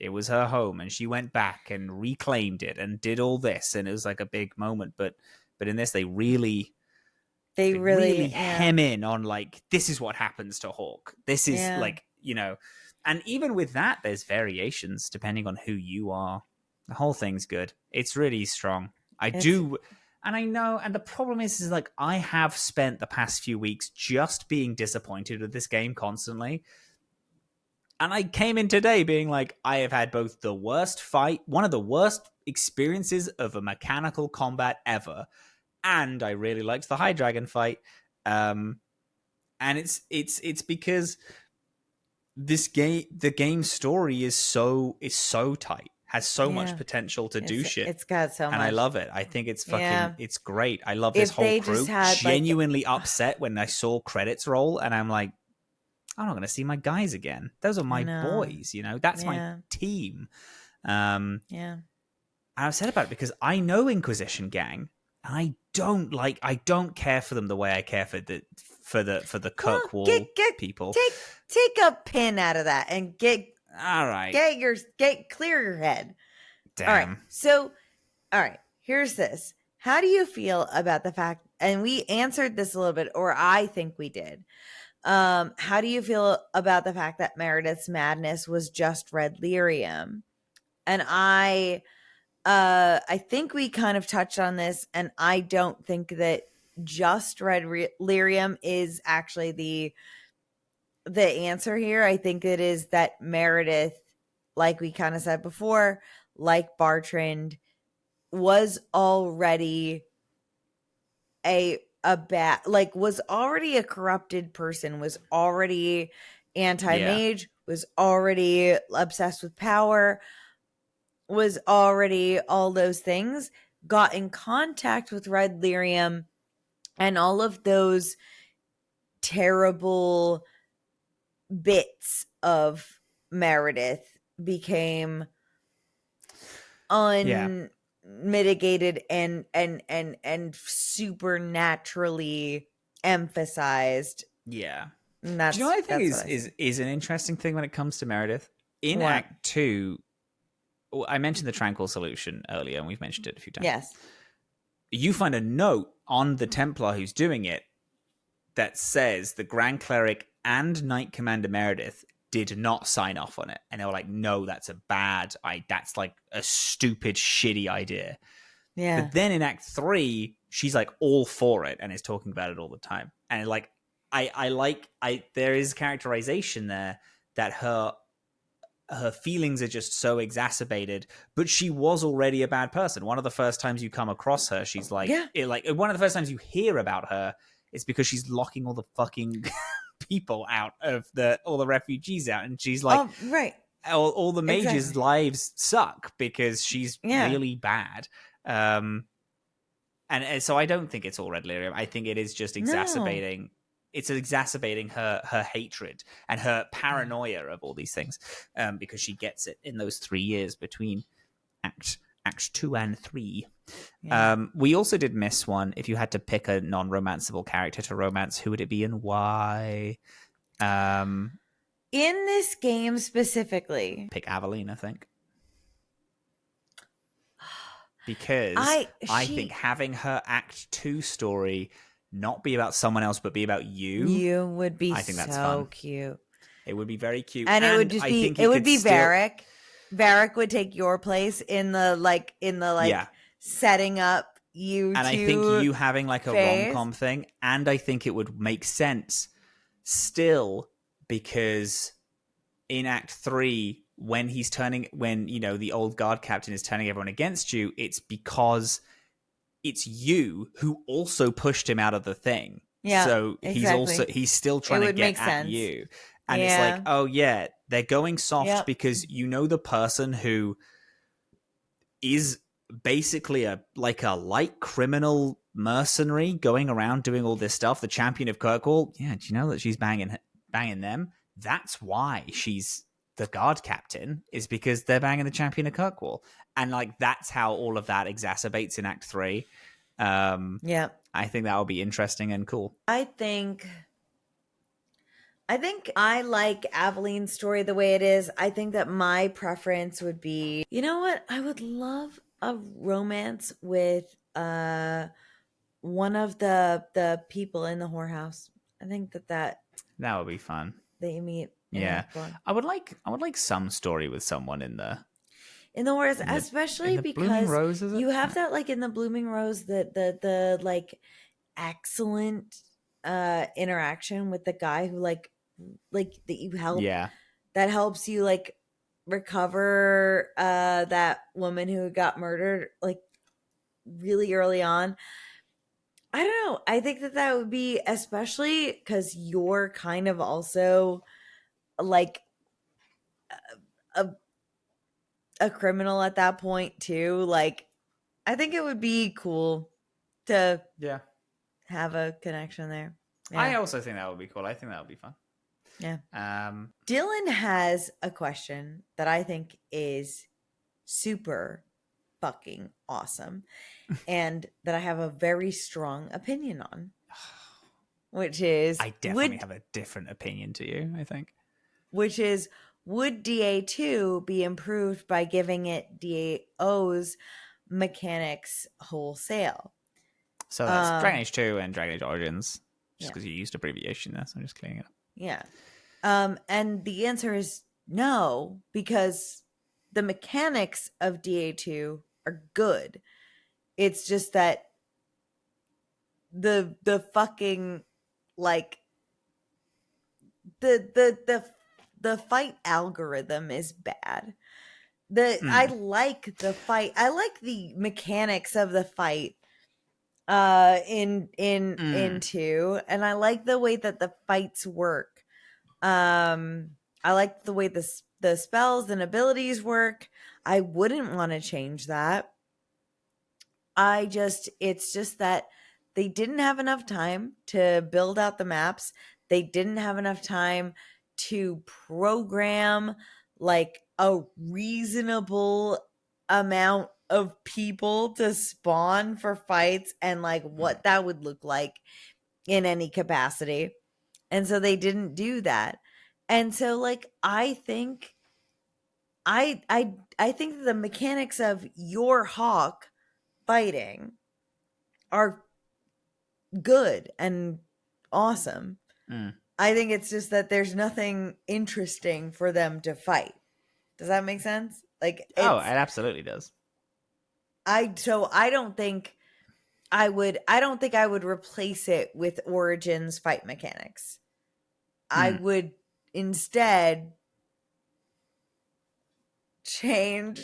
it was her home and she went back and reclaimed it and did all this, and it was like a big moment. But in this, They they really really, yeah, hem in on like, this is what happens to Hawk. This is yeah. like, and even with that, there's variations depending on who you are. The whole thing's good. It's really strong. I It's do. And I know, and the problem is like, I have spent the past few weeks just being disappointed with this game constantly. And I came in today being like, I have had both the worst fight, one of the worst experiences of a mechanical combat ever, and I really liked the High Dragon fight. And it's because the game story is so tight, has so much yeah. potential to do shit, It's got so and I much. love it. I think it's Yeah. it's great. I love this If whole they just crew. had like Genuinely upset when I saw credits roll, and I'm like, I'm not going to see my guys again. Those are I my know. boys, That's my Yeah. team. Um, Yeah. I'm upset about it because I know Inquisition Gang, and I don't care for them the way I care for the Well, Kirkwall people. take a pin out of that and All right, clear your head. All right. damn. So, all right, here's this. How do you feel about the fact, and we answered this a little bit, or I think we did. How do you feel about the fact that Meredith's madness was just red lyrium? And I think we kind of touched on this, and I don't think that just red lyrium is actually the answer here. I think it is that Meredith, like we kind of said before, like Bartrand, was already a bad, like, was already a corrupted person, was already Yeah, anti-mage, was already obsessed with power, was already all those things, got in contact with red lyrium, and all of those terrible bits of Meredith became yeah. unmitigated and supernaturally emphasized. Yeah. And Do you know what I think that's what I see. is an interesting thing when it comes to Meredith? In What? Act 2, well, I mentioned the Tranquil solution earlier, and we've mentioned it a few times. Yes. You find a note on the Templar who's doing it that says the Grand Cleric and Knight Commander Meredith did not sign off on it. And they were like, no, that's that's like a stupid, shitty idea. Yeah. But then in Act 3, she's like all for it and is talking about it all the time. And like, there is characterization there that her feelings are just so exacerbated, but she was already a bad person. One of the first times you come across her, she's like, Yeah. One of the first times you hear about her is because she's locking all the fucking people out of all the refugees out, and she's like, Right. all the mages' Exactly. lives suck because she's Yeah. really bad. And so I don't think it's all red lyrium. I think it is just exacerbating. It's exacerbating her hatred and her paranoia of all these things, because she gets it in those 3 years between Act 2 and 3. Yeah. We also did miss one. If you had to pick a non-romanceable character to romance, who would it be and why? In this game specifically, Pick Aveline, I think. Because I think having her Act 2 story not be about someone else but be about you would be, I think that's so fun. cute. It would be very cute. And it would just be, it would be Varric. Varric would take your place in the Yeah. setting up you and to I think you having like a phase. rom-com thing, and I think it would make sense still, because in Act 3, when the old guard captain is turning everyone against you, it's because it's you who also pushed him out of the thing. Yeah, So exactly. he's still trying to get at sense. you. And it's like, oh yeah, they're going soft because the person who is basically a light criminal mercenary going around doing all this stuff, the champion of Kirkwall. Yeah, do you know that she's banging them? That's why she's the guard captain, is because they're banging the champion of Kirkwall. And like that's how all of that exacerbates in Act 3. I think that will be interesting and cool. I think I like Aveline's story the way it is. I think that my preference would be, you know what? I would love a romance with one of the people in the whorehouse. I think that would be fun. That you meet. Yeah, I would like some story with someone in the whorehouse, especially because you have that like in the Blooming Rose, the like excellent interaction with the guy who like that you help. Yeah, that helps you like recover that woman who got murdered like really early on. I don't know. I think that would be, especially because you're kind of also like a criminal at that point too. Like, I think it would be cool to have a connection there. Yeah. I also think that would be cool. I think that would be fun. Yeah. Dillin has a question that I think is super fucking awesome and that I have a very strong opinion on, which is I definitely have a different opinion to you, I think. Which is, would DA2 be improved by giving it DAO's mechanics wholesale? So that's Dragon Age 2 and Dragon Age Origins, just because you used abbreviation there, so I'm just clearing it up. Yeah. And the answer is no, because the mechanics of DA2 are good. It's just that the fucking like the fight algorithm is bad. I like the fight. I like the mechanics of the fight in 2, and I like the way that the fights work. I like the way the spells and abilities work. I wouldn't want to change that. It's just that they didn't have enough time to build out the maps. They didn't have enough time to program like a reasonable amount of people to spawn for fights and like what that would look like in any capacity. And so they didn't do that. And so like I think the mechanics of your hawk fighting are good and awesome. I think it's just that there's nothing interesting for them to fight. Does that make sense? Like, it absolutely does. I don't think I would replace it with Origins fight mechanics. I would instead change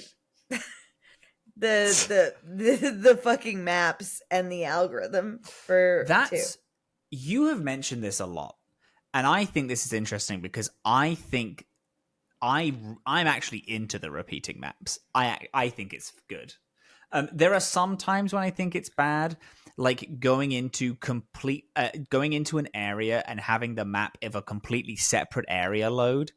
the fucking maps and the algorithm for that's 2. You have mentioned this a lot, and I think this is interesting because I think I'm actually into the repeating maps. I think it's good. There are some times when I think it's bad, like going into an area and having the map of a completely separate area load,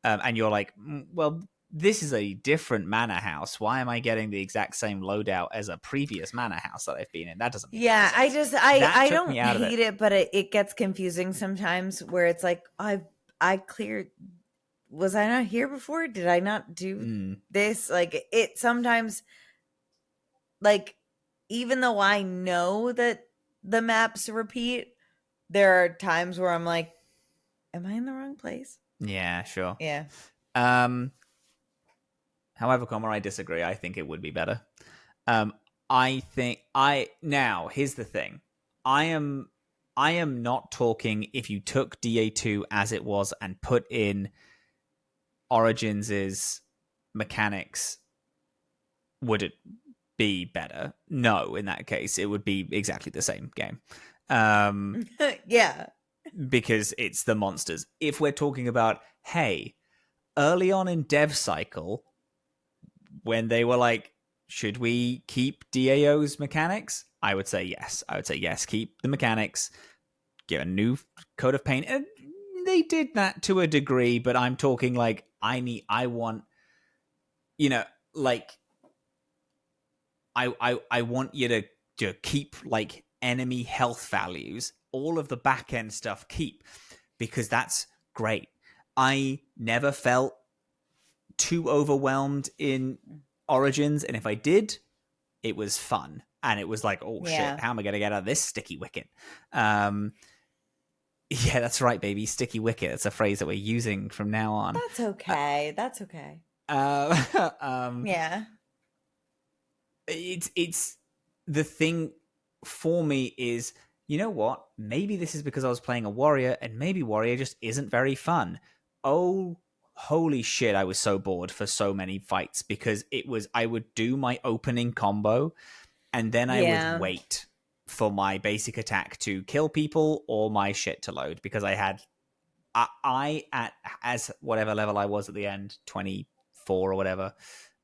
and you're like, well, this is a different manor house. Why am I getting the exact same loadout as a previous manor house that I've been in? That doesn't make sense. I don't hate it, but it gets confusing sometimes where it's like, I cleared. Was I not here before? Did I not do this? Like it sometimes, like, even though I know that the maps repeat, there are times where I'm like, am I in the wrong place? Yeah, sure. Yeah. However, Comor, I disagree. I think it would be better. I think now here's the thing. I am not talking if you took DA2 as it was and put in Origins' mechanics, would it be better? No, in that case, it would be exactly the same game. Yeah. Because it's the monsters. If we're talking about, hey, early on in dev cycle, when they were like, should we keep DAO's mechanics? I would say yes. I would say yes, keep the mechanics, give a new coat of paint. And they did that to a degree, but I'm talking like I want, you know, like I want you to keep like enemy health values, all of the back end stuff keep, because that's great. I never felt too overwhelmed in Origins, and if I did, it was fun, and it was like, oh shit, how am I going to get out of this sticky wicket? Yeah, that's right, baby, sticky wicket. It's a phrase that we're using from now on. That's okay. That's okay. Yeah. It's the thing for me is, you know what? Maybe this is because I was playing a warrior, and maybe warrior just isn't very fun. Oh, holy shit, I was so bored for so many fights because I would do my opening combo and then I would wait for my basic attack to kill people or my shit to load, because I had as whatever level I was at the end, 24 or whatever,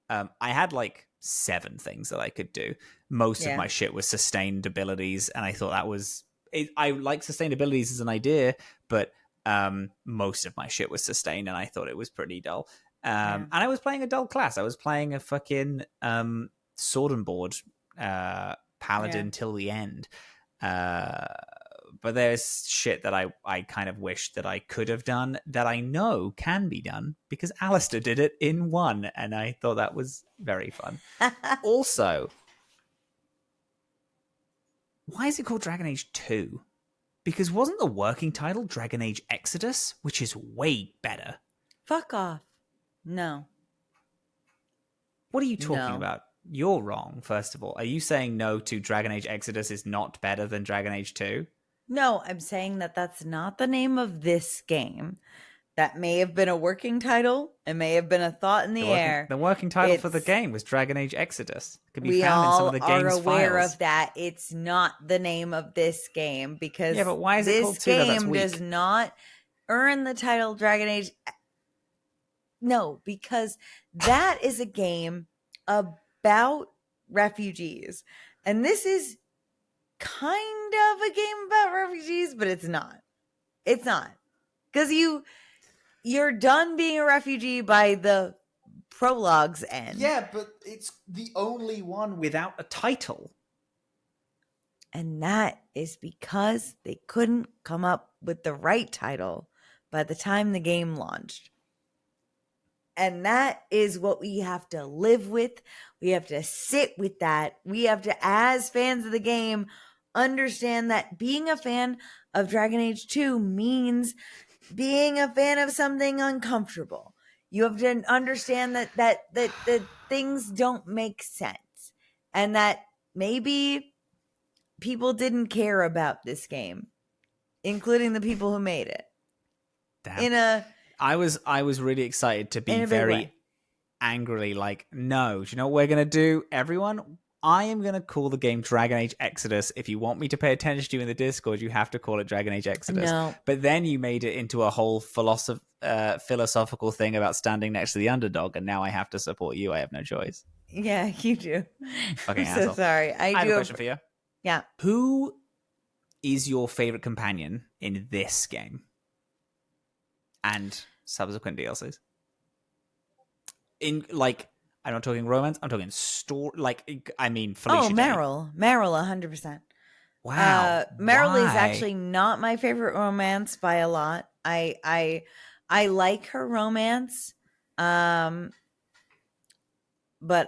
I had like 7 things that I could do. Most of my shit was sustained abilities, and I thought that was I like sustained abilities as an idea, but most of my shit was sustained, and I thought it was pretty dull. And I was playing a dull class. I was playing a fucking sword and board paladin till the end. But there's shit that I kind of wish that I could have done that I know can be done because Alistair did it in 1, and I thought that was very fun. Also, why is it called Dragon Age 2? Because wasn't the working title Dragon Age Exodus, which is way better? Fuck off. No. What are you talking about? You're wrong, first of all. Are you saying no to Dragon Age Exodus is not better than Dragon Age 2? No, I'm saying that that's not the name of this game. That may have been a working title. It may have been a thought in the air. The working title for the game was Dragon Age Exodus. It can be we found in some of the all game's are aware files. of that. It's not the name of this game because but why is it called this 2? game does not earn the title Dragon Age. No, because that is a game about refugees. And this is kind of a game about refugees, but it's not. It's not. Because you're done being a refugee by the prologue's end. Yeah, but it's the only one without a title. And that is because they couldn't come up with the right title by the time the game launched. And that is what we have to live with. We have to sit with that. We have to, as fans of the game, understand that being a fan of Dragon Age 2 means being a fan of something uncomfortable. You have to understand that things don't make sense. And that maybe people didn't care about this game, including the people who made it. Damn. I was really excited to be very angrily like, no, do you know what we're going to do, everyone? I am going to call the game Dragon Age Exodus. If you want me to pay attention to you in the Discord, you have to call it Dragon Age Exodus. No. But then you made it into a whole philosophical thing about standing next to the underdog, and now I have to support you. I have no choice. Yeah, you do. Fucking I'm asshole. so sorry. I have a question for you. Yeah. Who is your favorite companion in this game? And subsequent DLCs. In like, I'm not talking romance. I'm talking story. Like, I mean, Felicia. Meryl, 100%. Wow. Meryl is actually not my favorite romance by a lot. I like her romance, but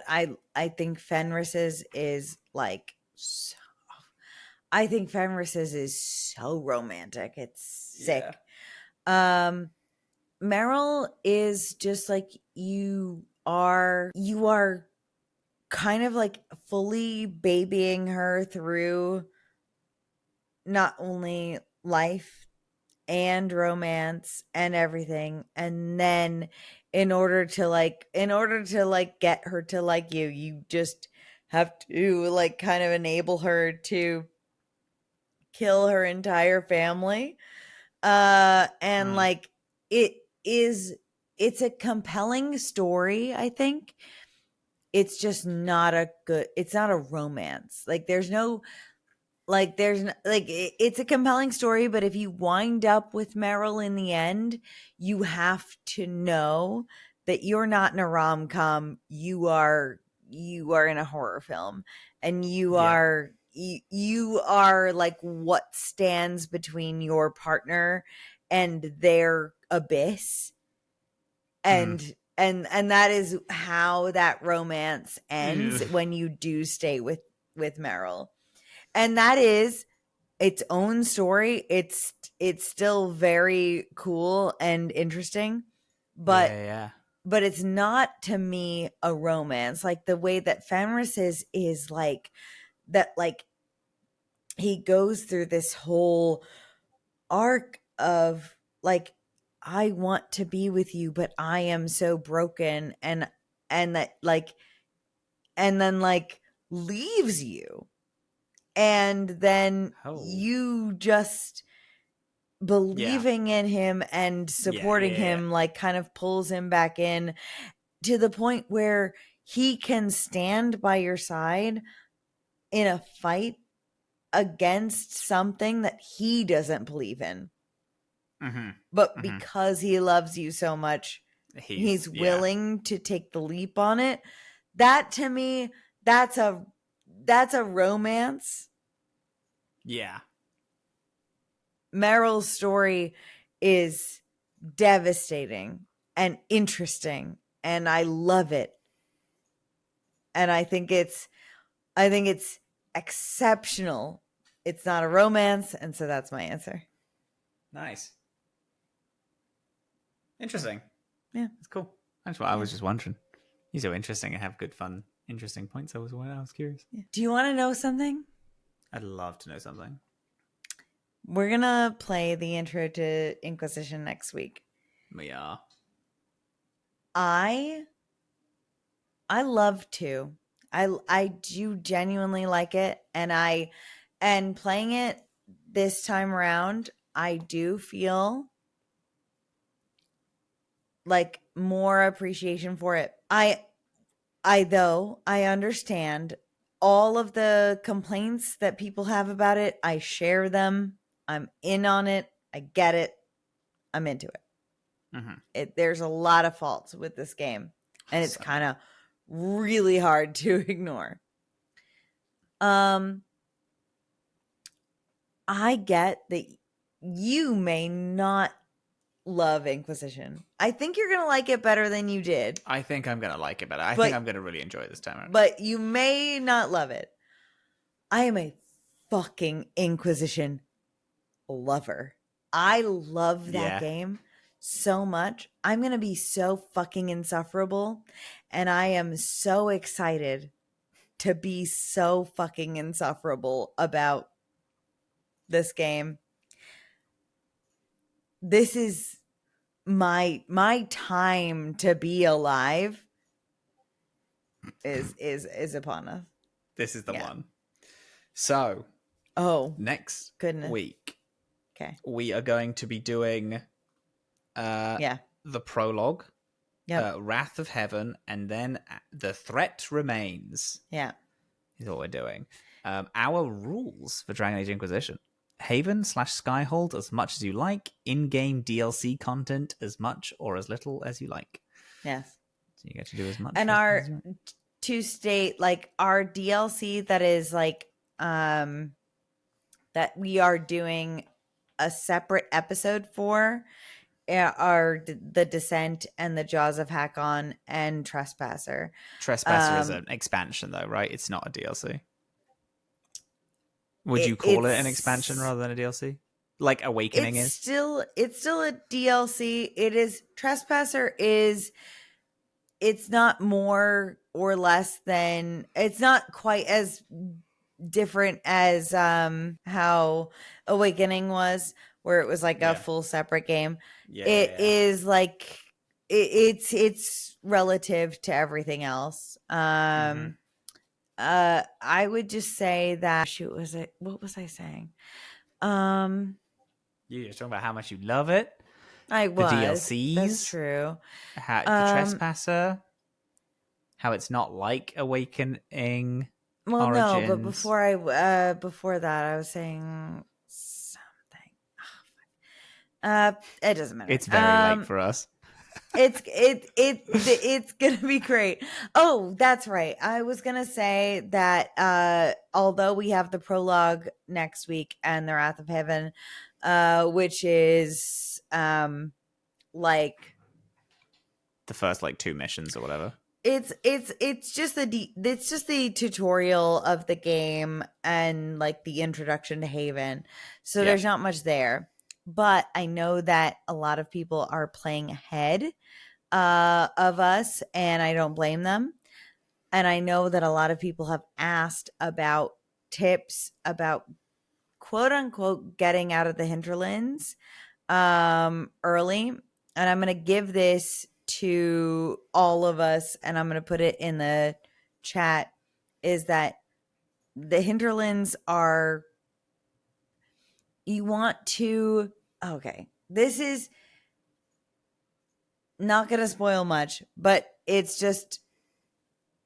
I think Fenris's is like. I think Fenris's is so romantic. It's sick. Yeah. Meryl is just like you are kind of like fully babying her through not only life and romance and everything. And then in order to like get her to like you just have to like kind of enable her to kill her entire family. And like it is, it's a compelling story, I think. It's just not it's not a romance. Like there's no, like it's a compelling story, but if you wind up with Meryl in the end, you have to know that you're not in a rom-com. You are in a horror film, and you are like what stands between your partner and their abyss. And that is how that romance ends when you do stay with Meryl. And that is its own story. It's still very cool and interesting, but but it's not, to me, a romance. Like the way that Fenris is like that, like he goes through this whole arc of like, I want to be with you, but I am so broken, and that like, and then like leaves you. And then you just believing in him and supporting him like kind of pulls him back in, to the point where he can stand by your side in a fight against something that he doesn't believe in. But because he loves you so much, he's willing to take the leap on it. That, to me, that's a romance. Yeah. Meryl's story is devastating and interesting, and I love it. And I think it's exceptional. It's not a romance, and so that's my answer. Nice. Interesting. Yeah. It's cool. That's what I was just wondering. You're so interesting and have good, fun, interesting points. I was curious. Yeah. Do you want to know something? I'd love to know something. We're going to play the intro to Inquisition next week. We are. I love to. I do genuinely like it, and playing it this time around, I do feel like more appreciation for it. I understand all of the complaints that people have about it. I share them. I'm in on it. I get it. I'm into it. There's a lot of faults with this game, and it's kind of really hard to ignore. I get that you may not love Inquisition. I think you're gonna like it better than you did. I think I'm gonna like it better. I think I'm gonna really enjoy it this time around. But you may not love it. I am a fucking Inquisition lover. I love that game so much. I'm gonna be so fucking insufferable, and I am so excited to be so fucking insufferable about this game. This is my time to be alive is upon us. This is the one. So, next week, we are going to be doing the prologue, Wrath of Heaven, and then The Threat Remains. Yeah, is what we're doing. Our rules for Dragon Age Inquisition: Haven/Skyhold as much as you like, in-game DLC content as much or as little as you like. Yes. So you get to do as much. And our to state, like, our DLC that is like that we are doing a separate episode for are the Descent and the Jaws of Hakon and Trespasser. Trespasser is an expansion, though, right? It's not a DLC. Would you call it an expansion rather than a DLC? Like Awakening is? It's still a DLC. It is. Trespasser is it's not more or less than, it's not quite as different as how Awakening was, where it was like a full separate game. It is like it's relative to everything else. I would just say that, shoot, what was I saying? You're just talking about how much you love it. I was. The DLCs. That's true. The Trespasser. How it's not like Awakening. Well, Origins. no, but before that, I was saying something. It doesn't matter. It's very late for us. It's gonna be great. Oh, that's right. I was gonna say that although we have the prologue next week and the Wrath of Heaven, which is like the first like 2 missions or whatever. It's just the tutorial of the game and like the introduction to Haven. So there's not much there. But I know that a lot of people are playing ahead of us, and I don't blame them. And I know that a lot of people have asked about tips about quote unquote getting out of the hinterlands early. And I'm going to give this to all of us, and I'm going to put it in the chat, is that the hinterlands are, you want to, okay, this is not going to spoil much, but it's just,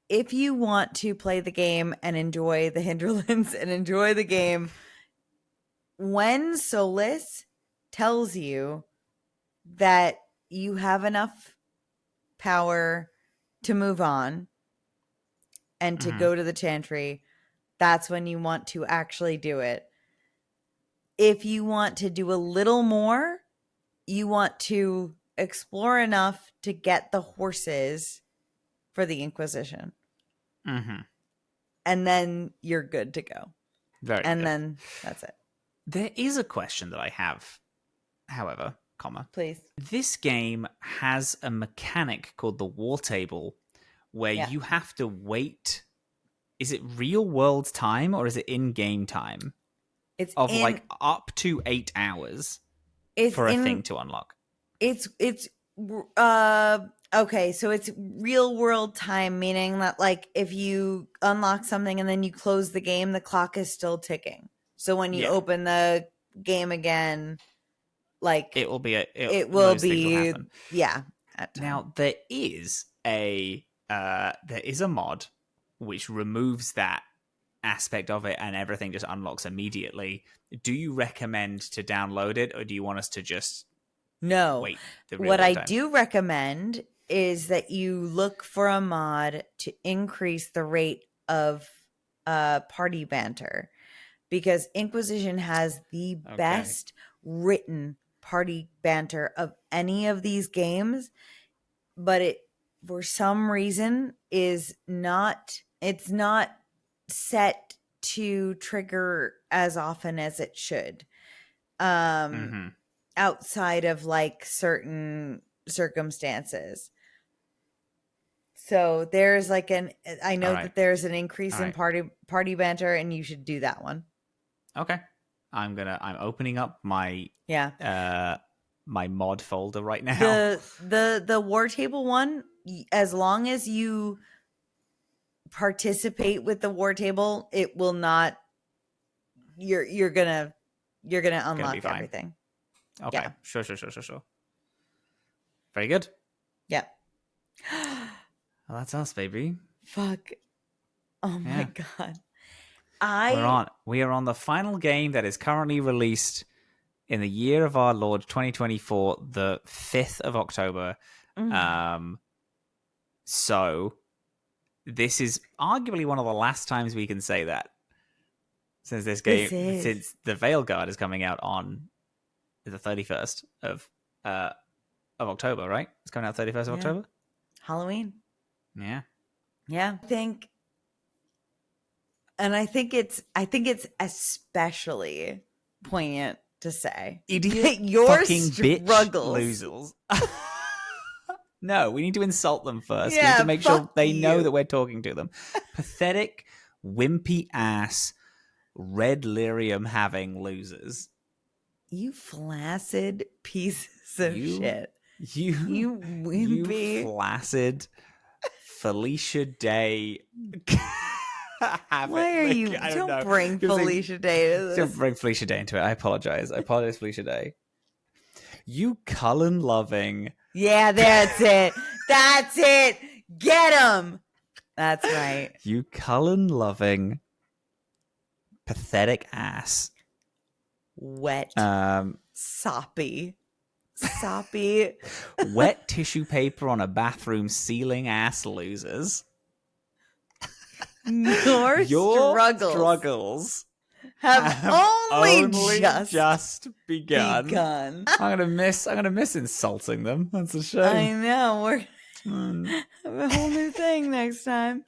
if you want to play the game and enjoy the hinterlands and enjoy the game, when Solus tells you that you have enough power to move on and to go to the Chantry, that's when you want to actually do it. If you want to do a little more, you want to explore enough to get the horses for the Inquisition. And then you're good to go. Then that's it. There is a question that I have, however, please. This game has a mechanic called the War Table where you have to wait. Is it real world time or is it in-game time? It's like up to 8 hours for a thing to unlock. It's okay, so it's real world time, meaning that like if you unlock something and then you close the game, the clock is still ticking. So when you open the game again, like it will be Now there is a mod which removes that aspect of it and everything just unlocks immediately. Do you recommend to download it, or do you want us to just wait? What I do recommend is that you look for a mod to increase the rate of party banter, because Inquisition has the best written party banter of any of these games, but it for some reason it's not set to trigger as often as it should, outside of like certain circumstances. So there's like I know that there's an increase in party banter, and you should do that one. Okay. I'm opening up my my mod folder right now. The War Table one, as long as you participate with the War Table, it will not, you're gonna unlock everything. Okay. Yeah. Sure. Very good. Yeah. Well, that's us, baby. Fuck. Oh my god. We are on the final game that is currently released in the year of our Lord 2024, the 5th of October. So this is arguably one of the last times we can say that, since since the Veilgaurd is coming out on the 31st of October, right? It's coming out 31st of October. Halloween. Yeah. I think it's especially poignant to say idiot your fucking struggles. bitch losers. No, we need to insult them first. We need Yeah, to make sure fuck they know you. that we're talking to them. Pathetic, wimpy ass, red lyrium having losers. You flaccid pieces of shit. You wimpy. flaccid Felicia Day. Why are you? Don't bring Felicia Day to this. Don't bring Felicia Day into it. I apologize, Felicia Day. You Cullen loving. Yeah, that's it. That's it. Get him. That's right. You Cullen loving, pathetic ass. Wet. Soppy. Wet tissue paper on a bathroom ceiling ass losers. Your struggles have only just begun. I'm gonna miss insulting them. That's a shame. I know. We're have a whole new thing next time.